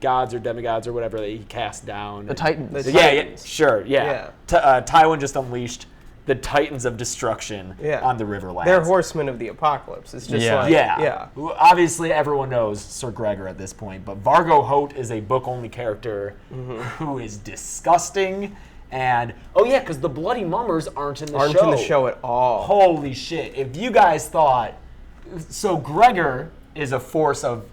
gods or demigods or whatever that he cast down. The Titans. Yeah, sure. Yeah. Yeah. Tywin just unleashed the Titans of destruction on the Riverlands. They're horsemen of the apocalypse. It's just yeah. Obviously, everyone knows Sir Gregor at this point, but Vargo Hoat is a book-only character who is disgusting. And because the Bloody Mummers aren't in the show. Aren't in the show at all. Holy shit! If you guys thought so, Gregor is a force of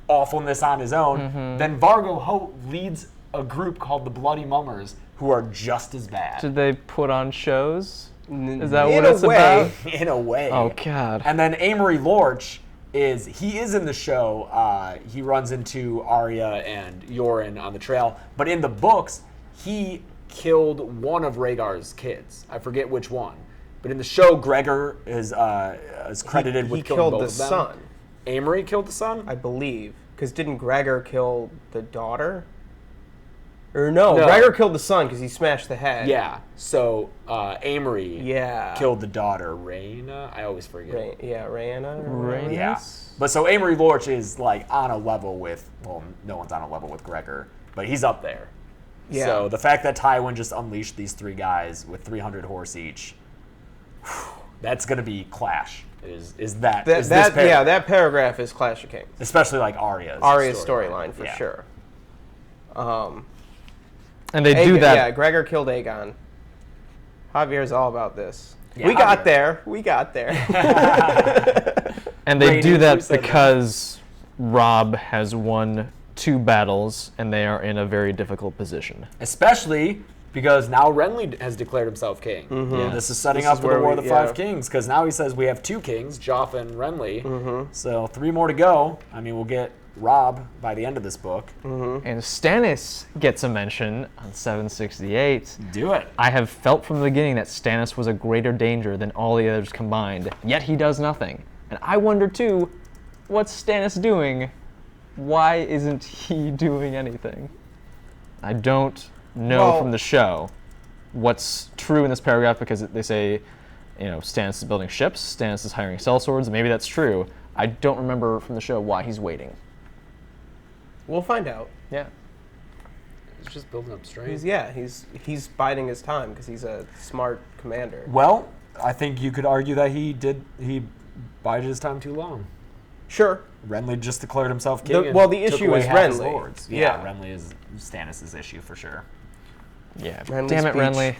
awfulness on his own. Then Vargo Hoat leads a group called the Bloody Mummers, who are just as bad. Did they put on shows? Is that what it's about? In a way. Oh, God. And then Amory Lorch is he is in the show. He runs into Arya and Yoren on the trail, but in the books, he killed one of Rhaegar's kids. I forget which one. But in the show, Gregor is credited with killing both of them. He killed the son. Amory killed the son? I believe. Because didn't Gregor kill the daughter? Or no, Gregor killed the son because he smashed the head. Yeah. So Amory killed the daughter, Rhaena. I always forget. Rhaena? Yeah. But so Amory Lorch is like on a level with, well, no one's on a level with Gregor, but he's up there. Yeah. So the fact that Tywin just unleashed these three guys with 300 horse each, that's going to be Clash. That paragraph is Clash of Kings. Especially like Arya's storyline for sure. And they do that. Yeah, Gregor killed Aegon. Javier's all about this. Yeah, we got there. And they do that because Robb has won 2 battles, and they are in a very difficult position. Especially because now Renly has declared himself king. Mm-hmm. Yeah, this is setting up for the War of the Five Kings, because now he says we have 2 kings, Joffrey and Renly. Mm-hmm. So 3 more to go. I mean, we'll get Robb by the end of this book. Mm-hmm. And Stannis gets a mention on 768. Do it. I have felt from the beginning that Stannis was a greater danger than all the others combined, yet he does nothing. And I wonder, too, what's Stannis doing? Why isn't he doing anything? I don't know from the show what's true in this paragraph, because they say, Stannis is building ships, Stannis is hiring sellswords. Maybe that's true. I don't remember from the show why he's waiting. We'll find out. Yeah. He's just building up strength. He's biding his time because he's a smart commander. Well, I think you could argue that he bided his time too long. Sure. Renly just declared himself king. The issue is Renly. Lords. Yeah, Renly is Stannis' issue for sure. Yeah. Renly's Damn it, speech. Renly.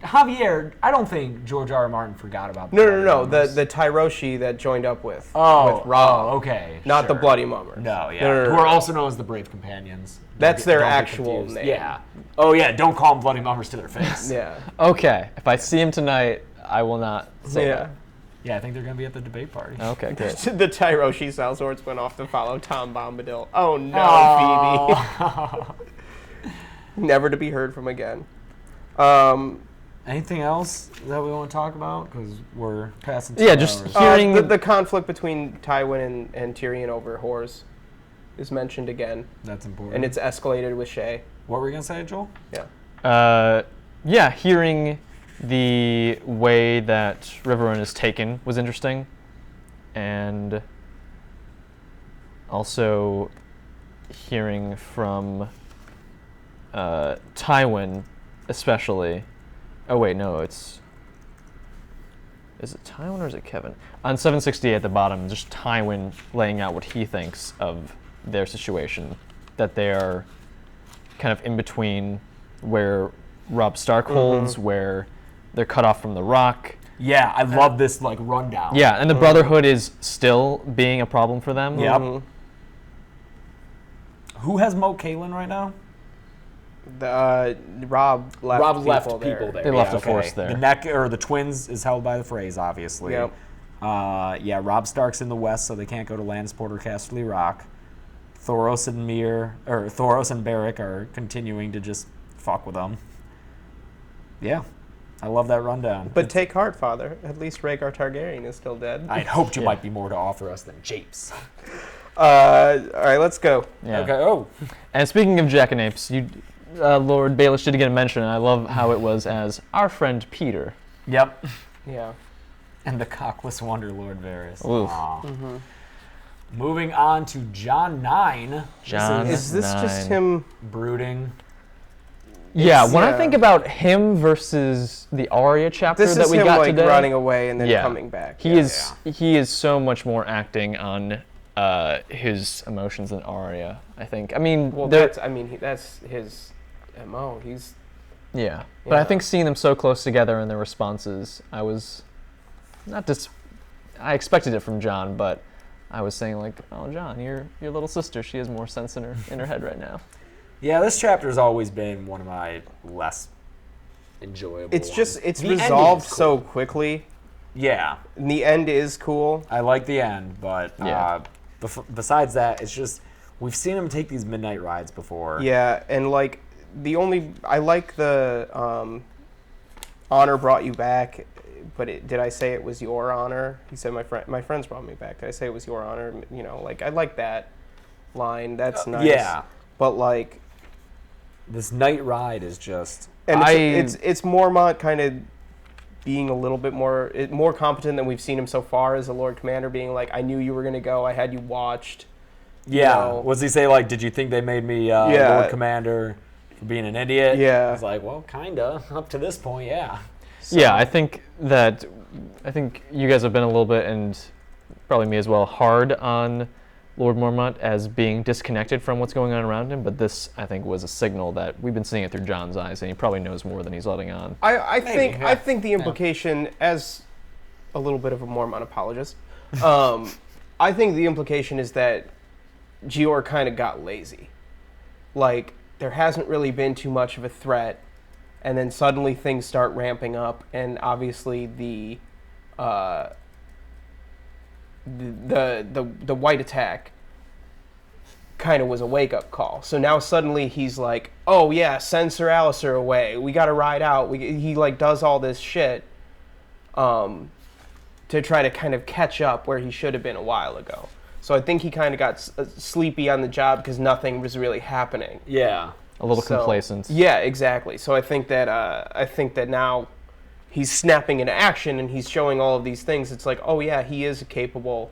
Javier, I don't think George R. R. Martin forgot about No. The Tyroshi that joined up with Robb. Oh, okay. Not the Bloody Mummers. No. Who are also known as the Brave Companions. That's their actual name. Yeah. Oh, yeah, don't call them Bloody Mummers to their face. Yeah. Okay. If I see him tonight, I will not say that. Yeah, I think they're going to be at the debate party. Okay, good. The Tyroshi sellswords went off to follow Tom Bombadil. Oh, no, Phoebe. Never to be heard from again. Anything else that we want to talk about? Because we're passing 2 just hours. hearing... the conflict between Tywin and Tyrion over whores is mentioned again. That's important. And it's escalated with Shay. What were we going to say, Joel? Yeah. Hearing the way that Riverrun is taken was interesting. And also hearing from Tywin, especially. Oh, wait, no, is it Tywin or is it Kevin? On 768 at the bottom, just Tywin laying out what he thinks of their situation, that they are kind of in between where Robb Stark holds, where they're cut off from the Rock. Yeah, I love this rundown. Yeah, and the Brotherhood is still being a problem for them. Yep. Who has Mo Catelyn right now? Robb left people there. They left a force there. The neck or the twins is held by the Freys, obviously. Yep. Robb Stark's in the west, so they can't go to Lannisport or Casterly Rock. Thoros and Beric are continuing to just fuck with them. Yeah, I love that rundown. But take heart, Father. At least Rhaegar Targaryen is still dead. I hoped you might be more to offer us than Japes. All right, let's go. Yeah. Okay. Oh. And speaking of jackanapes, Lord Baelish did get a mention, and I love how it was as our friend Peter. Yep. Yeah. And the cockless wonder Lord Varys. Oof. Mm-hmm. Moving on to John 9. Is this just him brooding? Yeah, when I think about him versus the Arya chapter that we got today, this is him running away and then coming back. He is so much more acting on his emotions than Arya, I think. I mean, that's his MO. But I think seeing them so close together and their responses, I was I expected it from Jon, but I was saying oh, Jon, your little sister, she has more sense in her head right now. Yeah, this chapter has always been one of my less enjoyable It's ones. resolved so quickly Yeah. And the end is cool. I like the end, but besides that, it's just we've seen him take these midnight rides before. Yeah, and like I like the honor brought you back, but did I say it was your honor? He said my friends brought me back. Did I say it was your honor? You know, like I like that line. That's nice. Yeah. But like this night ride is just and it's Mormont kind of being a little bit more competent than we've seen him so far as a Lord Commander, being like, I knew you were going to go, I had you watched. Yeah. You know. What's he say, like, did you think they made me Lord Commander for being an idiot? Yeah. He's like, well, kinda. Up to this point, yeah. So. Yeah, I think you guys have been a little bit, and probably me as well, hard on Lord Mormont as being disconnected from what's going on around him, but this, I think, was a signal that we've been seeing it through John's eyes, and he probably knows more than he's letting on. I think the implication, as a little bit of a Mormont apologist, I think the implication is that Gior kind of got lazy. Like, there hasn't really been too much of a threat, and then suddenly things start ramping up, and obviously the white attack kind of was a wake-up call. So now suddenly he's like, oh yeah, send Sir Alistair away. We got to ride out. He like does all this shit to try to kind of catch up where he should have been a while ago. So I think he kind of got sleepy on the job because nothing was really happening. Yeah. A little complacent. Yeah, exactly. So I think that now he's snapping into action and he's showing all of these things. It's like, oh yeah, he is a capable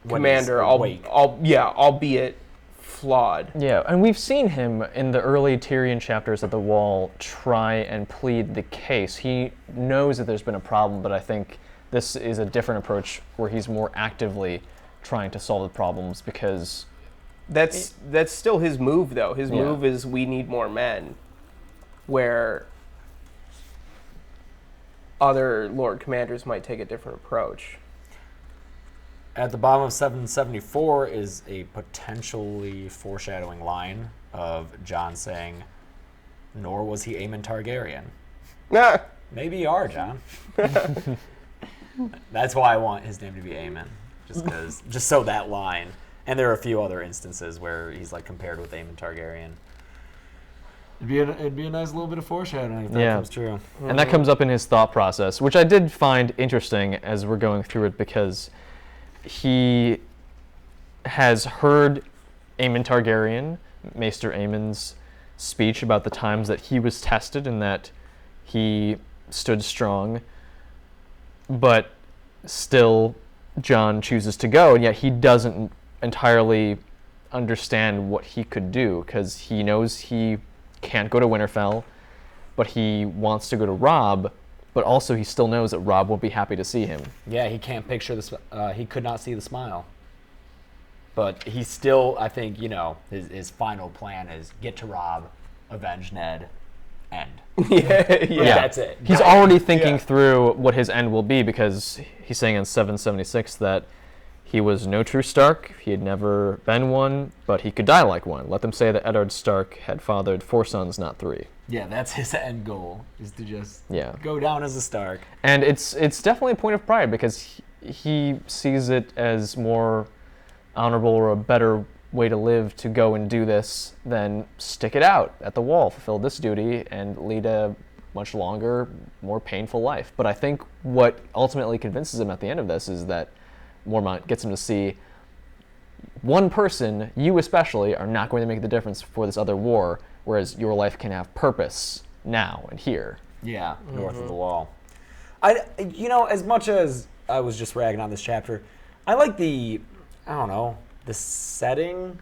commander, albeit flawed. Yeah, and we've seen him in the early Tyrion chapters at the Wall try and plead the case. He knows that there's been a problem, but I think this is a different approach where he's more actively trying to solve the problems because... That's still his move, though. His move is we need more men, where other Lord Commanders might take a different approach. At the bottom of 774 is a potentially foreshadowing line of Jon saying, nor was he Aemon Targaryen. Nah. Maybe you are, Jon. That's why I want his name to be Aemon. Just so that line. And there are a few other instances where he's like compared with Aemon Targaryen. It'd be a nice little bit of foreshadowing if that comes true. And that comes up in his thought process, which I did find interesting as we're going through it, because he has heard Aemon Targaryen, Maester Aemon's speech about the times that he was tested and that he stood strong, but still Jon chooses to go, and yet he doesn't entirely understand what he could do, because he knows he can't go to Winterfell, but he wants to go to Robb, but also he still knows that Robb won't be happy to see him. Yeah, he can't picture this. He could not see the smile. But he still, I think, his final plan is get to Robb, avenge Ned, end. Yeah. That's it. He's already thinking through what his end will be, because he's saying in 776 that he was no true Stark, he had never been one, but he could die like one. Let them say that Eddard Stark had fathered 4 sons, not 3. Yeah, that's his end goal, is to just go down as a Stark. And it's definitely a point of pride, because he sees it as more honorable or a better way to live to go and do this than stick it out at the Wall, fulfill this duty, and lead a much longer, more painful life. But I think what ultimately convinces him at the end of this is that Mormont gets him to see one person, you especially, are not going to make the difference for this other war, whereas your life can have purpose now and here. Yeah, north of the Wall. As much as I was just ragging on this chapter, I like the setting,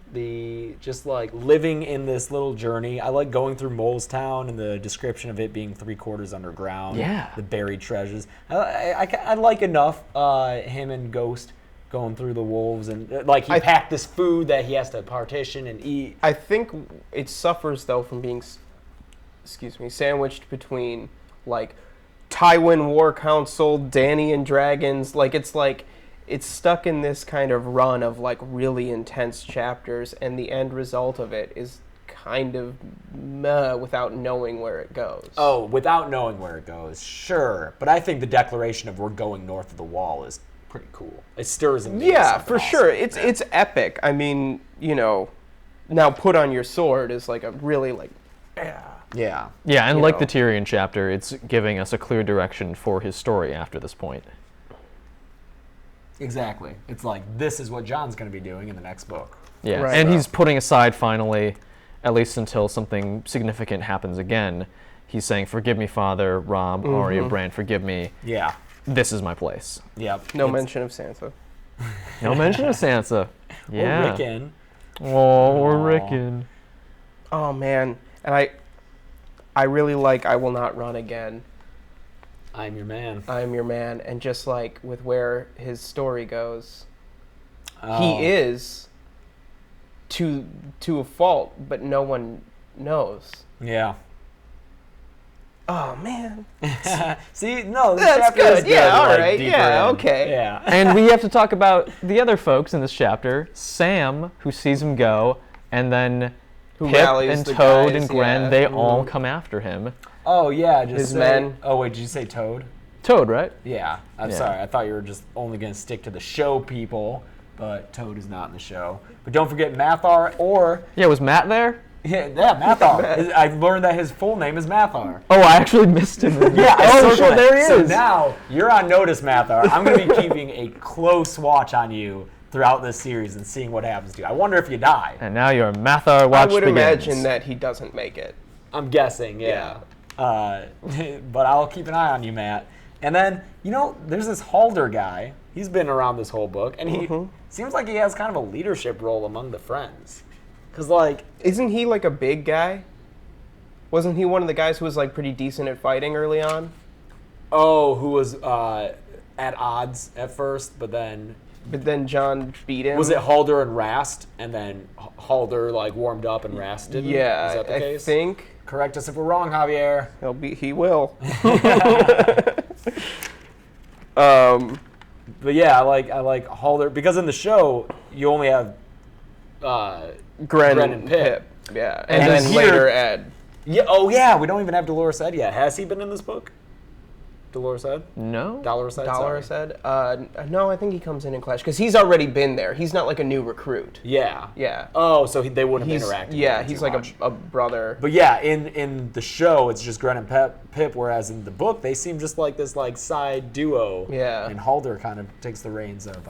just like living in this little journey. I like going through Molestown and the description of it being 3/4 underground. Yeah. The buried treasures. I like enough him and Ghost going through the wolves, and he packed this food that he has to partition and eat. I think it suffers, though, from being, sandwiched between, like, Tywin War Council, Dany and Dragons. It's stuck in this kind of run of, like, really intense chapters, and the end result of it is kind of meh without knowing where it goes. Oh, without knowing where it goes, sure. But I think the declaration of we're going north of the wall is pretty cool. It stirs in me. Yeah, for sure. It's epic. I mean, now put on your sword is like a really Yeah. Yeah, and like the Tyrion chapter, it's giving us a clear direction for his story after this point. Exactly. It's like, this is what Jon's going to be doing in the next book. Yeah, Right. and he's putting aside finally, at least until something significant happens again, he's saying, forgive me, Father, Rob, Arya, Bran, forgive me. Yeah. This is my place. Yep. no mention of Sansa. No mention of Sansa. Yeah. Or Rickon. Oh, we're Rickon. Oh man, and I really like I Will Not Run Again. I'm your man. I'm your man, and just like with where his story goes, Oh. he is to a fault, but no one knows. Yeah. Oh man, See, no, this that's chapter is good. Yeah, all like, right. deeper Yeah, in. okay. Yeah. And we have to talk about the other folks in this chapter. Sam, who sees him go, and then Who Pip rallies and the Toad guys, and Gren, yeah. they all come after him. Oh, yeah. Just His say, men. Oh, wait, did you say Toad? Toad, right? Yeah. I'm Yeah. sorry. I thought you were just only going to stick to the show people, but Toad is not in the show. But don't forget Mathar or... Yeah, was Matt there? Yeah, Mathar. I learned that his full name is Mathar. Oh, I actually missed him. Yeah, I oh, circled shit, it. there he So is. now you're on notice, Mathar. I'm going to be keeping a close watch on you throughout this series and seeing what happens to you. I wonder if you die. And now your Mathar watch I would begins. imagine that he doesn't make it. I'm guessing, yeah. But I'll keep an eye on you, Matt. And then, there's this Halder guy. He's been around this whole book, and he seems like he has kind of a leadership role among the friends. Because, Isn't he like a big guy? Wasn't he one of the guys who was like pretty decent at fighting early on? who was at odds at first, but then... But then Jon beat him. Was it Halder and Rast, and then Halder, warmed up and Rast didn't? Yeah, Is that the I case? think Correct us if we're wrong, Javier. he will. But yeah, I like Halder, because in the show, you only have... Gren and Pip. Yeah, And and then here- later Ed. Yeah. Oh, yeah. We don't even have Dolores Ed yet. Has he been in this book? Dolores Ed? No? Dolores Ed? Dolores sorry. Ed. No, I think he comes in Clash because he's already been there. He's not like a new recruit. Yeah. Yeah. Oh, so they wouldn't have He's interacted. yeah, with him he's too like much. a brother. But yeah, in the show, it's just Gren and Pip, whereas in the book, they seem just like this side duo. Yeah. And Halder kind of takes the reins of.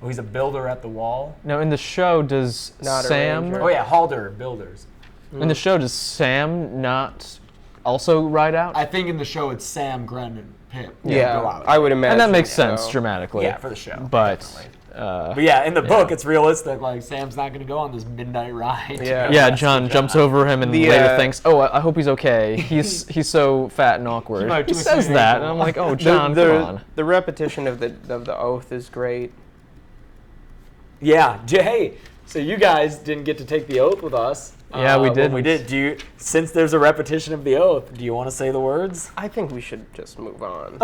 He's a builder at the wall. No, in the show, does Not a Sam... ranger. Oh yeah, Halder builders. In the show, does Sam not also ride out? I think in the show it's Sam, Gren, and Pip. Yeah, go out. I would imagine. and that makes so. sense dramatically. Yeah, for the show. But... definitely. But yeah, in the book, it's realistic. Sam's not going to go on this midnight ride. Yeah. Yeah, John jumps over him and The, later thinks, "Oh, I hope he's okay. He's so fat and awkward." might He twist says his that, ankle. and I'm like, "Oh, John, come on." The repetition of the oath is great. Yeah. Hey, so you guys didn't get to take the oath with us. Yeah, we when didn't. We did. Since there's a repetition of the oath, do you want to say the words? I think we should just move on.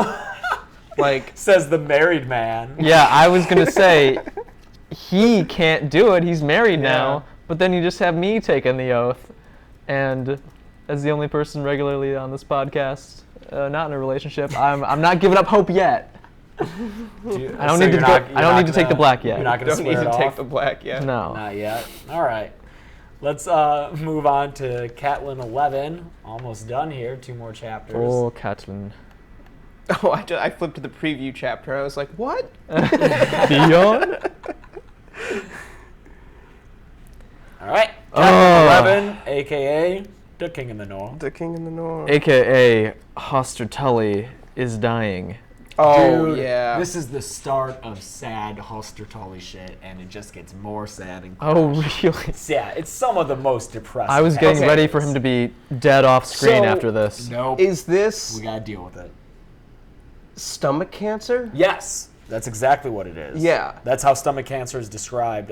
Says the married man. Yeah, I was gonna say he can't do it. He's married now, but then you just have me taking the oath, and as the only person regularly on this podcast, not in a relationship, I'm not giving up hope yet. I don't need to take the black yet. You're not going to Don't need swear to it take off? the black yet. No. Not yet. All right. Let's move on to Catelyn 11. Almost done here. 2 more chapters. Oh, Catelyn. Oh, I flipped to the preview chapter. I was like, what? Beyond? All right. Catelyn 11, a.k.a. the King in the North. The King in the North. AKA Hoster Tully is dying. Oh, Dude, yeah. This is the start of sad Hoster Tully shit, and it just gets more sad and Oh, really? yeah, it's some of the most depressing. I was getting Okay. ready for him to be dead off screen So- after this. Nope. Is this We gotta deal with it. stomach cancer? Yes, that's exactly what it is. Yeah. That's how stomach cancer is described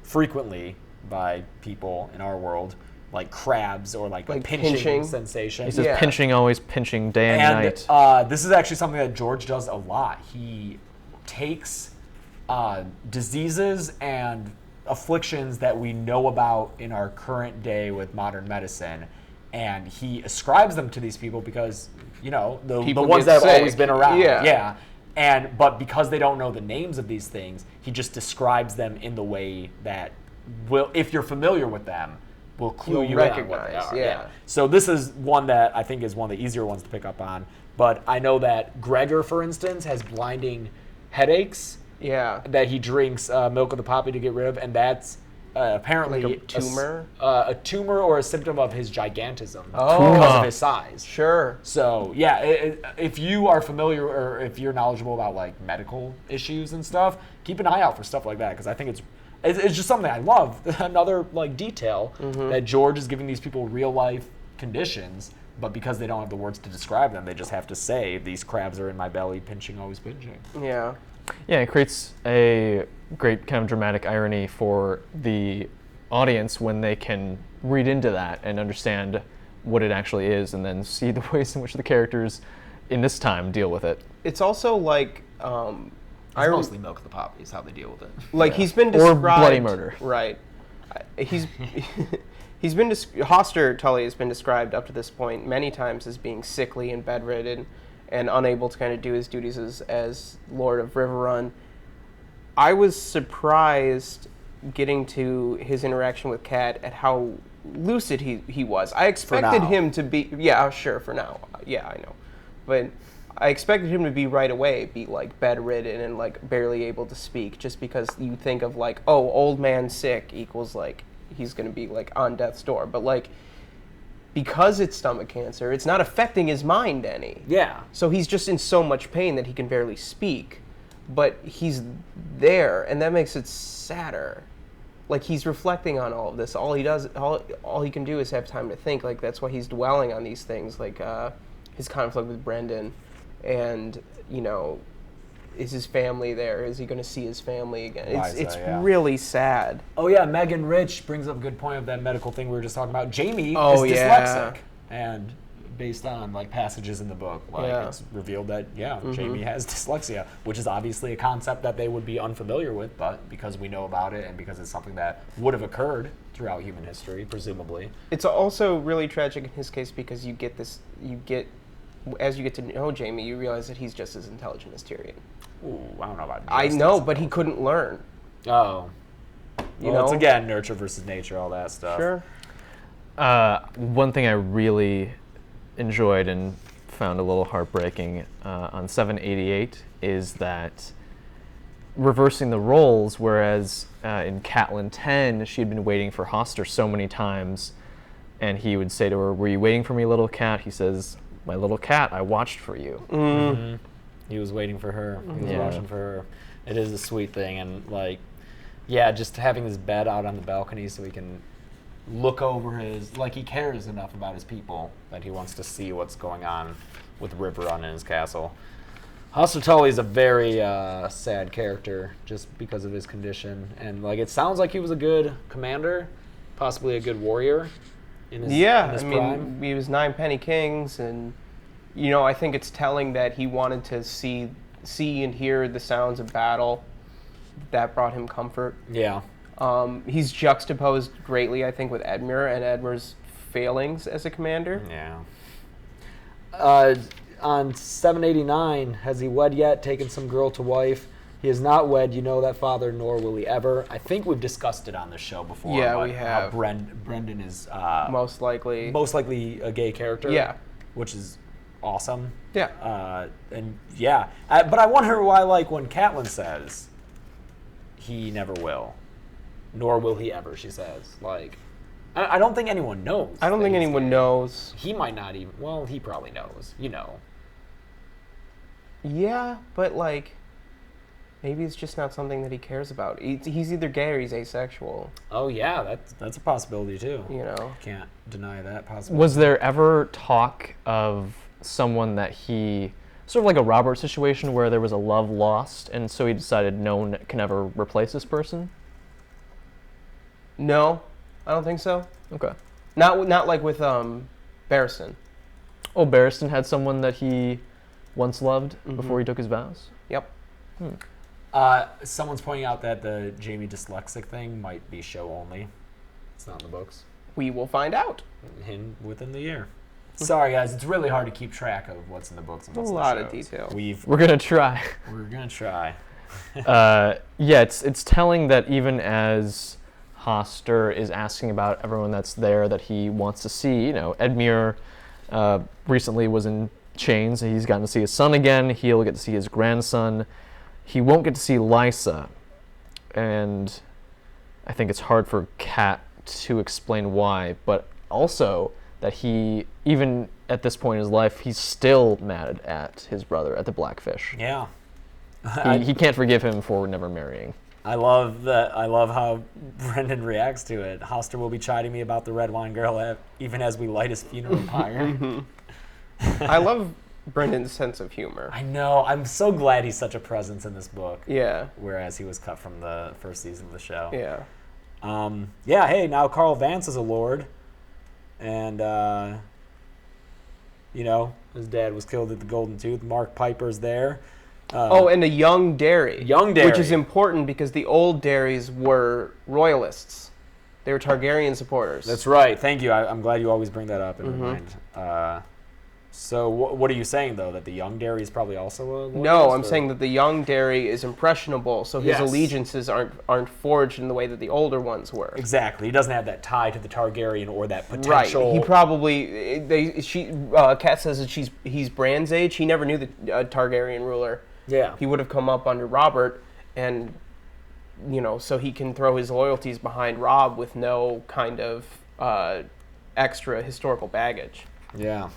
frequently by people in our world, like crabs or like pinching sensation. He says Yeah. always pinching day and night. And this is actually something that George does a lot. He takes diseases and afflictions that we know about in our current day with modern medicine, and he ascribes them to these people because, you know, the ones that have always been around. Yeah. But because they don't know the names of these things, he just describes them in the way that will, if you're familiar with them, will clue you in on what they are. Yeah. So this is one that I think is one of the easier ones to pick up on. But I know that Gregor, for instance, has blinding headaches. Yeah. That he drinks milk of the poppy to get rid of, and that's apparently like a tumor? A tumor or a symptom of his gigantism because of his size. Sure. So, yeah, if you are familiar or if you're knowledgeable about, like, medical issues and stuff, keep an eye out for stuff like that, because I think it's just something I love. Another, like, detail that George is giving these people real-life conditions, but because they don't have the words to describe them, they just have to say, these crabs are in my belly, pinching, always pinching. Yeah. Yeah, it creates a great kind of dramatic irony for the audience when they can read into that and understand what it actually is, and then see the ways in which the characters in this time deal with it. It's also like it's mostly milk of the poppy is how they deal with it. Like he's been described, or bloody murder. Right. He's been Hoster Tully has been described up to this point many times as being sickly and bedridden and unable to kind of do his duties as Lord of Riverrun. I was surprised getting to his interaction with Cat at how lucid he was. I expected him to be, for now. Yeah, I know. But I expected him to be right away, be like bedridden and like barely able to speak, just because you think of like, oh, old man sick equals like he's going to be like on death's door. But like, because it's stomach cancer, it's not affecting his mind any. Yeah. So he's just in so much pain that he can barely speak, but he's there, and that makes it sadder. Like, he's reflecting on all of this. All he can do is have time to think. Like, that's why he's dwelling on these things, like his conflict with Brendan, and, you know, is his family there? Is he going to see his family again? It's really sad. Oh, yeah, Megan Rich brings up a good point of that medical thing we were just talking about. Jamie is dyslexic. And based on, like, passages in the book, it's revealed that, Jamie has dyslexia, which is obviously a concept that they would be unfamiliar with, but because we know about it and because it's something that would have occurred throughout human history, presumably. It's also really tragic in his case because as you get to know Jamie, you realize that he's just as intelligent as Tyrion. Ooh, I don't know about. I know, but he couldn't learn. Oh, you know, it's again nurture versus nature, all that stuff. Sure. One thing I really enjoyed and found a little heartbreaking on 788 is that reversing the roles, whereas in Catelyn 10 she had been waiting for Hoster so many times, and he would say to her, "Were you waiting for me, little cat?" He says, "My little cat, I watched for you." Mm-hmm. He was waiting for her. He was watching for her. It is a sweet thing, and like, just having his bed out on the balcony so he can look over he cares enough about his people that he wants to see what's going on with Riverrun in his castle. Hoster Tully is a very sad character just because of his condition, and like it sounds like he was a good commander, possibly a good warrior. In his prime. He was 9 Penny Kings, and you know, I think it's telling that he wanted to see and hear the sounds of battle. That brought him comfort. Yeah. He's juxtaposed greatly, I think, with Edmure and Edmure's failings as a commander. Yeah. On 789, has he wed yet? Taken some girl to wife? He is not wed, you know that, father, nor will he ever. I think we've discussed it on the show before. Yeah, we have. How Brendan is most likely a gay character. Yeah. Which is awesome. Yeah. But I wonder why, like, when Catelyn says, he never will, nor will he ever, she says. Like, I don't think anyone knows. I don't think anyone knows. He might not even, well, he probably knows, you know. Yeah, but, like, maybe it's just not something that he cares about. He's either gay or he's asexual. Oh, yeah, that's a possibility, too. You know? Can't deny that possibility. Was there ever talk of someone that he, sort of like a Robert situation where there was a love lost, and so he decided no one can ever replace this person? No, I don't think so. Okay. Not like with Barristan. Oh, Barristan had someone that he once loved before he took his vows? Yep. Someone's pointing out that the Jamie dyslexic thing might be show only. It's not in the books. We will find out. Within the year. Sorry, guys. It's really hard to keep track of what's in the books and what's in the shows. A lot of detail. We're gonna try. We're gonna try. It's telling that even as Hoster is asking about everyone that's there that he wants to see, Edmure recently was in chains. He's gotten to see his son again. He'll get to see his grandson. He won't get to see Lysa, and I think it's hard for Cat to explain why, but also that he, even at this point in his life, he's still mad at his brother, at the Blackfish. Yeah. He can't forgive him for never marrying. I love that. I love how Brendan reacts to it. Hoster will be chiding me about the red wine girl even as we light his funeral pyre. I love Brendan's sense of humor. I know. I'm so glad he's such a presence in this book. Yeah. Whereas he was cut from the first season of the show. Yeah. Hey, now Carl Vance is a lord. And, his dad was killed at the Golden Tooth. Mark Piper's there. And a young Derry. Young Derry. Which is important because the old Derrys were royalists. They were Targaryen supporters. That's right. Thank you. I'm glad you always bring that up and remind. So what are you saying, though? That the young Derry is probably also a loyalist? No, I'm saying that the young Derry is impressionable, so his allegiances aren't forged in the way that the older ones were. Exactly. He doesn't have that tie to the Targaryen or that potential... Right. He probably... Kat says that he's Bran's age. He never knew the Targaryen ruler. Yeah. He would have come up under Robert, and, so he can throw his loyalties behind Robb with no kind of extra historical baggage. Yeah.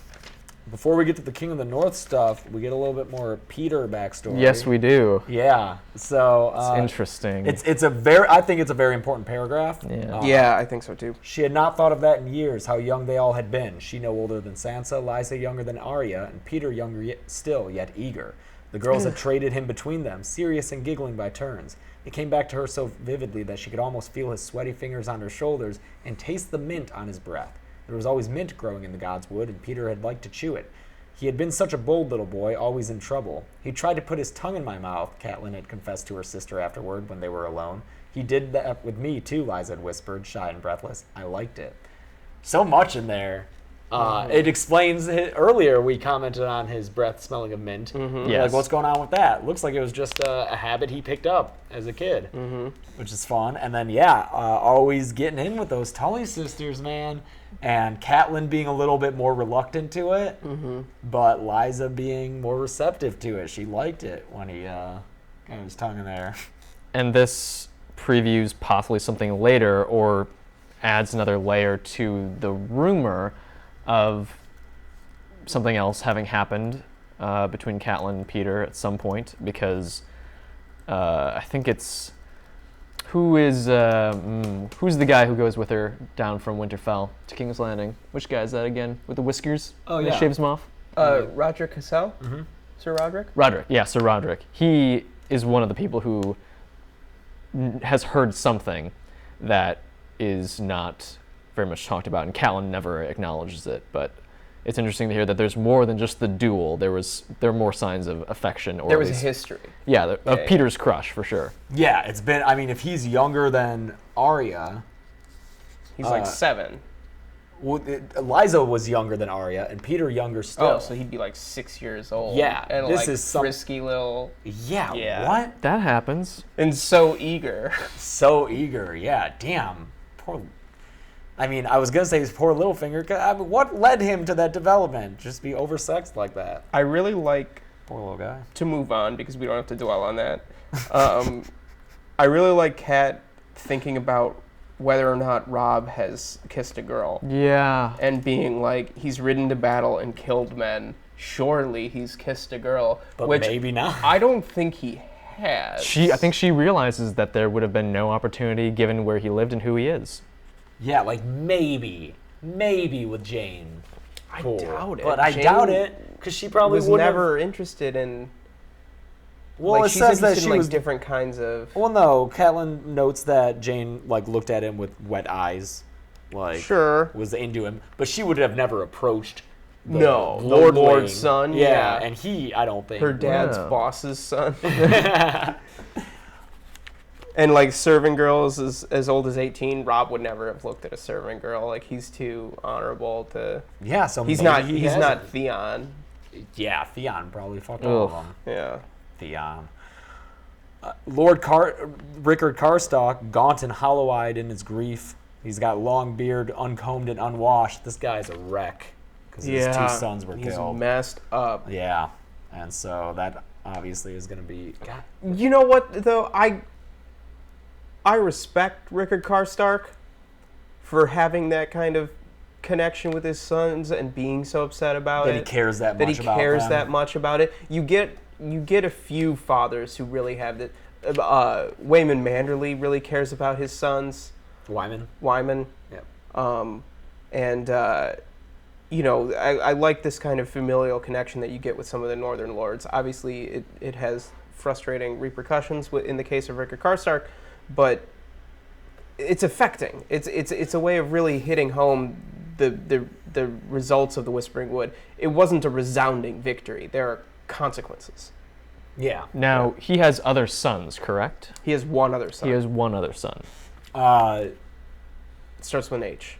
Before we get to the King of the North stuff, we get a little bit more Peter backstory. Yes, we do. Yeah. So it's interesting. I think it's a very important paragraph. Yeah. I think so too. She had not thought of that in years, how young they all had been. She no older than Sansa, Lysa younger than Arya, and Peter younger still, yet eager. The girls had traded him between them, serious and giggling by turns. It came back to her so vividly that she could almost feel his sweaty fingers on her shoulders and taste the mint on his breath. There was always mint growing in the God's Wood, and Peter had liked to chew it. He had been such a bold little boy, always in trouble. He tried to put his tongue in my mouth, Catelyn had confessed to her sister afterward when they were alone. He did that with me, too, Lysa had whispered, shy and breathless. I liked it. So much in there. It explains, earlier we commented on his breath smelling of mint. Yes. Like, what's going on with that? Looks like it was just a habit he picked up as a kid, which is fun. And then, always getting in with those Tully sisters, man. And Catelyn being a little bit more reluctant to it, but Lysa being more receptive to it. She liked it when he got his tongue in there. And this previews possibly something later, or adds another layer to the rumor of something else having happened between Catelyn and Peter at some point, because I think it's who's the guy who goes with her down from Winterfell to King's Landing? Which guy is that again? With the whiskers? Oh, yeah. That shaves him off? Roderick Cassell? Sir Roderick? Roderick, yeah, Sir Roderick. He is one of the people who has heard something that is not very much talked about, and Catelyn never acknowledges it, but it's interesting to hear that there's more than just the duel. There are more signs of affection, or there was a history. Yeah, of Peter's crush for sure. Yeah, it's been. I mean, if he's younger than Arya, he's like 7. Well, Lysa was younger than Arya, and Peter younger still. Oh, so he'd be like 6 years old. Yeah, and this like is some frisky little. Yeah, what? That happens. And so eager. So eager. Yeah, damn. Poor. I mean, I was gonna say his poor Littlefinger. I mean, what led him to that development? Just be oversexed like that. I really like. Poor little guy. To move on, because we don't have to dwell on that. I really like Kat thinking about whether or not Robb has kissed a girl. Yeah. And being like, he's ridden to battle and killed men. Surely he's kissed a girl. But which maybe not. I don't think he has. I think she realizes that there would have been no opportunity given where he lived and who he is. Yeah, like maybe with Jane. I doubt it. But I doubt it, because she probably was never interested in. Well, like, it says that she in, like, was different kinds of. Well, no, Catelyn notes that Jane looked at him with wet eyes, sure was into him, but she would have never approached. The Lord's son. Yeah, and I don't think her dad's boss's son. And like serving girls as old as 18, Rob would never have looked at a serving girl. Like he's too honorable to. Yeah, so he's not Theon. Yeah, Theon probably fucked all of them. Yeah, Theon. Rickard Karstark, gaunt and hollow-eyed in his grief. He's got long beard, uncombed and unwashed. This guy's a wreck because his 2 sons were killed. He's messed up. Yeah, and so that obviously is going to be. God. You know what though? I respect Rickard Karstark for having that kind of connection with his sons and being so upset about that he cares that much about that much about it. You get a few fathers who really have that. Waymond Manderly really cares about his sons. Wyman. Yep. I like this kind of familial connection that you get with some of the Northern Lords. Obviously, it has frustrating repercussions in the case of Rickard Karstark, but it's affecting. It's a way of really hitting home the results of the Whispering Wood. It wasn't a resounding victory. There are consequences. Yeah. Now, he has other sons, correct? He has one other son. He has one other son. It starts with an H.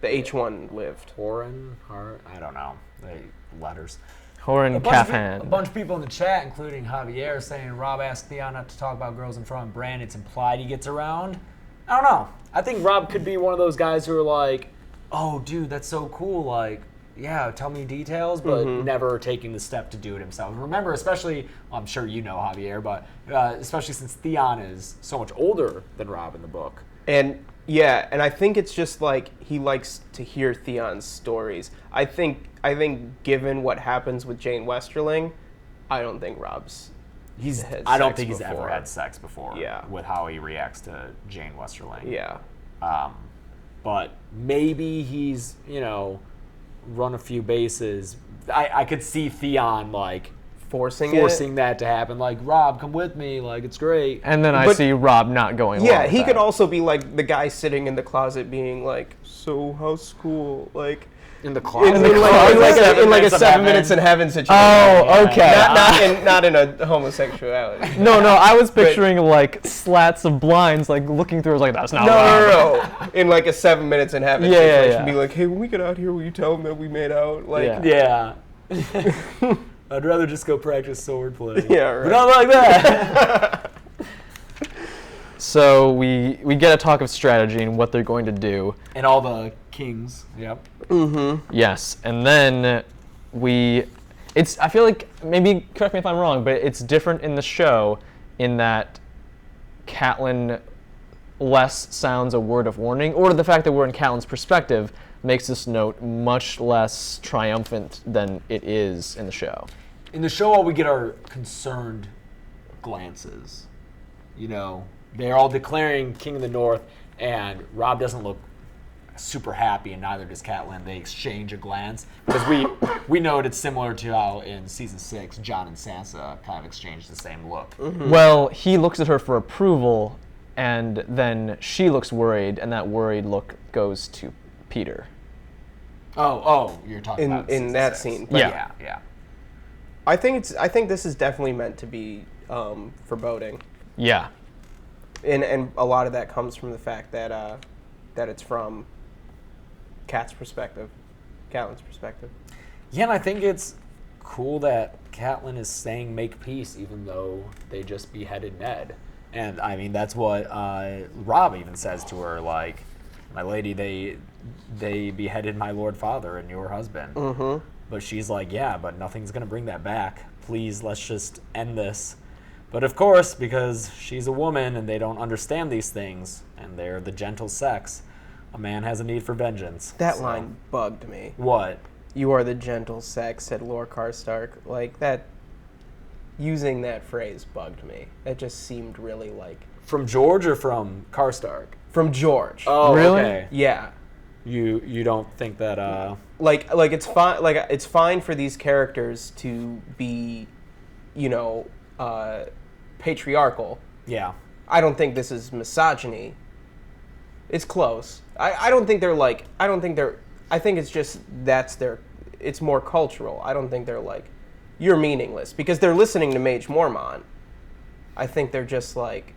The H1 lived. I don't know. Letters. Horan Cafan. A bunch of people in the chat, including Javier, saying Rob asked Theon not to talk about girls in front of Bran. It's implied he gets around. I don't know. I think Rob could be one of those guys who are like, oh, dude, that's so cool. Like, yeah, tell me details, but never taking the step to do it himself. Remember, especially, I'm sure you know Javier, but especially since Theon is so much older than Rob in the book. And I think it's just like he likes to hear Theon's stories. I think given what happens with Jane Westerling, I don't think Rob's I don't think he's ever had sex before. Yeah. With how he reacts to Jane Westerling. Yeah. But maybe he's, run a few bases. I could see Theon like forcing that to happen. Like, Rob, come with me. Like, it's great. And then I see Rob not going along with he that. could also be like the guy sitting in the closet being like, so how's school? Like, in the closet? In like a 7 minutes in heaven situation. Oh, okay. Not in a homosexuality. No, I was picturing like slats of blinds, like looking through. I was like, that's not No. In like a 7 minutes in heaven situation. Yeah. Be like, hey, when we get out here, will you tell them that we made out? Like, yeah. I'd rather just go practice swordplay. Yeah, right. But not like that. So we get a talk of strategy and what they're going to do. And all the kings. Yep. Mm-hmm. Yes, and then I feel like, maybe correct me if I'm wrong, but it's different in the show in that Catelyn less sounds a word of warning, or the fact that we're in Catelyn's perspective makes this note much less triumphant than it is in the show. In the show, all we get are concerned glances. They're all declaring King of the North, and Rob doesn't look super happy, and neither does Catelyn. They exchange a glance because we know it's similar to how in season 6, Jon and Sansa kind of exchanged the same look. Mm-hmm. Well, he looks at her for approval, and then she looks worried, and that worried look goes to Peter. Oh, you're talking about in that 6. scene. Yeah. I think this is definitely meant to be foreboding. Yeah. And a lot of that comes from the fact that it's from Catelyn's perspective. Yeah, and I think it's cool that Catelyn is saying make peace even though they just beheaded Ned. And I mean, that's what Rob even says to her, like, my lady, they beheaded my Lord Father and your husband. Mm-hmm. But she's like, yeah, but nothing's going to bring that back. Please, let's just end this. But of course, because she's a woman and they don't understand these things, and they're the gentle sex, a man has a need for vengeance. That line bugged me. What? You are the gentle sex, said Lord Karstark. Like, that, using that phrase bugged me. That just seemed really like... From George or from Karstark? From George. Oh, really? Okay. Yeah. You don't think that like it's fine, like it's fine for these characters to be, patriarchal. Yeah. I don't think this is misogyny. It's close. I think it's just it's more cultural. I don't think they're like, you're meaningless, because they're listening to Mage Mormont. I think they're just like,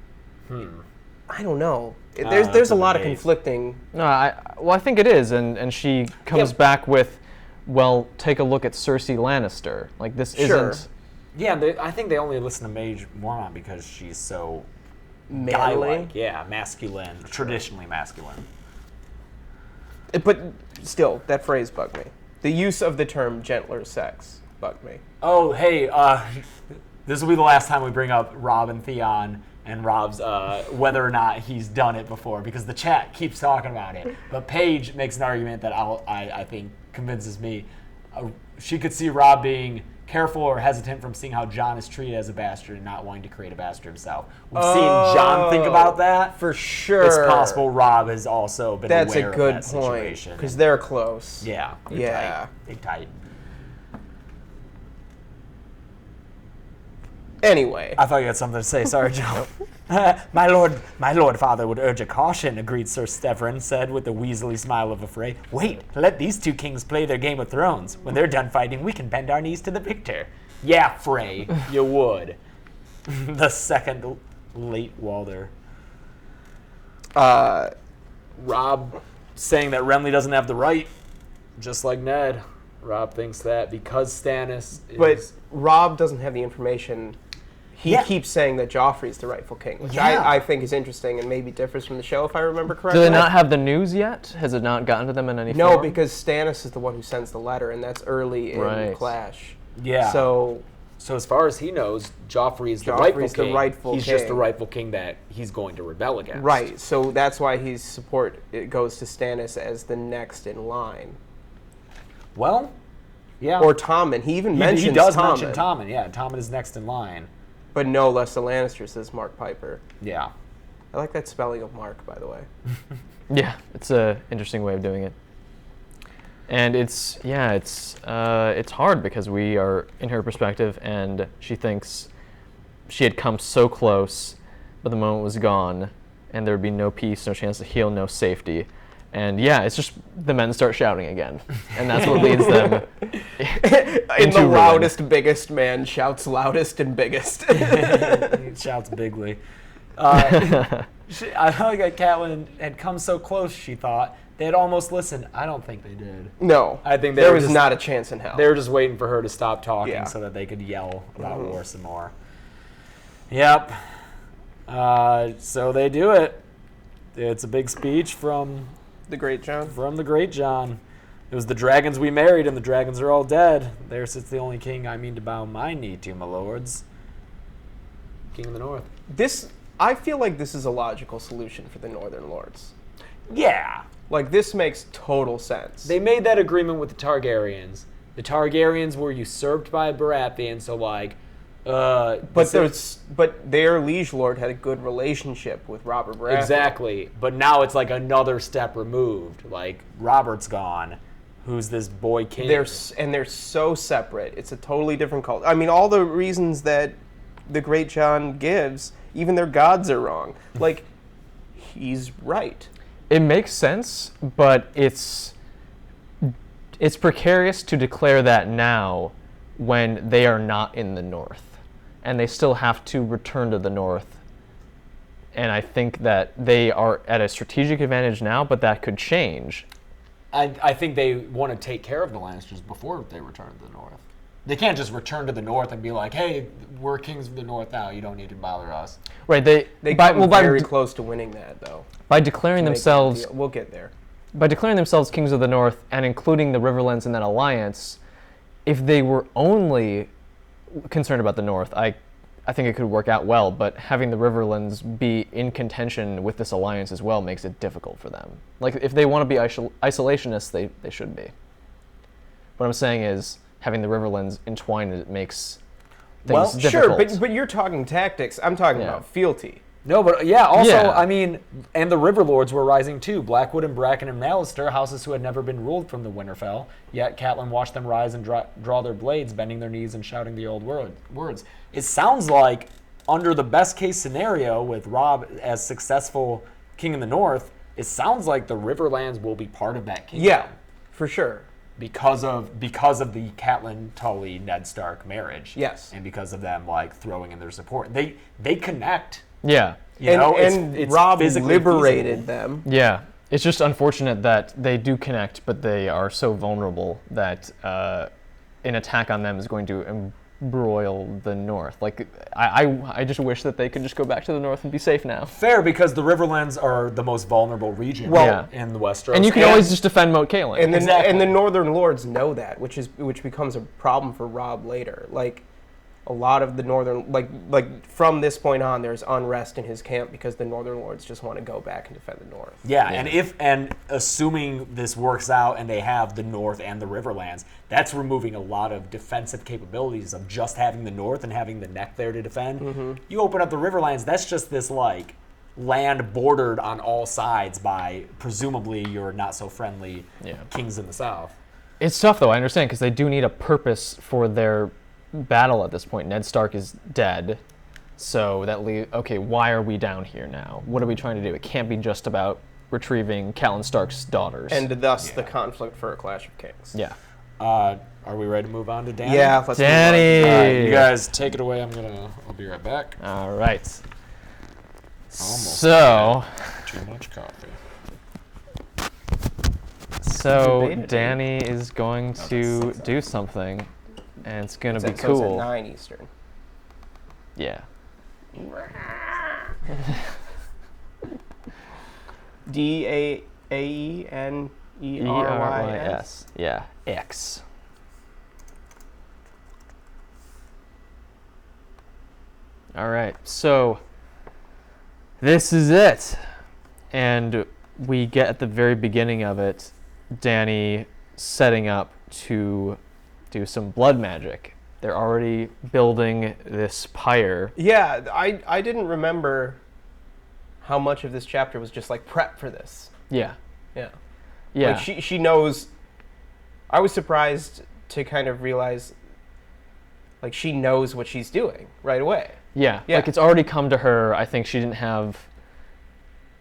I don't know. There's a lot of conflicting. No, I think it is, and she comes back with, well, take a look at Cersei Lannister. Like this isn't. Yeah, I think they only listen to Mage Mormont because she's so Manly. guy-like. Yeah, masculine, traditionally masculine. But still, that phrase bugged me. The use of the term gentler sex bugged me. Oh, hey, this will be the last time we bring up Rob and Theon and Rob's whether or not he's done it before, because the chat keeps talking about it. But Paige makes an argument that I think convinces me. She could see Rob being careful or hesitant from seeing how Jon is treated as a bastard and not wanting to create a bastard himself. We've seen Jon think about that. For sure. It's possible Rob has also been aware of that situation. That's a good point, because they're close. Yeah. Yeah. They're tight. Anyway. I thought you had something to say. Sorry, Joe. My lord father would urge a caution, agreed Sir Stevrin said with a weaselly smile of affray. Wait, let these two kings play their Game of Thrones. When they're done fighting, we can bend our knees to the victor. Yeah, Frey, you would. The second late Walder. Rob saying that Renly doesn't have the right, just like Ned. Rob thinks that because Stannis is... But Rob doesn't have the information. He keeps saying that Joffrey's the rightful king, which I think is interesting and maybe differs from the show, if I remember correctly. Do they not have the news yet? Has it not gotten to them in any form? No, because Stannis is the one who sends the letter, and that's early in the Clash. Yeah. So as far as he knows, Joffrey is the rightful king. He's just the rightful king that he's going to rebel against. Right, so that's why his support goes to Stannis as the next in line. Well, yeah. Or Tommen. He even mentions Tommen. He does mention Tommen, yeah. Tommen is next in line. But no less a Lannister, says Mark Piper. Yeah. I like that spelling of Mark, by the way. Yeah, it's an interesting way of doing it. And it's hard because we are in her perspective, and she thinks she had come so close, but the moment was gone, and there would be no peace, no chance to heal, no safety. And yeah, it's just the men start shouting again, and that's what leads them in the loudest, biggest man shouts loudest and biggest. He shouts bigly. I like that Catelyn had come so close. She thought they had almost listened. I don't think they did. No, I think there was not a chance in hell. They were just waiting for her to stop talking so that they could yell about war some more. Yep. So they do it. It's a big speech from the Great Jon. From the Great Jon. It was the dragons we married, and the dragons are all dead. There sits the only king I mean to bow my knee to, my lords. King of the North. I feel like this is a logical solution for the Northern Lords. Yeah. Like, this makes total sense. They made that agreement with the Targaryens. The Targaryens were usurped by Baratheon, so but their liege lord had a good relationship with Robert Baratheon. Exactly. But now it's like another step removed. Like, Robert's gone. Who's this boy king? They're so separate. It's a totally different culture. I mean, all the reasons that the Great Jon gives, even their gods are wrong. Like, he's right. It makes sense, but it's precarious to declare that now when they are not in the North. And they still have to return to the North. And I think that they are at a strategic advantage now, but that could change. I think they want to take care of the Lannisters before they return to the North. They can't just return to the North and be like, hey, we're kings of the North now, you don't need to bother us. Right, they come very close to winning that, though. By declaring themselves... We'll get there. By declaring themselves kings of the North and including the Riverlands in that alliance, if they were only concerned about the North, I think it could work out well, but having the Riverlands be in contention with this alliance as well makes it difficult for them. Like, if they want to be isolationists, they should be. What I'm saying is, having the Riverlands entwined, it makes things difficult. Sure, but you're talking tactics. I'm talking about fealty. No, but I mean, and the River Lords were rising too. Blackwood and Bracken and Mallister, houses who had never been ruled from the Winterfell. Yet Catelyn watched them rise and draw their blades, bending their knees and shouting the old words. It sounds like, under the best case scenario with Robb as successful king in the North, it sounds like the Riverlands will be part of that kingdom. Yeah, for sure. Because of the Catelyn, Tully, Ned Stark marriage. Yes. And because of them throwing in their support. They connect. Yeah. And Rob liberated them. Yeah. It's just unfortunate that they do connect, but they are so vulnerable that an attack on them is going to embroil the North. Like, I just wish that they could just go back to the North and be safe now. Fair, because the Riverlands are the most vulnerable region in the Westeros. And you can always just defend Moat Cailin. And the Northern Lords know that, which becomes a problem for Robb later. Like, a lot of the Northern, like from this point on, there's unrest in his camp because the Northern Lords just want to go back and defend the North. Yeah, and assuming this works out and they have the North and the Riverlands, that's removing a lot of defensive capabilities of just having the North and having the neck there to defend. Mm-hmm. You open up the Riverlands, that's just this like land bordered on all sides by presumably your not so friendly kings in the South. It's tough though, I understand, because they do need a purpose for their battle at this point. Ned Stark is dead, so that okay, why are we down here now? What are we trying to do? It can't be just about retrieving Catelyn Stark's daughters. And thus the conflict for a Clash of Kings. Yeah. Are we ready to move on to Dany? Yeah, let's Dany. move on. You guys take it away. I'll be right back. All right. Almost too much coffee. So Dany is going to do something. And it's going to be cool. So it's at 9 Eastern. Yeah. Daenerys. Yeah. X. All right. So this is it. And we get at the very beginning of it, Dany setting up to do some blood magic. They're already building this pyre. Yeah, I didn't remember how much of this chapter was just like prep for this. Yeah. Yeah. Yeah. Like she knows. I was surprised to kind of realize like she knows what she's doing right away. Yeah. Like it's already come to her. I think she didn't have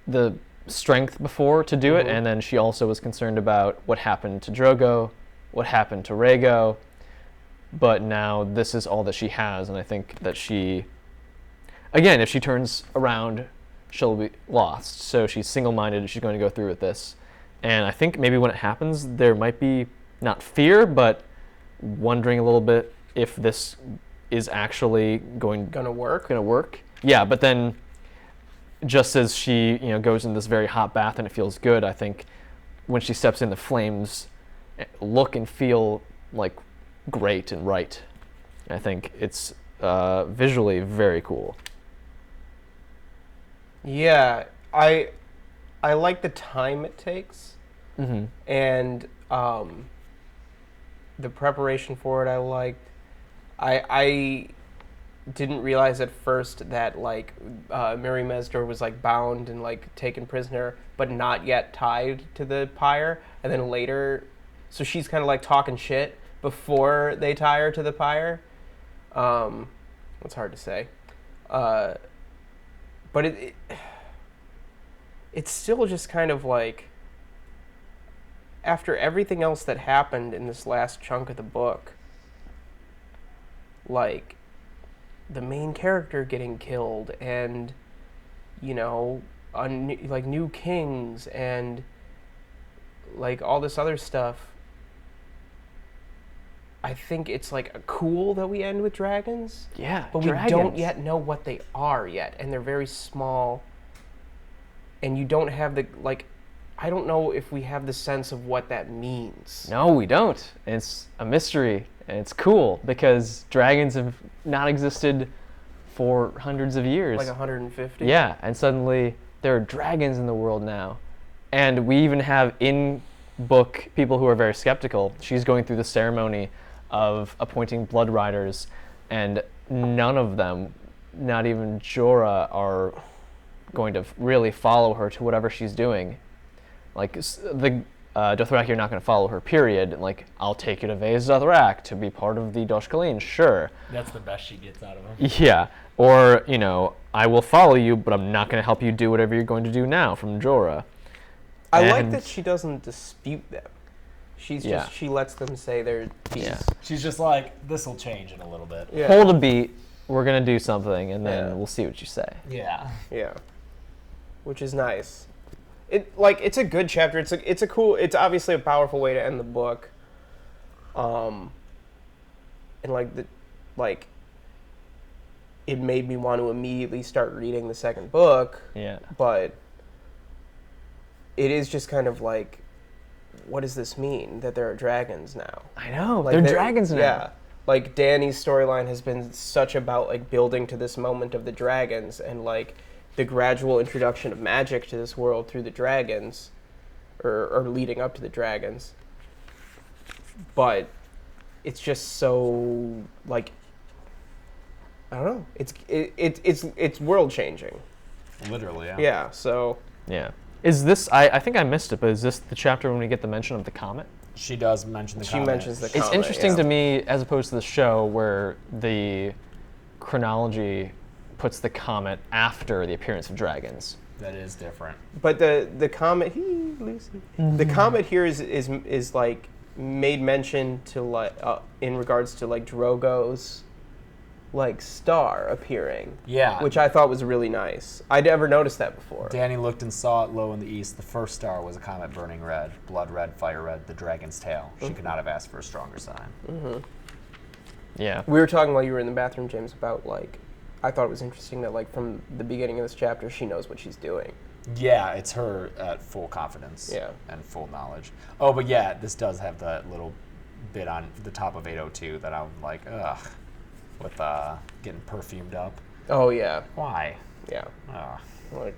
the strength before to do it, and then she also was concerned about what happened to Drogo, what happened to Rhaego, but now this is all that she has, and I think that she, again, if she turns around, she'll be lost. So she's single-minded, and she's going to go through with this. And I think maybe when it happens, there might be not fear, but wondering a little bit if this is actually gonna work. Yeah, but then just as she goes in this very hot bath and it feels good, I think when she steps in, the flames look and feel like great and right. I think it's visually very cool. Yeah, I like the time it takes, and the preparation for it I liked. I didn't realize at first that like Mary Mesdor was like bound and like taken prisoner, but not yet tied to the pyre, and then later, so she's kind of like talking shit before they tie her to the pyre. It's hard to say, but it's still just kind of like, after everything else that happened in this last chunk of the book, like the main character getting killed, and like new kings and like all this other stuff, I think it's like cool that we end with dragons. Yeah, but we don't yet know what they are yet, and they're very small, and you don't have the like, I don't know if we have the sense of what that means. No, we don't. It's a mystery, and it's cool because dragons have not existed for hundreds of years. Like 150? Yeah, and suddenly there are dragons in the world now. And we even have in-book people who are very skeptical. She's going through the ceremony of appointing blood riders, and none of them, not even Jorah, are going to really follow her to whatever she's doing. Like, the Dothraki are not going to follow her, period. Like, I'll take you to Vez Dothrak to be part of the Dosh Khaleen, sure. That's the best she gets out of him. Yeah. Or, I will follow you, but I'm not going to help you do whatever you're going to do now, from Jorah. I like that she doesn't dispute them. She lets them say their piece. Yeah. She's just like, this will change in a little bit. Yeah. Hold a beat, we're going to do something, and then Yeah. we'll see what you say. Yeah. Yeah, which is nice. It's a good chapter. It's obviously a powerful way to end the book. And it made me want to immediately start reading the second book. Yeah. But it is just kind of like, what does this mean that there are dragons now? I know. Like, they're dragons now. Yeah. Like, Dany's storyline has been such about, like, building to this moment of the dragons and, like, the gradual introduction of magic to this world through the dragons, or leading up to the dragons. But it's just so, like, I don't know. It's world changing. Literally, yeah. Yeah, so. Yeah. Is this, I think I missed it, but is this the chapter when we get the mention of the comet? She does mention the She comet. mentions the comet. It's interesting yeah. to me, as opposed to the show, where the chronology puts the comet after the appearance of dragons. That is different. But the comet, Lucy. The comet here is like made mention to like in regards to like Drogo's like star appearing. Yeah. Which I thought was really nice. I'd never noticed that before. Danny looked and saw it low in the east. The first star was a comet burning red, blood red, fire red, the dragon's tail. She could not have asked for a stronger sign. Mm-hmm. Yeah. We were talking while you were in the bathroom, James, about like I thought it was interesting that like from the beginning of this chapter she knows what she's doing. Yeah, it's her at full confidence and full knowledge. Oh, but yeah, this does have that little bit on the top of 802 that I'm like, ugh, with getting perfumed up. Oh yeah. Why? Yeah. Ugh. Like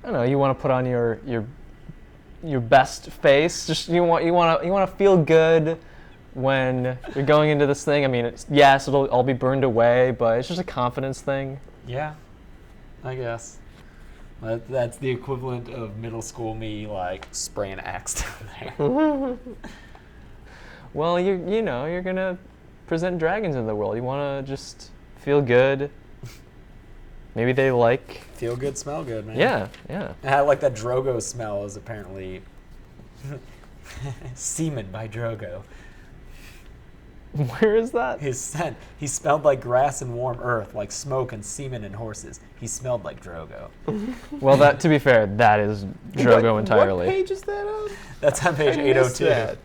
I don't know. You want to put on your best face. Just you want to feel good when you're going into this thing. I mean, yes, it'll all be burned away, but it's just a confidence thing. Yeah, I guess. That's the equivalent of middle school me, like, spraying Axe down there. Well, you're gonna present dragons in the world. You want to just feel good. Maybe they like... Feel good, smell good, man. Yeah, yeah. And I like that Drogo smell is apparently semen by Drogo. Where is that? His scent. He smelled like grass and warm earth, like smoke and semen and horses. He smelled like Drogo. Well, that to be fair, that is Drogo entirely. What page is that on? That's on page I missed 802. that.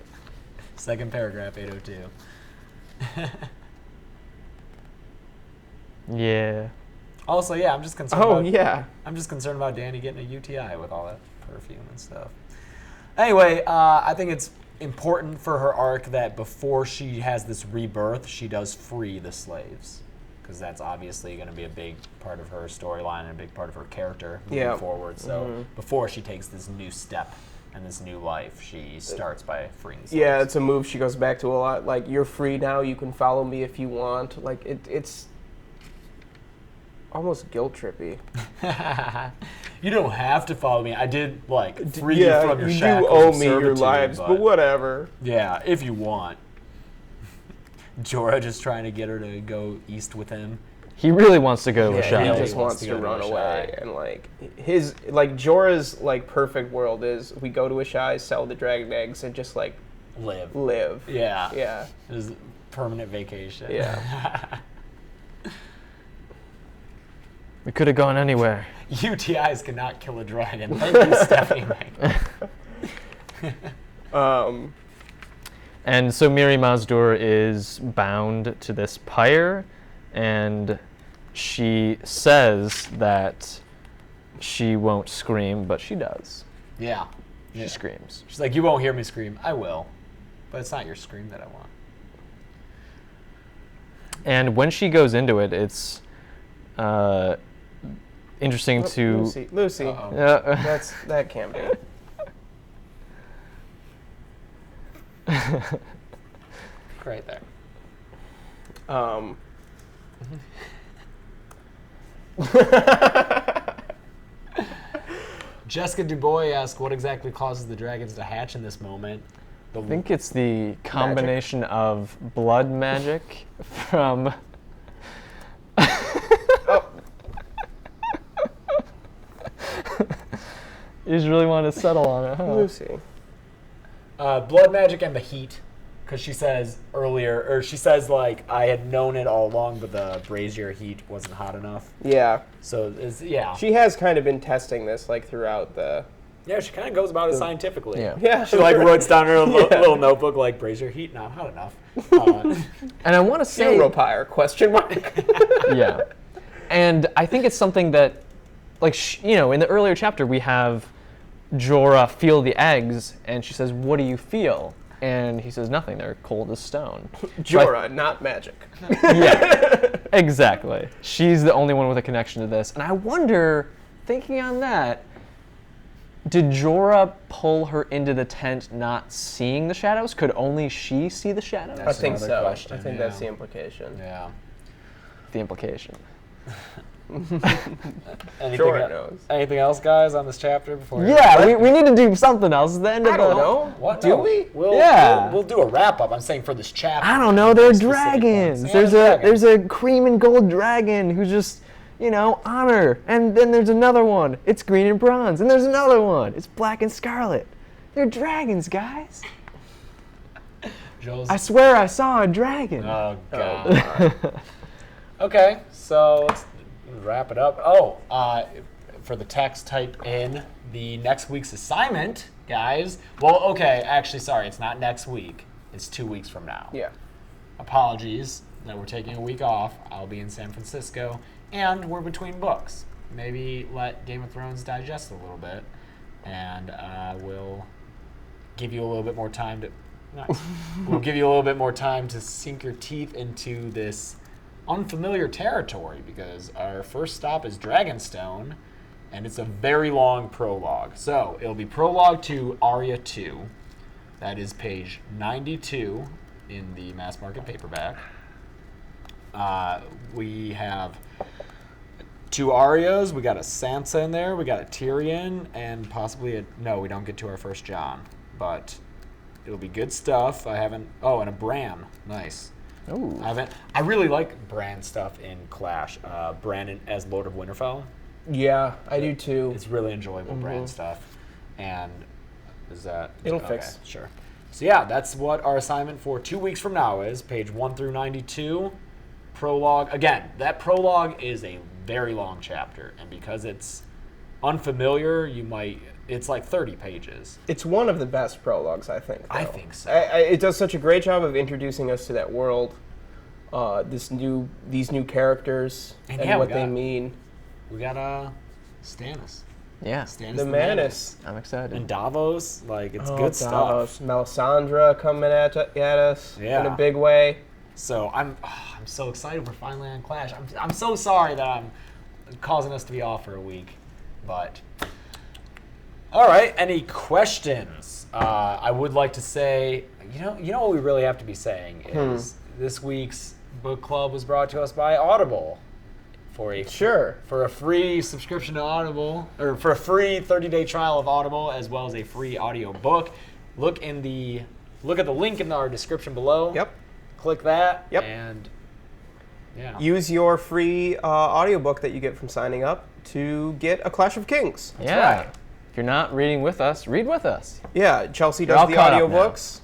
Second paragraph, 802. Yeah. Also, yeah, I'm just concerned. I'm just concerned about Dany getting a UTI with all that perfume and stuff. Anyway, I think it's important for her arc that before she has this rebirth, she does free the slaves, because that's obviously going to be a big part of her storyline and a big part of her character moving forward. So before she takes this new step and this new life, she starts by freeing the slaves. Yeah, it's a move she goes back to a lot. Like, you're free now, you can follow me if you want. Like, it's almost guilt-trippy. You don't have to follow me. I did, like, free you from your you shackles do owe of me your servitude, lives, but whatever. Yeah, if you want. Jorah just trying to get her to go east with him. He really wants to go to Yeah, Ashai. he just wants to run away. And, like, Jorah's, like, perfect world is we go to Ashai, sell the dragon eggs, and just, like, live. Yeah. Yeah. It was a permanent vacation. Yeah. We could have gone anywhere. UTIs cannot kill a dragon. Thank you, Stephanie. And so Mirri Maz-Dur is bound to this pyre, and she says that she won't scream, but she does. Yeah. She screams. She's like, you won't hear me scream. I will. But it's not your scream that I want. And when she goes into it, it's interesting to... Lucy. That can't be. Right there. Jessica Dubois asked, what exactly causes the dragons to hatch in this moment? I think it's the combination of blood magic from... You just really want to settle on it, huh? Lucy. Blood magic and the heat. because she says earlier, or she says like, I had known it all along, but the brazier heat wasn't hot enough. Yeah. So yeah. She has kind of been testing this like throughout the. Yeah, she kind of goes about it scientifically. Yeah. She like writes down her little notebook like brazier heat not hot enough. And I want to say Europire question mark. Yeah, and I think it's something that, like in the earlier chapter we have Jorah feel the eggs, and she says, "What do you feel?" And he says, "Nothing. They're cold as stone." Jorah, not magic. Yeah, exactly. She's the only one with a connection to this, and I wonder, thinking on that. Did Jorah pull her into the tent not seeing the shadows? Could only she see the shadows? I think so. Question, I think that's the implication. Yeah. The implication. Jorah knows. Anything else, guys, on this chapter before? Yeah, we need to do something else. At the end of I don't know. What? Do we? We'll do a wrap up. I'm saying for this chapter. I don't know. There are Specific dragons. ones. Yeah, There's a cream and gold dragon who's just honor, and then there's another one. It's green and bronze, and there's another one. It's black and scarlet. They're dragons, guys. I swear I saw a dragon. Oh God. Okay, so let's wrap it up. For the text, type in the next week's assignment, guys. Well, okay, actually, sorry, it's not next week. It's 2 weeks from now. Yeah. Apologies that we're taking a week off. I'll be in San Francisco, and we're between books. Maybe let Game of Thrones digest a little bit, and we'll give you a little bit more time to. We'll give you a little bit more time to sink your teeth into this unfamiliar territory, because our first stop is Dragonstone, and it's a very long prologue. So it'll be prologue to Arya 2. That is page 92 in the mass market paperback. We have 2 Aryas. We got a Sansa in there. We got a Tyrion, and possibly no, we don't get to our first Jon, but it'll be good stuff. and a Bran. Nice. Ooh. I really like Bran stuff in Clash. Bran as Lord of Winterfell. Yeah, I do too. It's really enjoyable Bran stuff. And is that... It'll okay, fix. Sure. So yeah, that's what our assignment for 2 weeks from now is. Page 1 through 92. Prologue. Again, that prologue is a very long chapter. And because it's unfamiliar, it's like 30 pages. It's one of the best prologues, I think. Though. I think so. It does such a great job of introducing us to that world, these new characters, and what they mean. We got Stannis. Yeah. Stannis the Manus. I'm excited. And Davos, it's good Davos. stuff. Melisandre coming at us in Yeah. a big way. So I'm so excited we're finally on Clash. I'm so sorry that I'm causing us to be off for a week, but all right. Any questions? I would like to say, you know what we really have to be saying is this week's book club was brought to us by Audible. For a free subscription to Audible, or for a free 30-day trial of Audible, as well as a free audio book. Look at the link in our description below. Yep. Click that. Yep. And yeah. Use your free audiobook that you get from signing up to get A Clash of Kings. That's right. If you're not reading with us, read with us. Yeah, Chelsea You're all does the caught up audiobooks.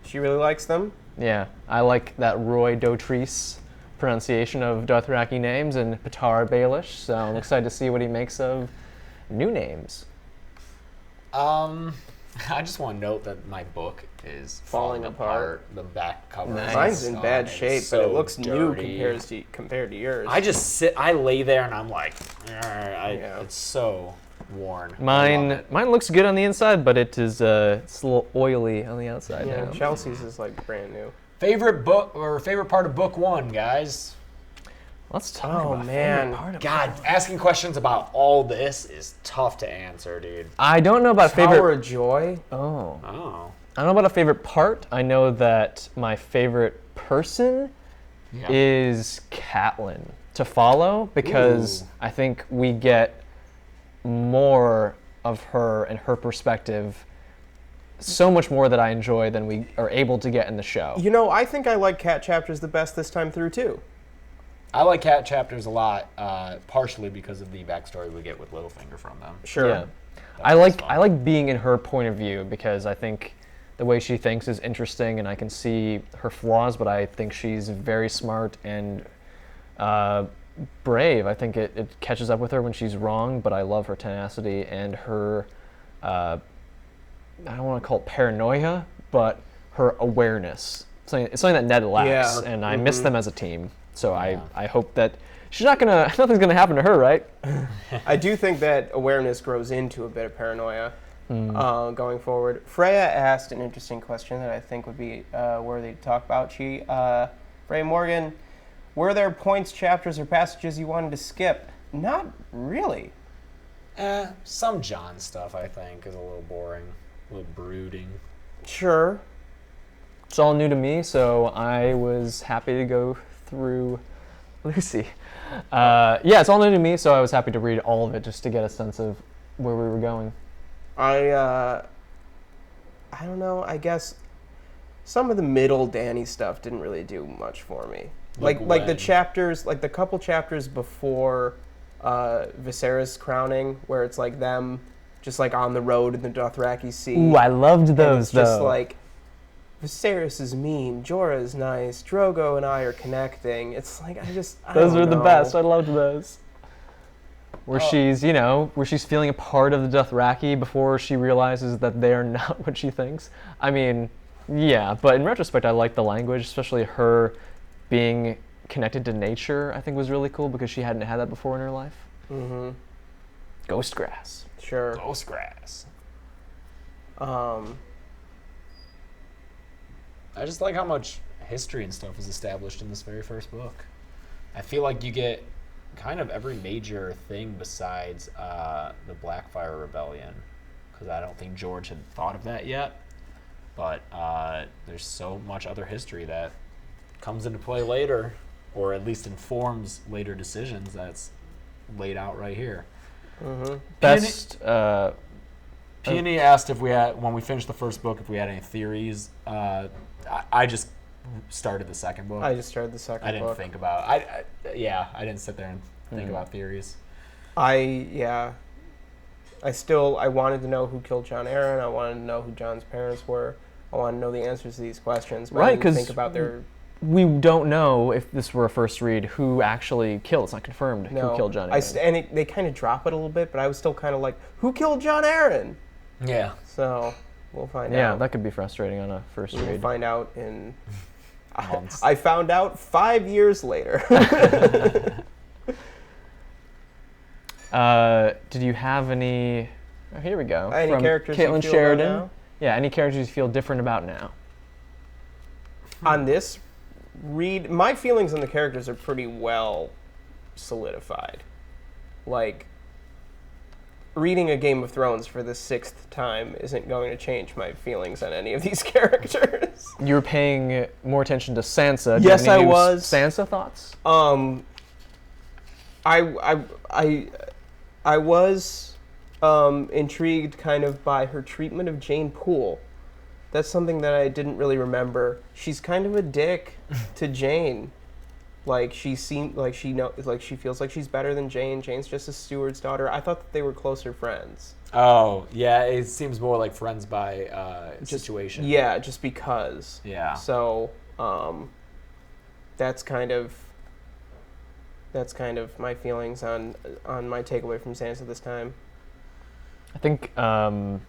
She really likes them. Yeah, I like that Roy Dotrice pronunciation of Dothraki names and Petar Baelish, so I'm excited to see what he makes of new names. I just want to note that my book is falling apart. The back cover. Nice. Mine's in bad shape, but it looks dirty. new compared to yours. I lay there and I'm like, it's so worn. Mine looks good on the inside, but it's a little oily on the outside now. Chelsea's is brand new. Favorite book or favorite part of book 1, guys? Let's talk about man. favorite part of God, asking questions about all this is tough to answer, dude. I don't know about Tower favorite. of Joy. Oh. Oh. I don't know about a favorite part. I know that my favorite person is Catelyn to follow, because I think we get more of her and her perspective, so much more that I enjoy than we are able to get in the show. I think I like Cat chapters the best this time through too. I like Cat chapters a lot, partially because of the backstory we get with Littlefinger from them. Sure. Yeah. I like being in her point of view, because I think the way she thinks is interesting, and I can see her flaws, but I think she's very smart and brave. I think it catches up with her when she's wrong, but I love her tenacity and her, I don't want to call it paranoia, but her awareness. It's something that Ned lacks, and I miss them as a team. So I hope that nothing's gonna happen to her, right? I do think that awareness grows into a bit of paranoia going forward. Freya asked an interesting question that I think would be worthy to talk about. Freya Morgan, were there points, chapters, or passages you wanted to skip? Not really. Some Jon stuff, I think, is a little boring, a little brooding. Sure. It's all new to me, so I was happy to go through Lucy. It's all new to me, so I was happy to read all of it just to get a sense of where we were going. I don't know. I guess some of the middle Dany stuff didn't really do much for me. Like the chapters, like the couple chapters before Viserys crowning, where it's like them just like on the road in the Dothraki Sea. Ooh, I loved those, though. Just like, Viserys is mean, Jorah's nice, Drogo and I are connecting. It's like, those were the best. I loved those. Where she's feeling a part of the Dothraki before she realizes that they're not what she thinks. I mean, yeah, but in retrospect, I like the language, especially her being connected to nature, I think was really cool because she hadn't had that before in her life. Mm-hmm. Ghost grass. Sure. Ghost grass. I just like how much history and stuff is established in this very first book. I feel like you get kind of every major thing besides the Blackfire Rebellion, because I don't think George had thought of that yet. But there's so much other history that comes into play later, or at least informs later decisions that's laid out right here. Mm-hmm. Best. Peony asked if we had, when we finished the first book, if we had any theories. I just started the second book. I just started the second book. I didn't think about. I didn't sit there and think about theories. I wanted to know who killed Jon Arryn. I wanted to know who Jon's parents were. I wanted to know the answers to these questions. But right, because think about their. We don't know if this were a first read who actually killed. It's not confirmed who killed Jon Arryn. They kind of drop it a little bit, but I was still kind of like, who killed Jon Arryn? Yeah. So we'll find out. Yeah, that could be frustrating on a first read. We'll find out in. Months. I found out 5 years later. Did you have any? Oh, here we go. Any from characters Caitlin you feel Sheridan? about now? Yeah, any characters you feel different about now? On this read, my feelings on the characters are pretty well solidified. Like, reading a Game of Thrones for the 6th time isn't going to change my feelings on any of these characters. You were paying more attention to Sansa. Yes, I was. Sansa thoughts? I was intrigued kind of by her treatment of Jane Poole. That's something that I didn't really remember. She's kind of a dick to Jane. Like, she seemed like she feels like she's better than Jane. Jane's just a steward's daughter. I thought that they were closer friends. Oh, yeah, it seems more like friends by situation. Yeah, just because. Yeah. So, that's kind of my feelings on my takeaway from Sansa this time. I think for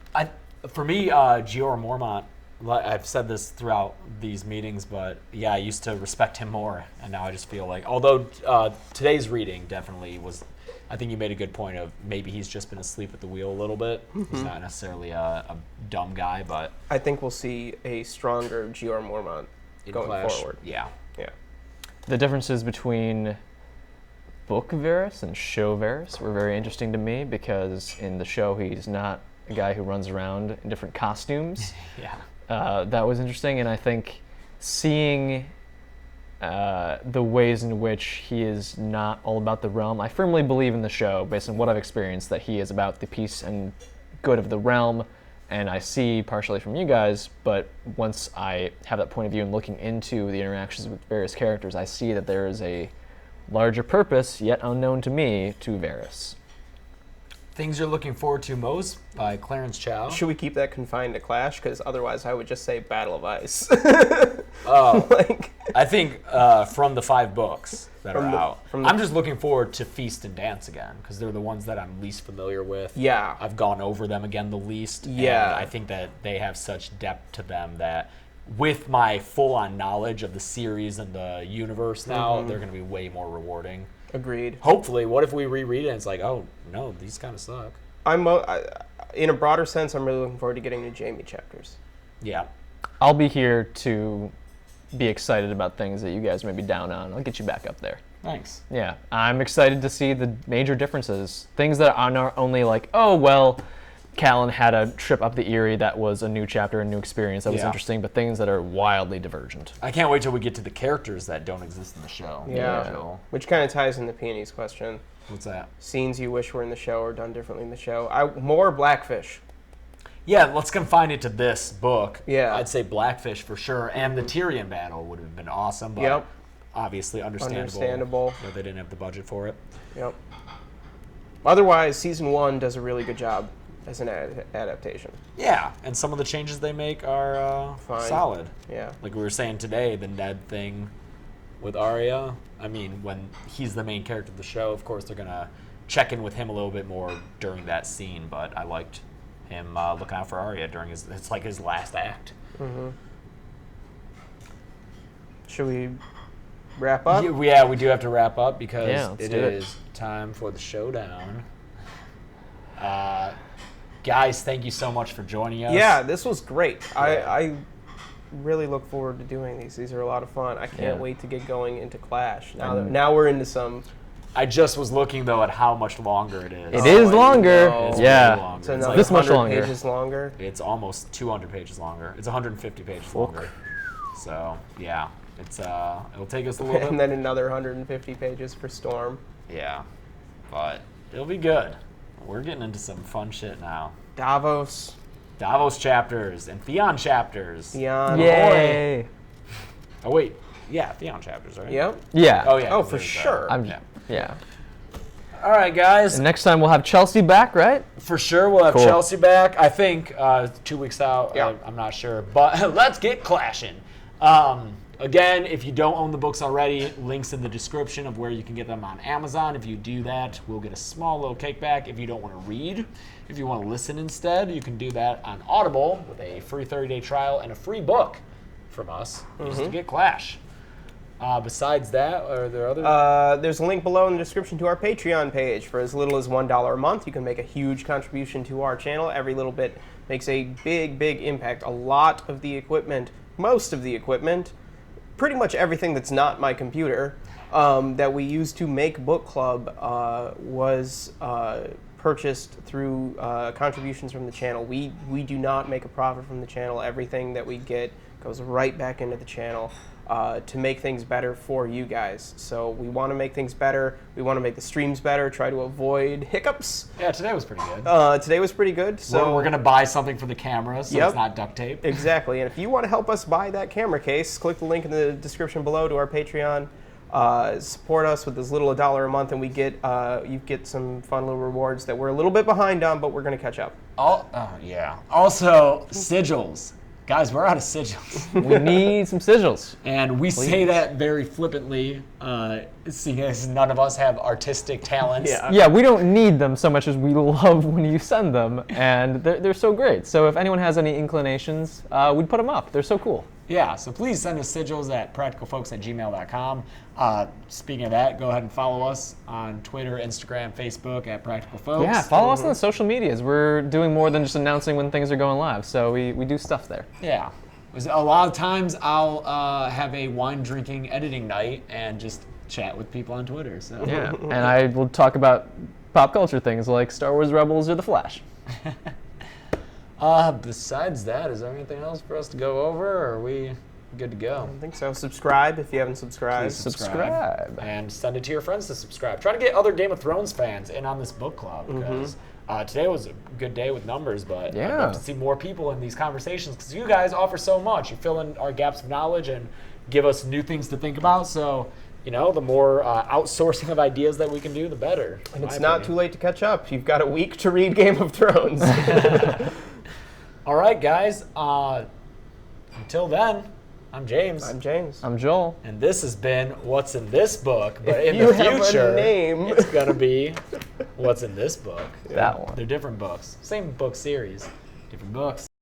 me, Jeor Mormont, I've said this throughout these meetings, but yeah, I used to respect him more, and now I just feel like, although today's reading definitely was, I think you made a good point of maybe he's just been asleep at the wheel a little bit. Mm-hmm. He's not necessarily a dumb guy, but I think we'll see a stronger Jeor Mormont going forward. Yeah. Yeah. The differences between book Varys and show Varys were very interesting to me because in the show he's not a guy who runs around in different costumes. Yeah. That was interesting, and I think seeing the ways in which he is not all about the realm. I firmly believe in the show, based on what I've experienced, that he is about the peace and good of the realm, and I see partially from you guys, but once I have that point of view and looking into the interactions with various characters, I see that there is a larger purpose, yet unknown to me, to Varys. Things you're looking forward to most by Clarence Chow. Should we keep that confined to Clash? Because otherwise I would just say Battle of Ice. I think from the 5 books that are out, I'm just looking forward to Feast and Dance again, because they're the ones that I'm least familiar with. Yeah. I've gone over them again the least. Yeah. And I think that they have such depth to them that with my full-on knowledge of the series and the universe now, they're going to be way more rewarding. Agreed. Hopefully, what if we reread it and it's like, oh, no, these kind of suck. In a broader sense, I'm really looking forward to getting to Jaime chapters. Yeah. I'll be here to be excited about things that you guys may be down on. I'll get you back up there. Thanks. Yeah, I'm excited to see the major differences. Things that are not only like, oh, well, Catelyn had a trip up the Erie that was a new chapter, a new experience that was interesting, but things that are wildly divergent. I can't wait till we get to the characters that don't exist in the show. Yeah. Which kind of ties into Peony's question. What's that? Scenes you wish were in the show or done differently in the show. More Blackfish. Yeah, let's confine it to this book. Yeah. I'd say Blackfish for sure, and the Tyrion battle would have been awesome, but obviously understandable that they didn't have the budget for it. Yep. Otherwise, season 1 does a really good job as an adaptation. Yeah, and some of the changes they make are solid. Yeah. Like we were saying today, the Ned thing with Arya. I mean, when he's the main character of the show, of course they're going to check in with him a little bit more during that scene, but I liked him looking out for Arya during it's like his last act. Mm-hmm. Should we wrap up? Yeah, we do have to wrap up because it is time for the showdown. Guys, thank you so much for joining us. Yeah, this was great. Yeah. I really look forward to doing these. These are a lot of fun. I can't wait to get going into Clash. Now we're into some... I just was looking, though, at how much longer it is. It is longer. It's yeah. really longer. So it's like this much longer. pages longer. It's almost 200 pages longer. It's 150 pages longer. So, yeah. It's it'll take us a little bit. And then another 150 pages for Storm. Yeah. But it'll be good. We're getting into some fun shit now. Davos chapters and Theon chapters. Theon. Yay. Oh, wait. Yeah, Theon chapters, right? Yep. Yeah. Oh, yeah. Oh, for sure. Yeah. All right, guys. And next time we'll have Chelsea back, right? For sure, we'll have Chelsea back. I think 2 weeks out. Yeah. I'm not sure. But let's get clashing. Again, if you don't own the books already, links in the description of where you can get them on Amazon. If you do that, we'll get a small little kickback. If you don't want to read, if you want to listen instead, you can do that on Audible with a free 30-day trial and a free book from us just to get Clash. Besides that, are there other? There's a link below in the description to our Patreon page. For as little as $1 a month, you can make a huge contribution to our channel. Every little bit makes a big, big impact. A lot of the equipment, most of the equipment, pretty much everything that's not my computer that we use to make Book Club was purchased through contributions from the channel. We do not make a profit from the channel. Everything that we get goes right back into the channel to make things better for you guys. So we want to make things better. We want to make the streams better, try to avoid hiccups. Yeah, today was pretty good. Today was pretty good. So we're going to buy something for the camera so it's not duct tape. Exactly. And if you want to help us buy that camera case, click the link in the description below to our Patreon. Support us with as little as $1 a month, and we get you get some fun little rewards that we're a little bit behind on, but we're going to catch up. Yeah. Also, sigils. Guys, we're out of sigils. We need some sigils. And we say that very flippantly, seeing as none of us have artistic talents. Yeah, we don't need them so much as we love when you send them, and they're so great. So if anyone has any inclinations, we'd put them up. They're so cool. Yeah, so please send us sigils at practicalfolks@gmail.com. Speaking of that, go ahead and follow us on Twitter, Instagram, Facebook at Practical Folks. Yeah, follow us on the social medias. We're doing more than just announcing when things are going live, so we do stuff there. Yeah. A lot of times I'll have a wine drinking editing night and just chat with people on Twitter. So. Yeah, and I will talk about pop culture things like Star Wars Rebels or The Flash. Besides that, is there anything else for us to go over, or are we good to go? I don't think so. Subscribe if you haven't subscribed. Please subscribe. And send it to your friends to subscribe. Try to get other Game of Thrones fans in on this book club, because today was a good day with numbers, but I'd love to see more people in these conversations, because you guys offer so much. You fill in our gaps of knowledge and give us new things to think about, so the more outsourcing of ideas that we can do, the better. And it's not too late to catch up. You've got a week to read Game of Thrones. All right, guys. Until then, I'm James. I'm James. I'm Joel. And this has been What's in This Book. But If in you the have a future, name. it's going to be What's in This Book. That one. They're different books. Same book series, different books.